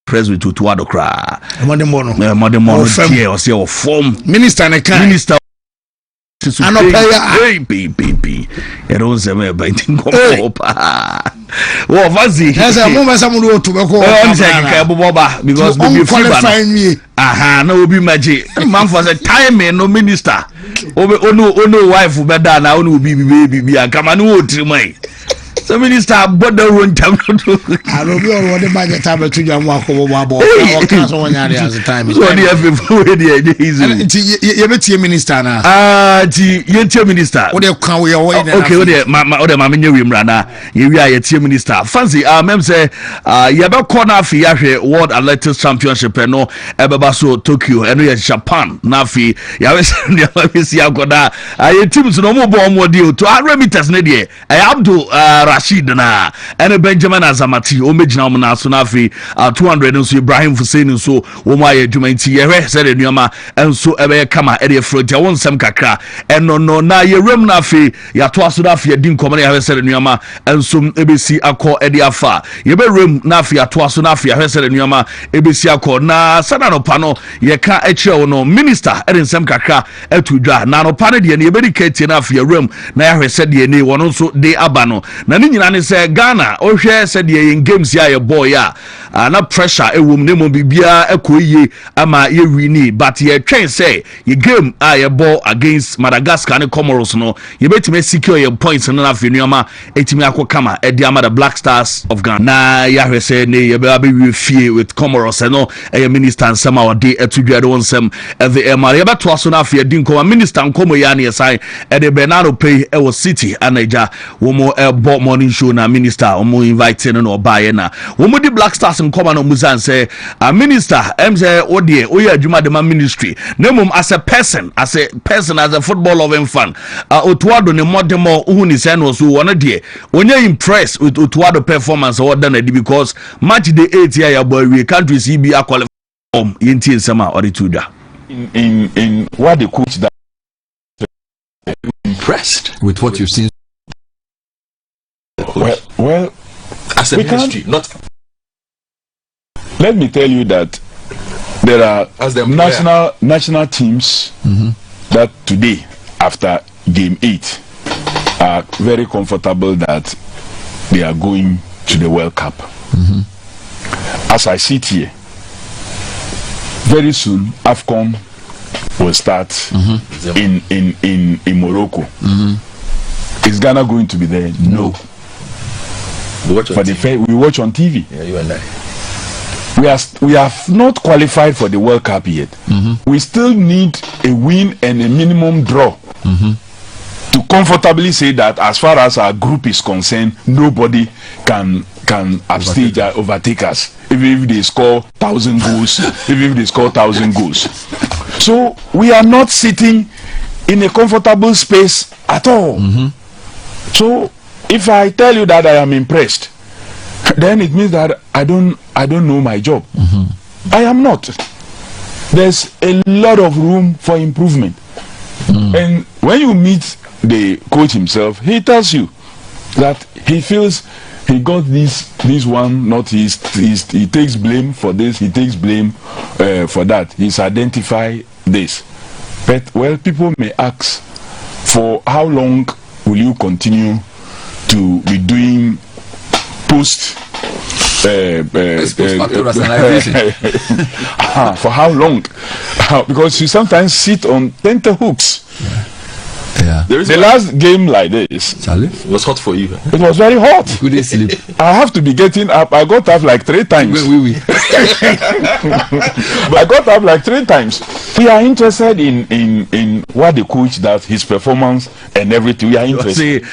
press with Tutuado cra modern mono tie o se o form minister na kan minister ano player hey don't say me ba nkomo pa wo vazi esa mo mesa mo do to be ko on say ka boba because be qualify me aha na obi maji man for say time no minister ono wife be da na ono obi bi akama no otiri mai so minister bodo run tam do alobi or the budget time to jam wa ko bo o kan so wonya dey as time so the FFO we dey easy ye betie minister na ti ye tie minister wo dey kan we na okay wo dey ma menye wi mra na ye wi a ye tie minister fancy mem say ye be corner fi ya hwe World Athletics Championship no e be ba so Tokyo eno ye Japan na fi ya we si akoda ye teams no mo bo mo dey to 100 meters ne dey Abdul Rashid na and Benjamin Azamati o mejina mo na so na afi 200 nso Ibrahim Hussein nso wo ma ye dwuma nti ye hwe se de nuama enso ebe kama e de front won sem kakra eno no na ye rem na afi ya to aso da afi ye din komo na ye hwe se de nuama enso ebesi akọ e de afa ye be rem na afi ya to aso na afi ya hwe se de nuama ebesi akọ na sana no pa no ye ka e kire no minister e de nsem kakra etudwa na no pa ne de ne ye be dikete na afi ye rem na ye hwe se de ne wono nso de aba no na ni nyina ne se Ghana o hwe se de yen games ya ye boy ya na pressure ewom ne mo bibia ekoyie ama ye wini but ye twen say ye game ye ball against Madagascar ne Comoros no ye betime secure your points no na fenuama etimi akokama e di ama the Black Stars of Ghana na ya hwe se ne ye be fie with Comoros no e minister nsema ode etudwa de wonsem e the emare ye beto aso na afie din koma minister nkomo ya ne sai e de Bernardo Pay e wo City anaja wo mo bo morning show na minister omo invite no obaye na wo mo di Black Stars nkoma no muzan say a minister say odie oye adwuma de ma ministry nemum as a person as a football loving fan Otuado ne modemo hu ni say no so wona de onye impressed with Otuado performance or than because match the 8 year ya boy we country CB qualify yenti nsema or tuda in what the coach that impressed with what you've seen. Well, as a ministry, not. Let me tell you that there are national teams that today, after game 8, are very comfortable that they are going to the World Cup. As I sit here, very soon AFCON will start in Morocco. Is Ghana going to be there? No. We watch on TV. Yeah, you and I. We have not qualified for the World Cup yet. We still need a win and a minimum draw to comfortably say that as far as our group is concerned, nobody can upstage or overtake us. Even if they score 1,000 goals, even if they score 1,000 goals. So we are not sitting in a comfortable space at all. So if I tell you that I am impressed, then it means that I don't know my job. I am not. There's a lot of room for improvement. And when you meet the coach himself, he tells you that he feels he got this one, not his. He takes blame for this. He takes blame for that. He's identified this. But well, people may ask, for how long will you continue to be doing post for how long? Because you sometimes sit on tenterhooks. Yeah. The last game like this, Charlie, it was hot for you. It was very hot. You couldn't sleep. I have to be getting up. I got up like 3 times. Oui. I got up like 3 times. We are interested in what the coach does, his performance and everything. We are interested.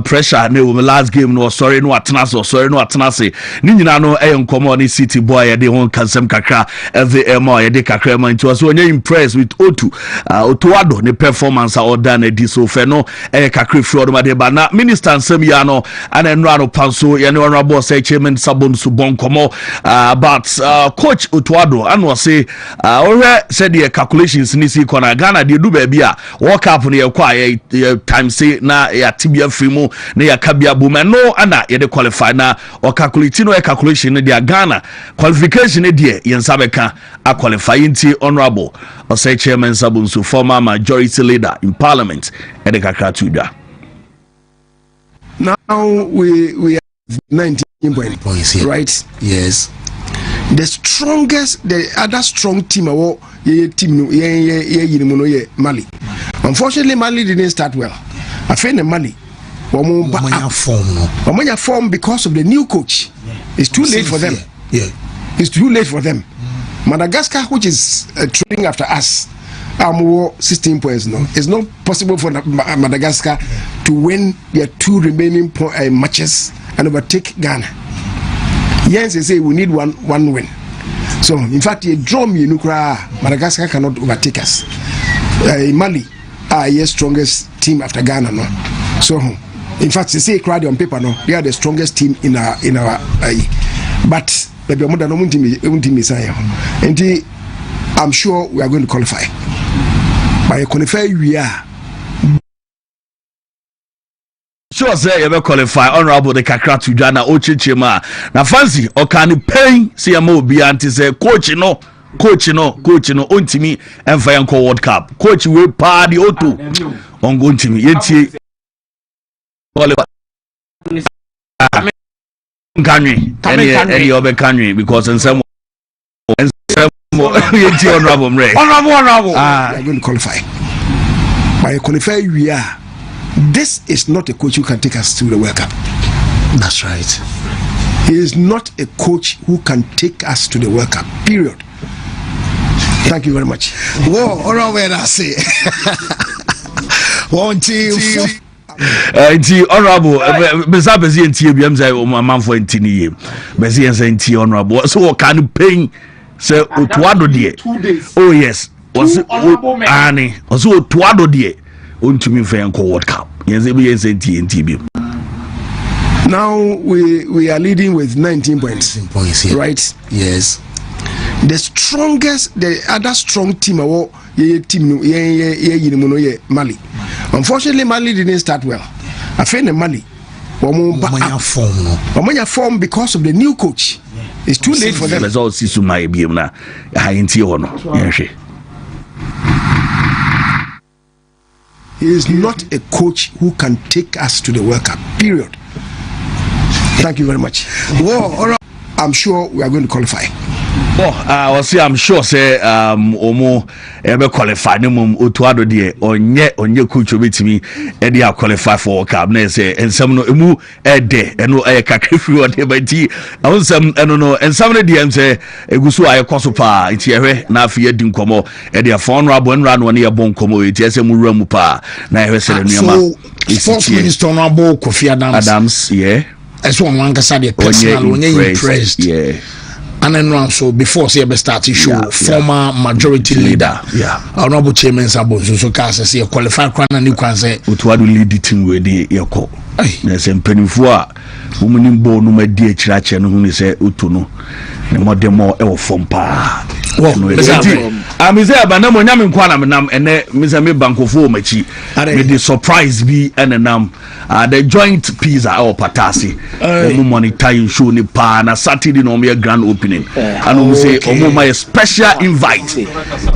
Pressure. No, last game no sorry no atenase. Ni nyina no enkomo ni City boy de won kansem kakra FMO ye de kakra man to so onye impressed with Otu. Otuado ne performance order na di so fe no kakra fi odoma de ba na minister nsem ya no ana enra no panso ye ne honorable say chairman Sabon Subon komo about coach Otuado and say said the calculations ni si kona Ghana de du ba bia World Cup no ye kwa time say na ya tibia free mu na ya kabia bu no ana ye de qualify na o calculate no calculation ne dia Ghana qualification ne dia yen sabeka a qualify nti honorable o say chairman Sabon Su former majority leader in parliament e de kakra tuda. Now we have 19 points here. Right? Yes. The other strong team Mali. Unfortunately, Mali didn't start well. I find Mali form because of the new coach. It's too late for them. Yeah. It's too late for them. Madagascar, which is trailing after us, 16 points now. It's not possible for Madagascar to win their 2 remaining matches and overtake Ghana. Yes, they say we need one win. So, in fact, a draw Madagascar cannot overtake us. Mali are the strongest team after Ghana. No? So, in fact, they say crowd on paper, no, they are the strongest team in our but I'm sure we are going to qualify. By qualify, we are. Sure say you be qualify honorable the kakra to Jana Ochichima. Na fancy o can pay see am obi anti say coach no Wontumi emfa yanko World Cup. Coach we pa di Otu on Wontumi yeti kanwi any obe kanwi because in some yeti honorable mre honorable we are going to qualify. By qualify we are. This is not a coach who can take us to the World Cup. That's right. He is not a coach who can take us to the World Cup. Period. Thank you very much. Whoa, all right, where I say. One team. Nti honorable beza bezi nti ebiam say o manfo nti ni yem bezi nti honorable so what can pain say Otuado de. Oh yes. Was ani also Otuado de. Wontumi fa yanko World Cup. Now we are leading with 19 points. Here. Right? Yes. The other strong team Mali. Unfortunately, Mali didn't start well. I find Mali form because of the new coach. It's too late for them. He is not a coach who can take us to the World Cup. Period. Thank you very much. Well, I'm sure we are going to qualify. Well, I'm sure say omo ebe qualify no mum Otuado de onye coach obetimi e dey qualify for World Cup na say ensam no emu ede eno kakra free o de banti onsam eno no ensam no de say egusu ayekoso pa nti ehwe na afi edi nkomo e dey phone rabo enra no ne ye bon nkomo eti ese mu wura mu pa na ehwe se nuama sports minister no abo Kofi Adams yeah eso on wankasa de personal onye impressed yeah. And then so before say be start show former majority leader honorable chairman Sabon so case say qualify kwana ni kwan say Otuado lead the team we dey yeko na say mpanifo a womuni bo no ma di akira che no hu ni say Otu no ne modemo e wo fom pa I'm say ba na mo nyame nkwa na menam ene me say me bankofo machi me the surprise be enenam the joint pizza or patasi omo monitor you show ni pa na Saturday no me grand opening and we say omo my special invite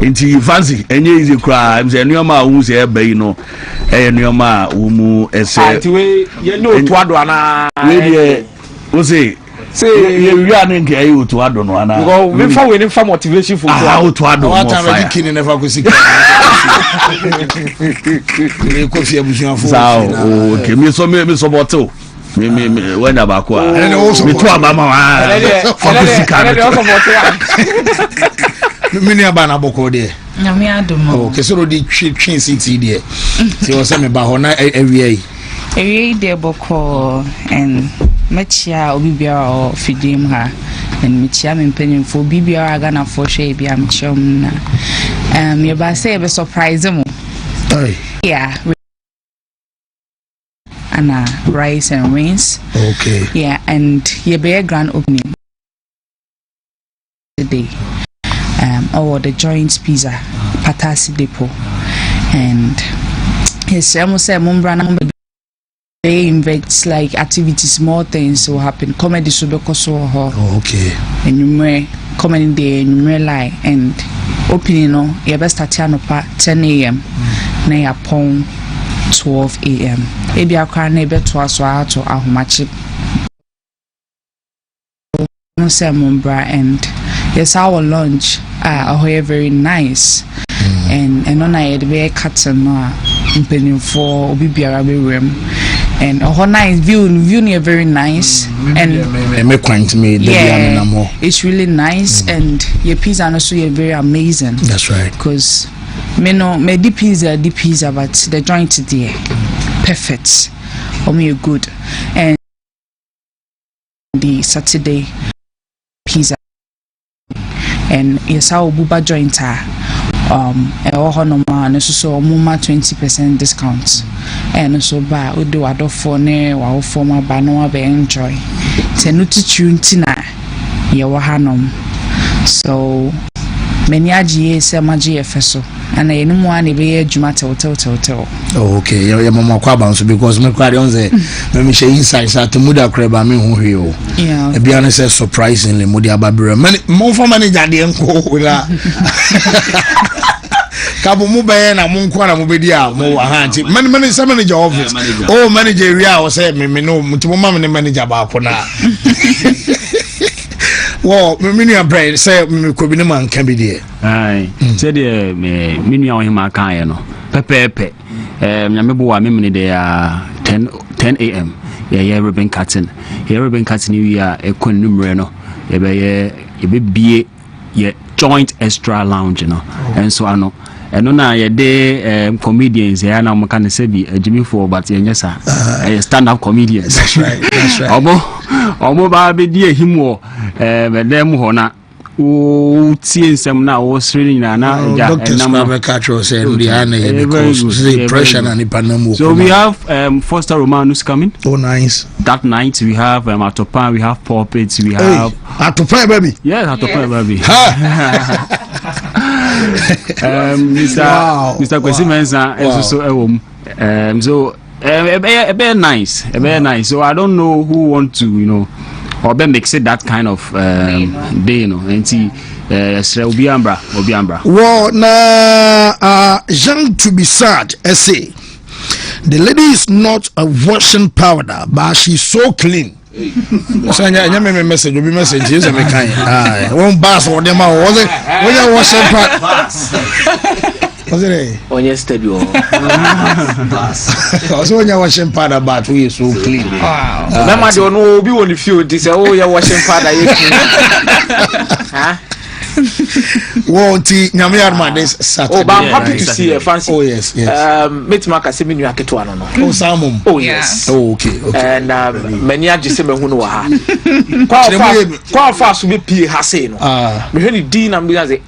into fancy enye easy cry me say nyoma wu say ebe yi no nyoma wu mu ese we ye no to ado ana we say we are in here you to ado no ana go we for we for motivation for to ado what time we kin never go see me ko fi abusuan fo okay me so bottle me when about ko me to abama wa me ni aba na boko de na me adomo okay so di twin city de ti o se me ba ho na ewie de boko and mechia obi bia o fidim ha and mechia me mpanimfo bibia aga na fo hwe bia mchom na me ba say be surprise mo yeah and rice and wings okay yeah and ye be grand opening today or the joint pizza patasi depot and yes I'm say mumbra na they invite like activities, more things will happen. Comedy should be okay. And you may comedy day and you may lie and opening no you best start at 10 a.m. Na ya pon 12 a.m. Ebi akwa na ebe to aso ato ahomachi. No say mumbra and yes our lunch very nice. And on I had be cutting no opening for obi biara be room. And a nice view near very nice and it's really nice and your pizza and also you're very amazing. That's right. Because me the pizza but the joint there perfect or me good and the Saturday pizza and yes our buba joint and so muma 20% discounts and so ba odo adofo ne wa former ba no be enjoy tenuti tuntina ye wa hanom so many agie se magie efeso and enu mu an be adwuma tew okay ya mama kwa ba so because me kwade on say me share insights at muda kreba me hu hwe o yeah e bia no say surprisingly mudi ababere mo for manager de enko la kabo mu be na mu nko na mu be dia mo ahanti manager office managerial o say me no mutimo ma me manager ba ko na wo me nua brain say me ko bi ne man kan bi de ai say de me nua wo hima kan ye no pepepe nyame bo wa me ne de 10 a.m. yeah ribbon cutting we are e kon numere no e be bie ye joint extra lounge no and so ano eno na ye de comedians ya na mka ne se bi Jimmy for but ye nyesa stand up comedians. That's right omo ba be di ehimo be dem ho na o tie nsem na o siri na ja enam catch say the because the pressure and the panamo. So we have Foster Romanus coming. Oh nice. That night we have Atopan, we have Puppets, we have Atopan baby. Yes, Atopan baby. Mr. Kwesi Mensa also so a very nice. So I don't know who want to or be mix it that kind of day and see Obiambra. Well na young to be sad essay. The lady is not a washing powder but she's so clean. So nya me message obi message is me kan one bass or dem was it when you washing powder was it on your studio also when you washing powder but we so clean. Wow mama don't know obi won feel this you washing powder you huh. Won't nyame arma this Saturday. But I'm happy to see a fancy. Oh yes. Metima ka se menu aketo ano no. Oh samum. Oh yes. Oh okay. And many agise me hu no ha. Kwa fa so be pie ha sei no. Me hwe ni din na me say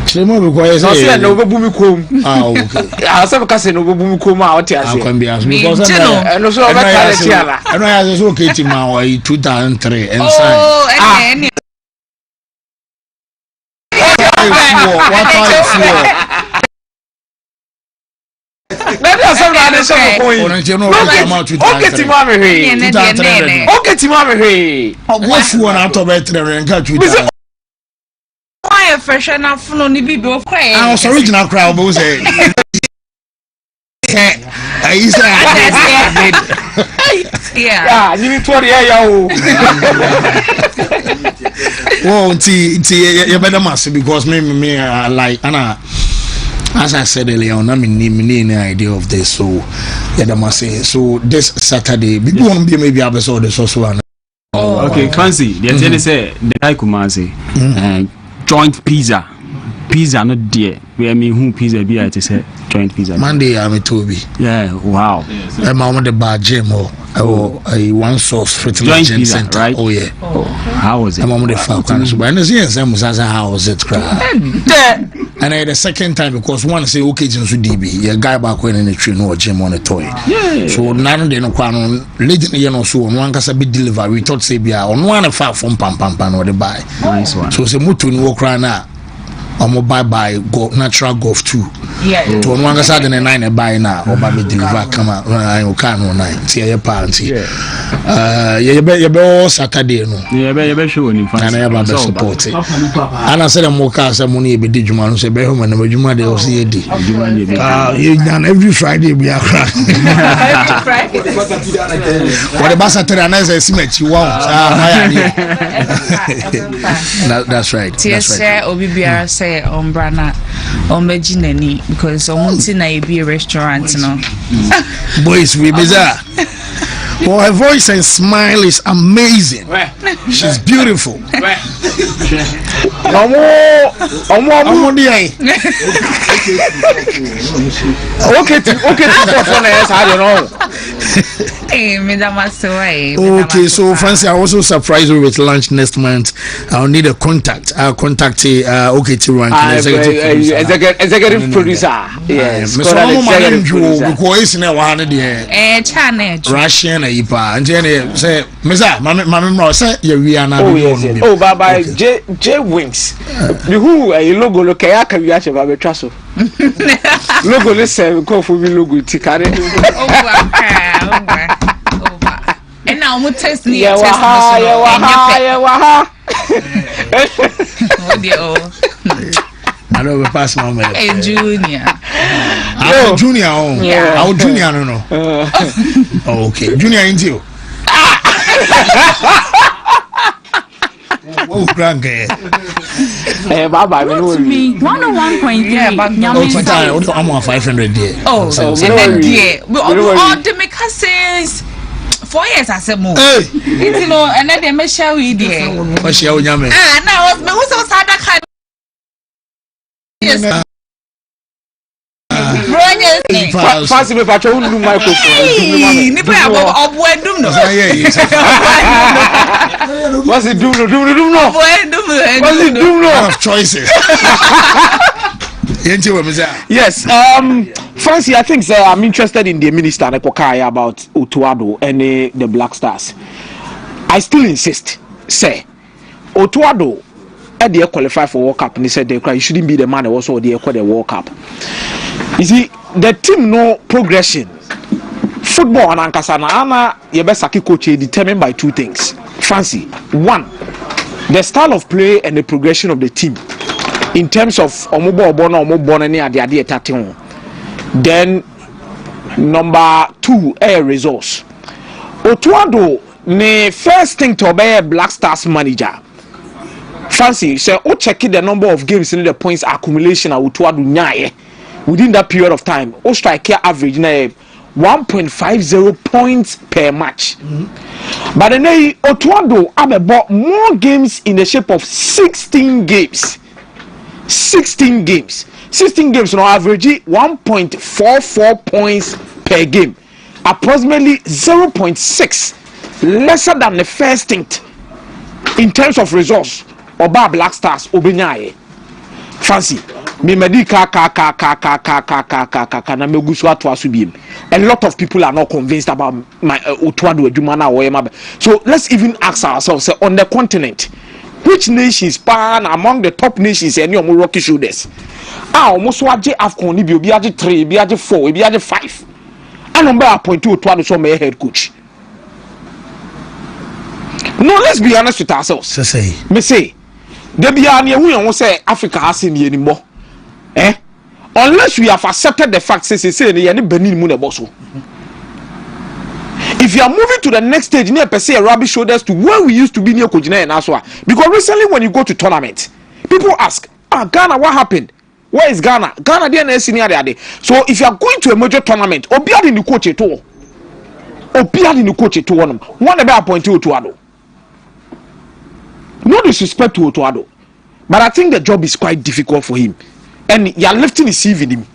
Chemo be kwa say. No no bebu mi kom. Okay. Asa ka say no bebu mi kom a what ase. Can be as because no so be kale tiala. I know I so okay ti ma 2003 and sign. Let us have that show point. Okay, Timami. Okay, Timami. What's one out of it? Why a fresh enough no ni bibi of cry? I was original crowd, but say. Yeah, you need to worry. Well, you better massive because me like Anna. As I said earlier on, I'm in idea of this, so yeah, must say. So this Saturday, we won't be maybe episode this also. Okay, fancy. The thing say the guy Kumasi, joint pizza not there. We mean who pizza be at say joint pizza. Monday I'm a Toby. Yeah, wow. I'm on the bar gym or a one source fertilizer joint pizza, center. right? Oh yeah. Oh, how was it? I'm on the Falcon. So I know yes, how was it and the second time because one say okay to DB, your guy back when in the train or gym on a toy. Yeah. So none of them no legend you know so on one can be delivery. We thought say be on one far from pam or the buy. Nice one. So say mutu ni walk around now. I'm buy go natural golf too. Yeah. To one can say the 9 buy now or buy deliver come out. I can no 9. See your parents. Yeah. You be all Saturday no. Yeah, be show ni fan. And I have support it. And I said I'm more car some money be di juma no say be home na juma dey see di. You done every Friday we are crack. Every Friday. What the Saturday na say see me wow. That's right. That's right. Obi biara say ombrana omejinani because omunti na e be a restaurant no. Boys we bizarre. Well, her voice and smile is amazing. She's beautiful. Okay, so Fancy, I also surprise you with lunch next month. I'll need a contact. I'll contact okay to run executive producer. Yes, Russian and say Mama say you are oh bye J Wings who a logo look at you actually have a trasso logo listen go for logo tikare and now we test me yeah I know we pass my man. Hey, Junior. I'm Junior. Yeah. I'm Junior. No. Okay, Junior into you. Oh, crank. Hey, bye. Me 101.3. Yeah, but I'm on 500 there. Oh, and then there. All the make says 4 years as a move. You know, and then they may share with there. What's your name? Now, who's so sad that kind. Yes. Fancy me patch on microphone. Nipa obo edum no. What's it do no? Obo edum no. What's it do no? Of choices. Yes, Fancy, I think I'm interested in the minister about Otuado and the Black Stars. I still insist, say Otuado they qualify for World Cup and they said you shouldn't be the man that also they call the World Cup. You see, the team no progression. Football and Ankasana your best coach determined by two things. Fancy, one, the style of play and the progression of the team in terms of then number two, resource. Otuado ne first thing to be a Black Stars manager. Fancy, say, check the number of games in the points accumulation at Otuado nyaye within that period of time. O striker average na 1.50 points per match. But then Otuado have about more games in the shape of 16 games. 16 games on average 1.44 points per game, approximately 0.6 lesser than the first thing in terms of results. Oba Black Stars obenyaye Fancy me medika na megusu ato asubiem. A lot of people are not convinced about my Otuado adwuma na woyema. So let's even ask ourselves, say, on the continent, which nations pan among the top nations any omo rocky shoulders omo so age afcon ni bi obi age 3 bi age 4 obi age 5 anomba appoint to ado so my head coach. No, let's be honest with ourselves. Say me say there be an who say Africa has in anymore. Unless we have accepted the fact say any Benin mu boss. If you are moving to the next stage, near per se rubbish shoulders to where we used to be near Kojina and Aswa. Because recently when you go to tournament, people ask, Ghana, what happened? Where is Ghana? Ghana didn't senior there. So if you are going to a major tournament, Obiad in the coach at all. Obiad in the coach at all. One about point to Ado. No disrespect to Otuado, but I think the job is quite difficult for him, and you are lifting his CV in him.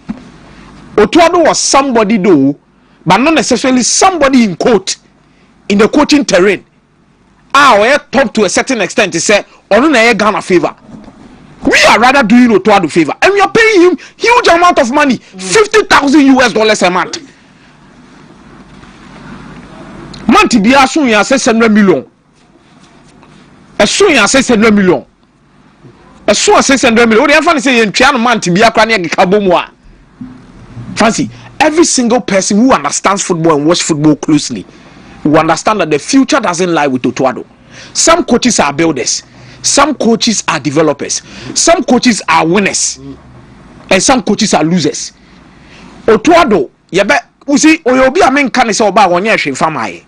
Otuado was somebody though, but not necessarily somebody in court, in the coaching terrain. Top to a certain extent to say, on Ghana favor. We are rather doing Otuado favor, and we are paying him huge amount of money, $50,000 a month. Month be assume you 600 million. A soon ya 600 million. A soon 600 million. What do you fancy say in Chiano man to be a cranny kabumwa? Fancy every single person who understands football and watch football closely will understand that the future doesn't lie with Otuado. Some coaches are builders, some coaches are developers, some coaches are winners, and some coaches are losers. Otuado, you bet we see Oyobi Amen can say about 1 year family.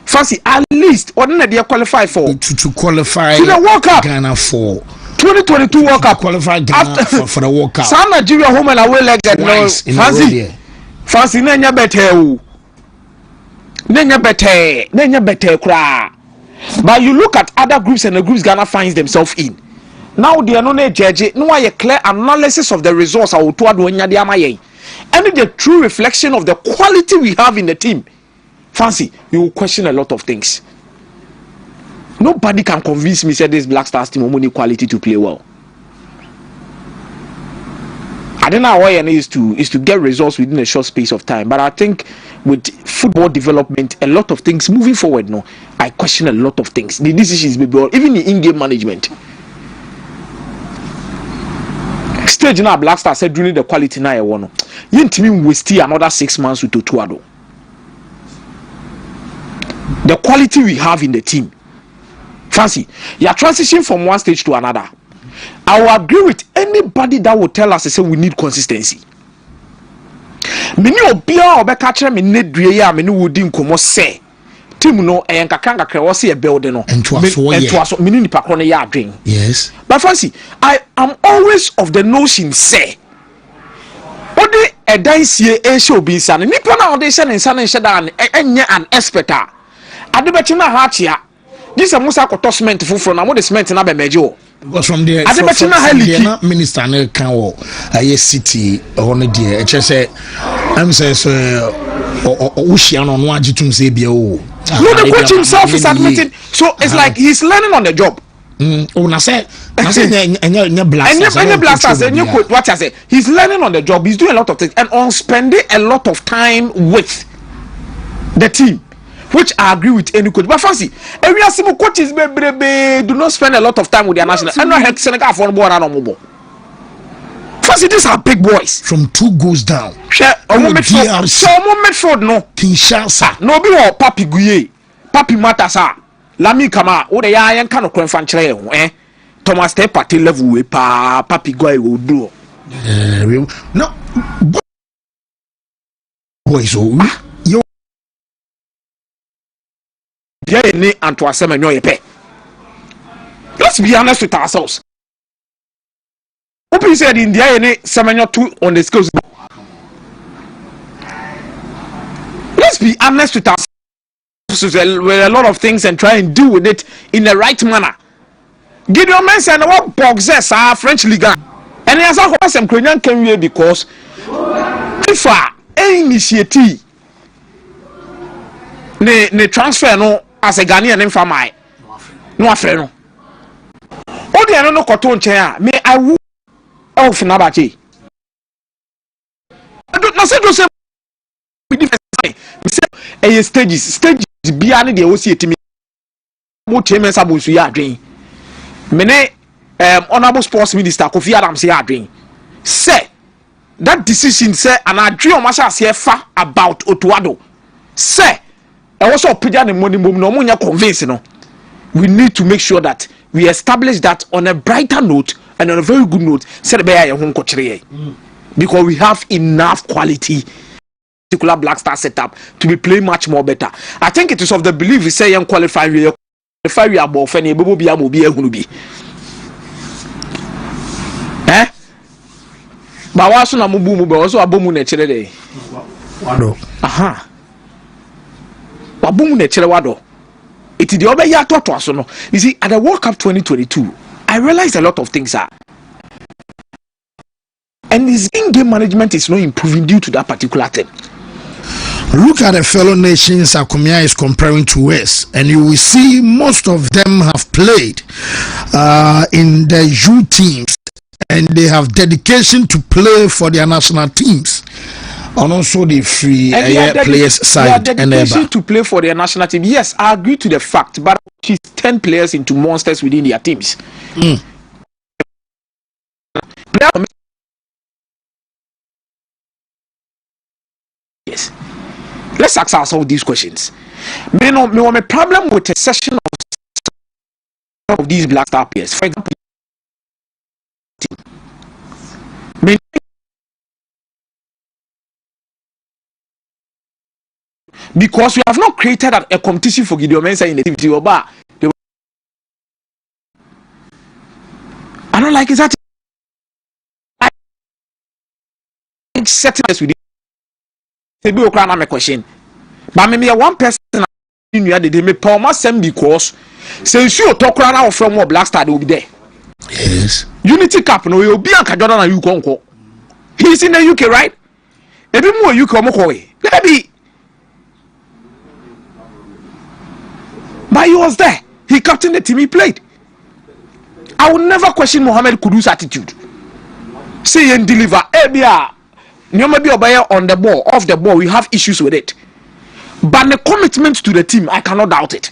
Fancy at least ordinary they qualify for to qualify to the World Cup Ghana for 2022 World Cup qualify Ghana for the World Cup. Some Nigeria home and away leg no fancy nenya better cry. But you look at other groups and the groups Ghana finds themselves in. Now they are not judge no a clear analysis of the results I will to and the true reflection of the quality we have in the team. Fancy, you will question a lot of things. Nobody can convince me that this Black Stars team only quality to play well. I don't know why it is to get results within a short space of time. But I think with football development, a lot of things moving forward. No, I question a lot of things. The decisions may be even the in-game management. Stage now, Black Stars said during the quality now. You need to waste another 6 months with Otuado. The quality we have in the team. Fancy, you are transitioning from one stage to another. I will agree with anybody that will tell us say we need consistency. Many obia obeka me need dua me no wodi nkomo say team no kakra wo say e build no entoaso me ni pakro no ya adwen. Yes. But fancy, I am always of the notion say odi edan sie e show bi nsa nipa na odi hye ne nsa ne hye da enye an expert a adebechi na ha chia this a musa koto cement fufuro na mo de cement na be meje. Because from the minister na kan wo aye city ono de e che say am say so Ushia no no agitum say bia o. No, the coach himself is admitting. So it's like he's learning on the job. Na say nya blasters what I say, he's learning on the job. He's doing a lot of things and on spending a lot of time with the team, which I agree with any coach. But fancy, every single coaches do not spend a lot of time with their national. And not help Senegal for ball and no more. Fancy, these are big boys. From 2 goals down. Medford no. Kinshasa. No be or Papi Guye, Papi Matasa, Lami Kama, or the young kind of Cranfan eh? Thomas Step party level with Papi Guye will do. No. Boys, you. Let's be honest with ourselves. Open said in the any Semenyo 2 on the skills. Let's be honest with ourselves with a lot of things and try and deal with it in the right manner. Gideon mentioned what boxers are French Liga. And as I hope some Korean came here because FIFA initiative ne transfer no as a Ghanaian in family. No affair no. All the no cotton chair. May I woo off Nabachi. I don't know say a stages be any the OC to me. What chairman Sabusu ya dream. Mene honorable sports minister Kofi Adams here adwin say that decision say an adwin o ma sha se fa about Otuado say e was opija ne money mom no omunya convince no. We need to make sure that we establish that on a brighter note and on a very good note say because we have enough quality particular Black Star setup to be playing much more better. I think it is of the belief we say young qualify we are both any bobo be amobi ehunu bi. Ba wa so na mubu mu be so abomu na kire dey. Wado. Aha. Abomu na kire wado. It is the other year to so no. You see, at the World Cup 2022, I realized a lot of things are. And his in-game management is not improving due to that particular thing. Look at the fellow nations Akumia is comparing to us, and you will see most of them have played in the U teams, and they have dedication to play for their national teams. And also the free players side. Their dedication to play for their national team. Yes, I agree to the fact, but she's 10 players into monsters within their teams. Yes. Let's ask ourselves these questions. Me want a problem with a session of these Black Star players. For example, because we have not created a competition for Gideon Mensah in the TV. I don't like it. That setting us with a question. But maybe one person in the day may power myself because since you talk around from more Black Star, they will be there. Yes. Unity Cup, no, you'll be on Jordan and you conquer. He's in the UK, right? Every more you come away. Maybe. But he was there. He captained the team he played. I will never question Mohamed Kudus' attitude. Say and deliver. Maybe on the ball, off the ball, we have issues with it. But the commitment to the team, I cannot doubt it.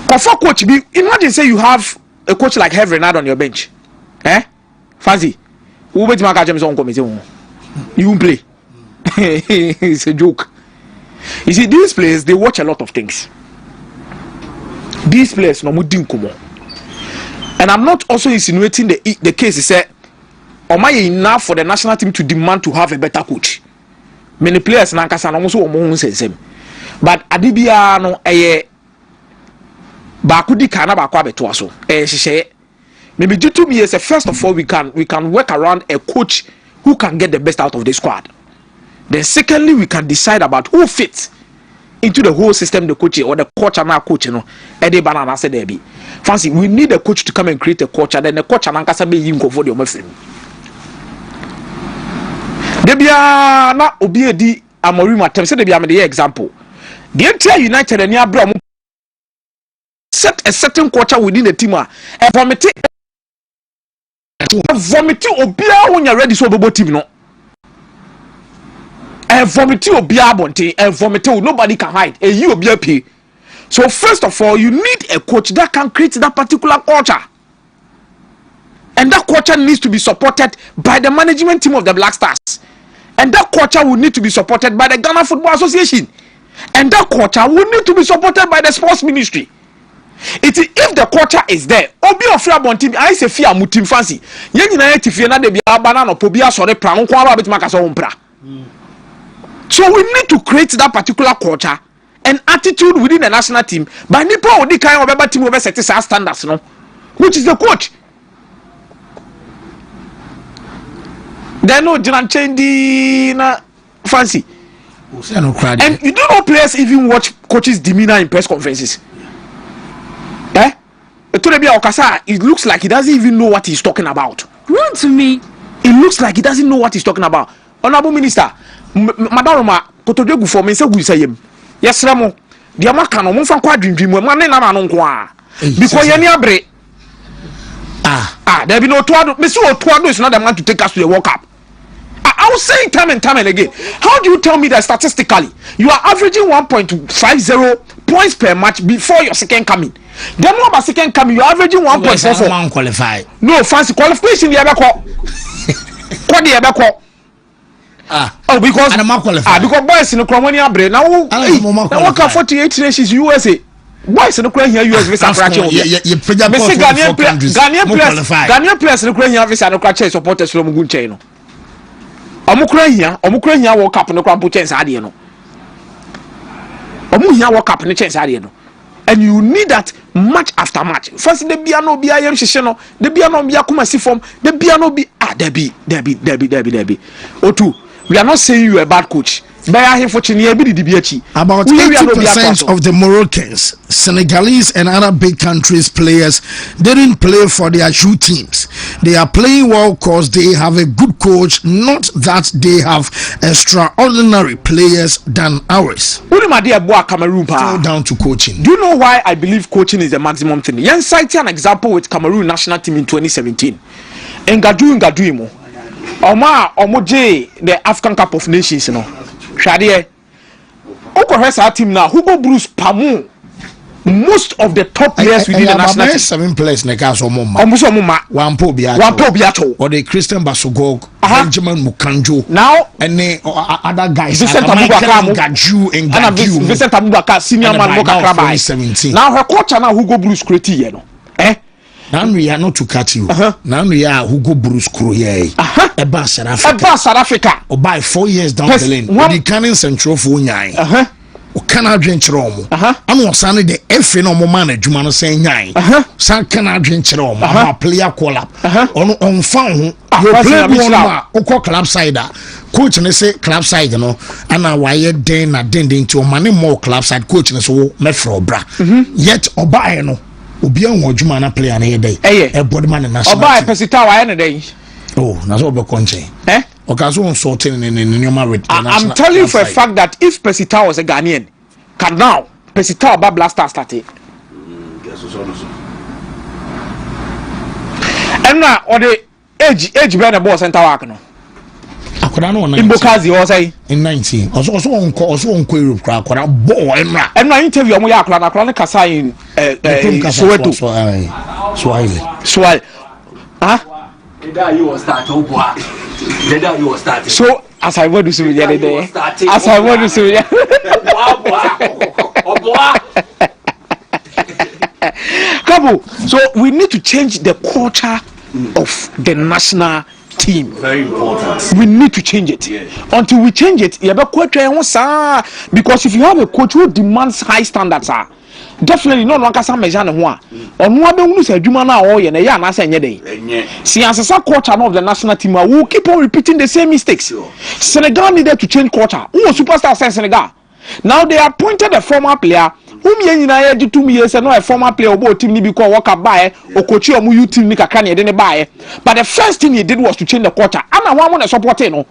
For coach, imagine say you have a coach like Renard on your bench. Fancy. Who bet my James on committee? You won't play. It's a joke. You see, these players, they watch a lot of things. These players no mudin kumo. And I'm not also insinuating the case is say am I enough for the national team to demand to have a better coach. Many players na nkasa no so omo sensem. But adibia no ba kudi kana ba kwa beto aso. Hye. Maybe due to me as a first of all we can work around a coach who can get the best out of the squad. Then secondly we can decide about who fits into the whole system, the coach or the coach and our coach, Eddie Banana said there be. Fancy, we need a coach to come and create a coach, and then the coach and Ankasa be him go for the film. Debia na obi di Amori Matem said debia me example. The entire United and Abram set a certain culture within the team. Vomit obia when you're ready so bobo team no. Vomit obia bonte, vomit nobody can hide. You obia pay. So first of all, you need a coach that can create that particular culture. And that culture needs to be supported by the management team of the Black Stars. And that culture will need to be supported by the Ghana Football Association. And that culture will need to be supported by the sports ministry. If the culture is there, obi ofra bontim I say fear mutim fancy. Yen nyina yetifie na de bia banana pobia sore pra nko aba betima ka so hompra. So we need to create that particular culture and attitude within the national team. But nipo odi kan obeba team obe set standards no, which is the coach. They no Jinan Chendi na fancy. And you do know players even watch coaches' demeanor in press conferences. It looks like he doesn't even know what he's talking about. Run to me. It looks like he doesn't know what he's talking about. Honorable Minister, Madam Kotojogu for me say we say him. Yes, Ramo. The Amaka no mfa kwa dream man na no nko because you abre. There be no Otuado. Mr. Otuado is not the man to take us to the World Cup. I was saying time and time and again. How do you tell me that statistically you are averaging 1.50 points per match before your second coming? Then one second come, you're averaging 1.44. Qualify. No, fancy qualification, the other call. What the other call? Oh, because I'm not qualified. Because boys in the Cromania brain now, now 48 nations USA. Boys in the Ukraine here, US visa cracker. Ghanaian players in the Ukraine visa no cracker supporters from Guncheno. Omukrania World Cup no crumple chance adieno. Omuhia World Cup no chance adieno. And you need that match after match. First the piano be I am shisheno, the piano be akuma si form, the piano be Debbie. O2. We are not saying you are a bad coach. About 80% of the Moroccans, Senegalese and other big countries players didn't play for their shoe teams. They are playing well because they have a good coach, not that they have extraordinary players than ours. Still down to coaching. Do you know why I believe coaching is the maximum thing? Yen cite an example with Cameroon national team in 2017. Ngadu Omoje the African Cup of Nations, you know. Shadie Oko team now, Hugo Bruce Pamu. Most of the top players within the national team. 7 players Negas or Moma. Wampo Biato. Or the Christian Basogog, Benjamin Mukanjo. Now and other guys. Vincent Abubakar, senior man Moka 17. Now her coach now Hugo Bruce Kreti, you know. Now we are not to cut you. Now we are Hugo Bruce Kruye. About South Africa. Or by 4 years down the lane. The Canning Central for Nyai. Canal drink Rome. I'm not saying the F no more manage man saying Nyai. San Canal drink Rome. I'm a player call up. On phone. You play one or club side. Coach and say club side, you know. And I wire den a dending to money more club side coach and so Metro bra. Yet or buy no. Obi an wodwuma na player na yedai e bodman na national oba pesita wa na dey oh na so be konche okazo on sorting in nyoma with I'm telling you for a fact that if Pesita was a Ghanaian can now Pesita oba blaster started and now or the age be na ball center work no akoda no 19 Imbokazi o say in 19 also on Europe kra akoda ball and interview omo ya akoda na kasa in Soweto Swahili you was starting you was starting so as I want to say the other day as I want to say Kabo, so we need to change the culture of the national team. Very important. We need to change it. Until we change it, because if you have a coach who demands high standards, definitely no one can say measure no one. On one be unu say adwuma na o ye na ya na say nye dey. See as a culture of the national team will keep on repeating the same mistakes. Senegal needed to change culture. Who was superstar say Senegal? Now they appointed a former player whom ye na ye 2 years no a former player obo team ni because work up by o coach o mu team ni kakra na ye dey buy. But the first thing he did was to change the culture. And one want to support no.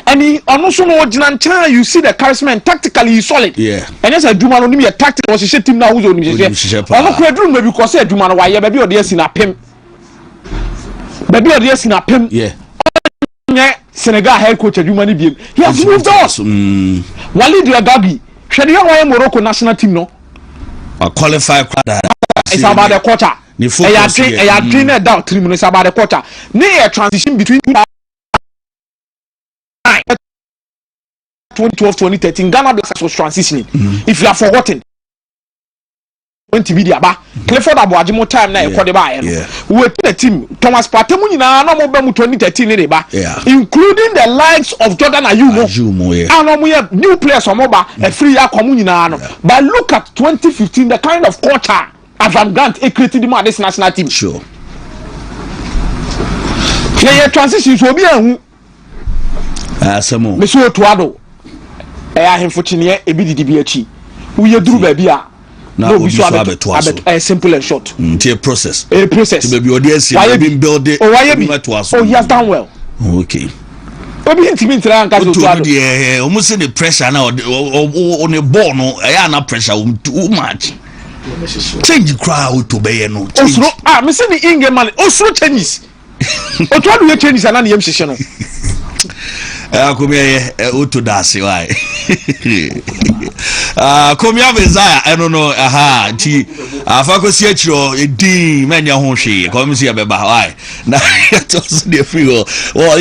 And he also no original you see the charisma and tactically he's solid. Yeah. And yes, Juma no me a tactical was a team now who's on the ono kwadru maybe because Juma no why baby odi esi na pem. Baby odi esi na pem. Yeah. Senegal head coach Juma ni biem. He has moved on. Walid Regabi, shey you why Morocco national team no? Qualify kwada. It's about the culture. I train down 3 minutes about the culture. Near transition between 2012-2013 Ghana Black Stars was transitioning. If you have forgotten, 20 video ba Clifford Abuajimo time na e kode ba e no. We the team Thomas Partey mu nyina na mo ba mu 2013 ne ba, including the likes of Jordan Ayew. And new players on ba e free akomu nyina no. But look at 2015, the kind of culture Van Grant created in this national team. Sure. Yeah, transition so be an Samo. Monsieur Tuado. I am fortunate a bit DBH. We are through baby. No, we should have a simple and short. A process. A process. Maybe audience have been building. Oh, he has done well. Okay. Obi intimate try and almost the pressure now on a ball no I am not pressure too much. Change crowd to be no. Ah, me say the England man. Also Chinese. O try to change and na yem session no. Come here, to dance why? Komia Messiah, I don't know, aha, T. Focus yet your D, many a home she, come see a baby. Now, it's also the free. Well,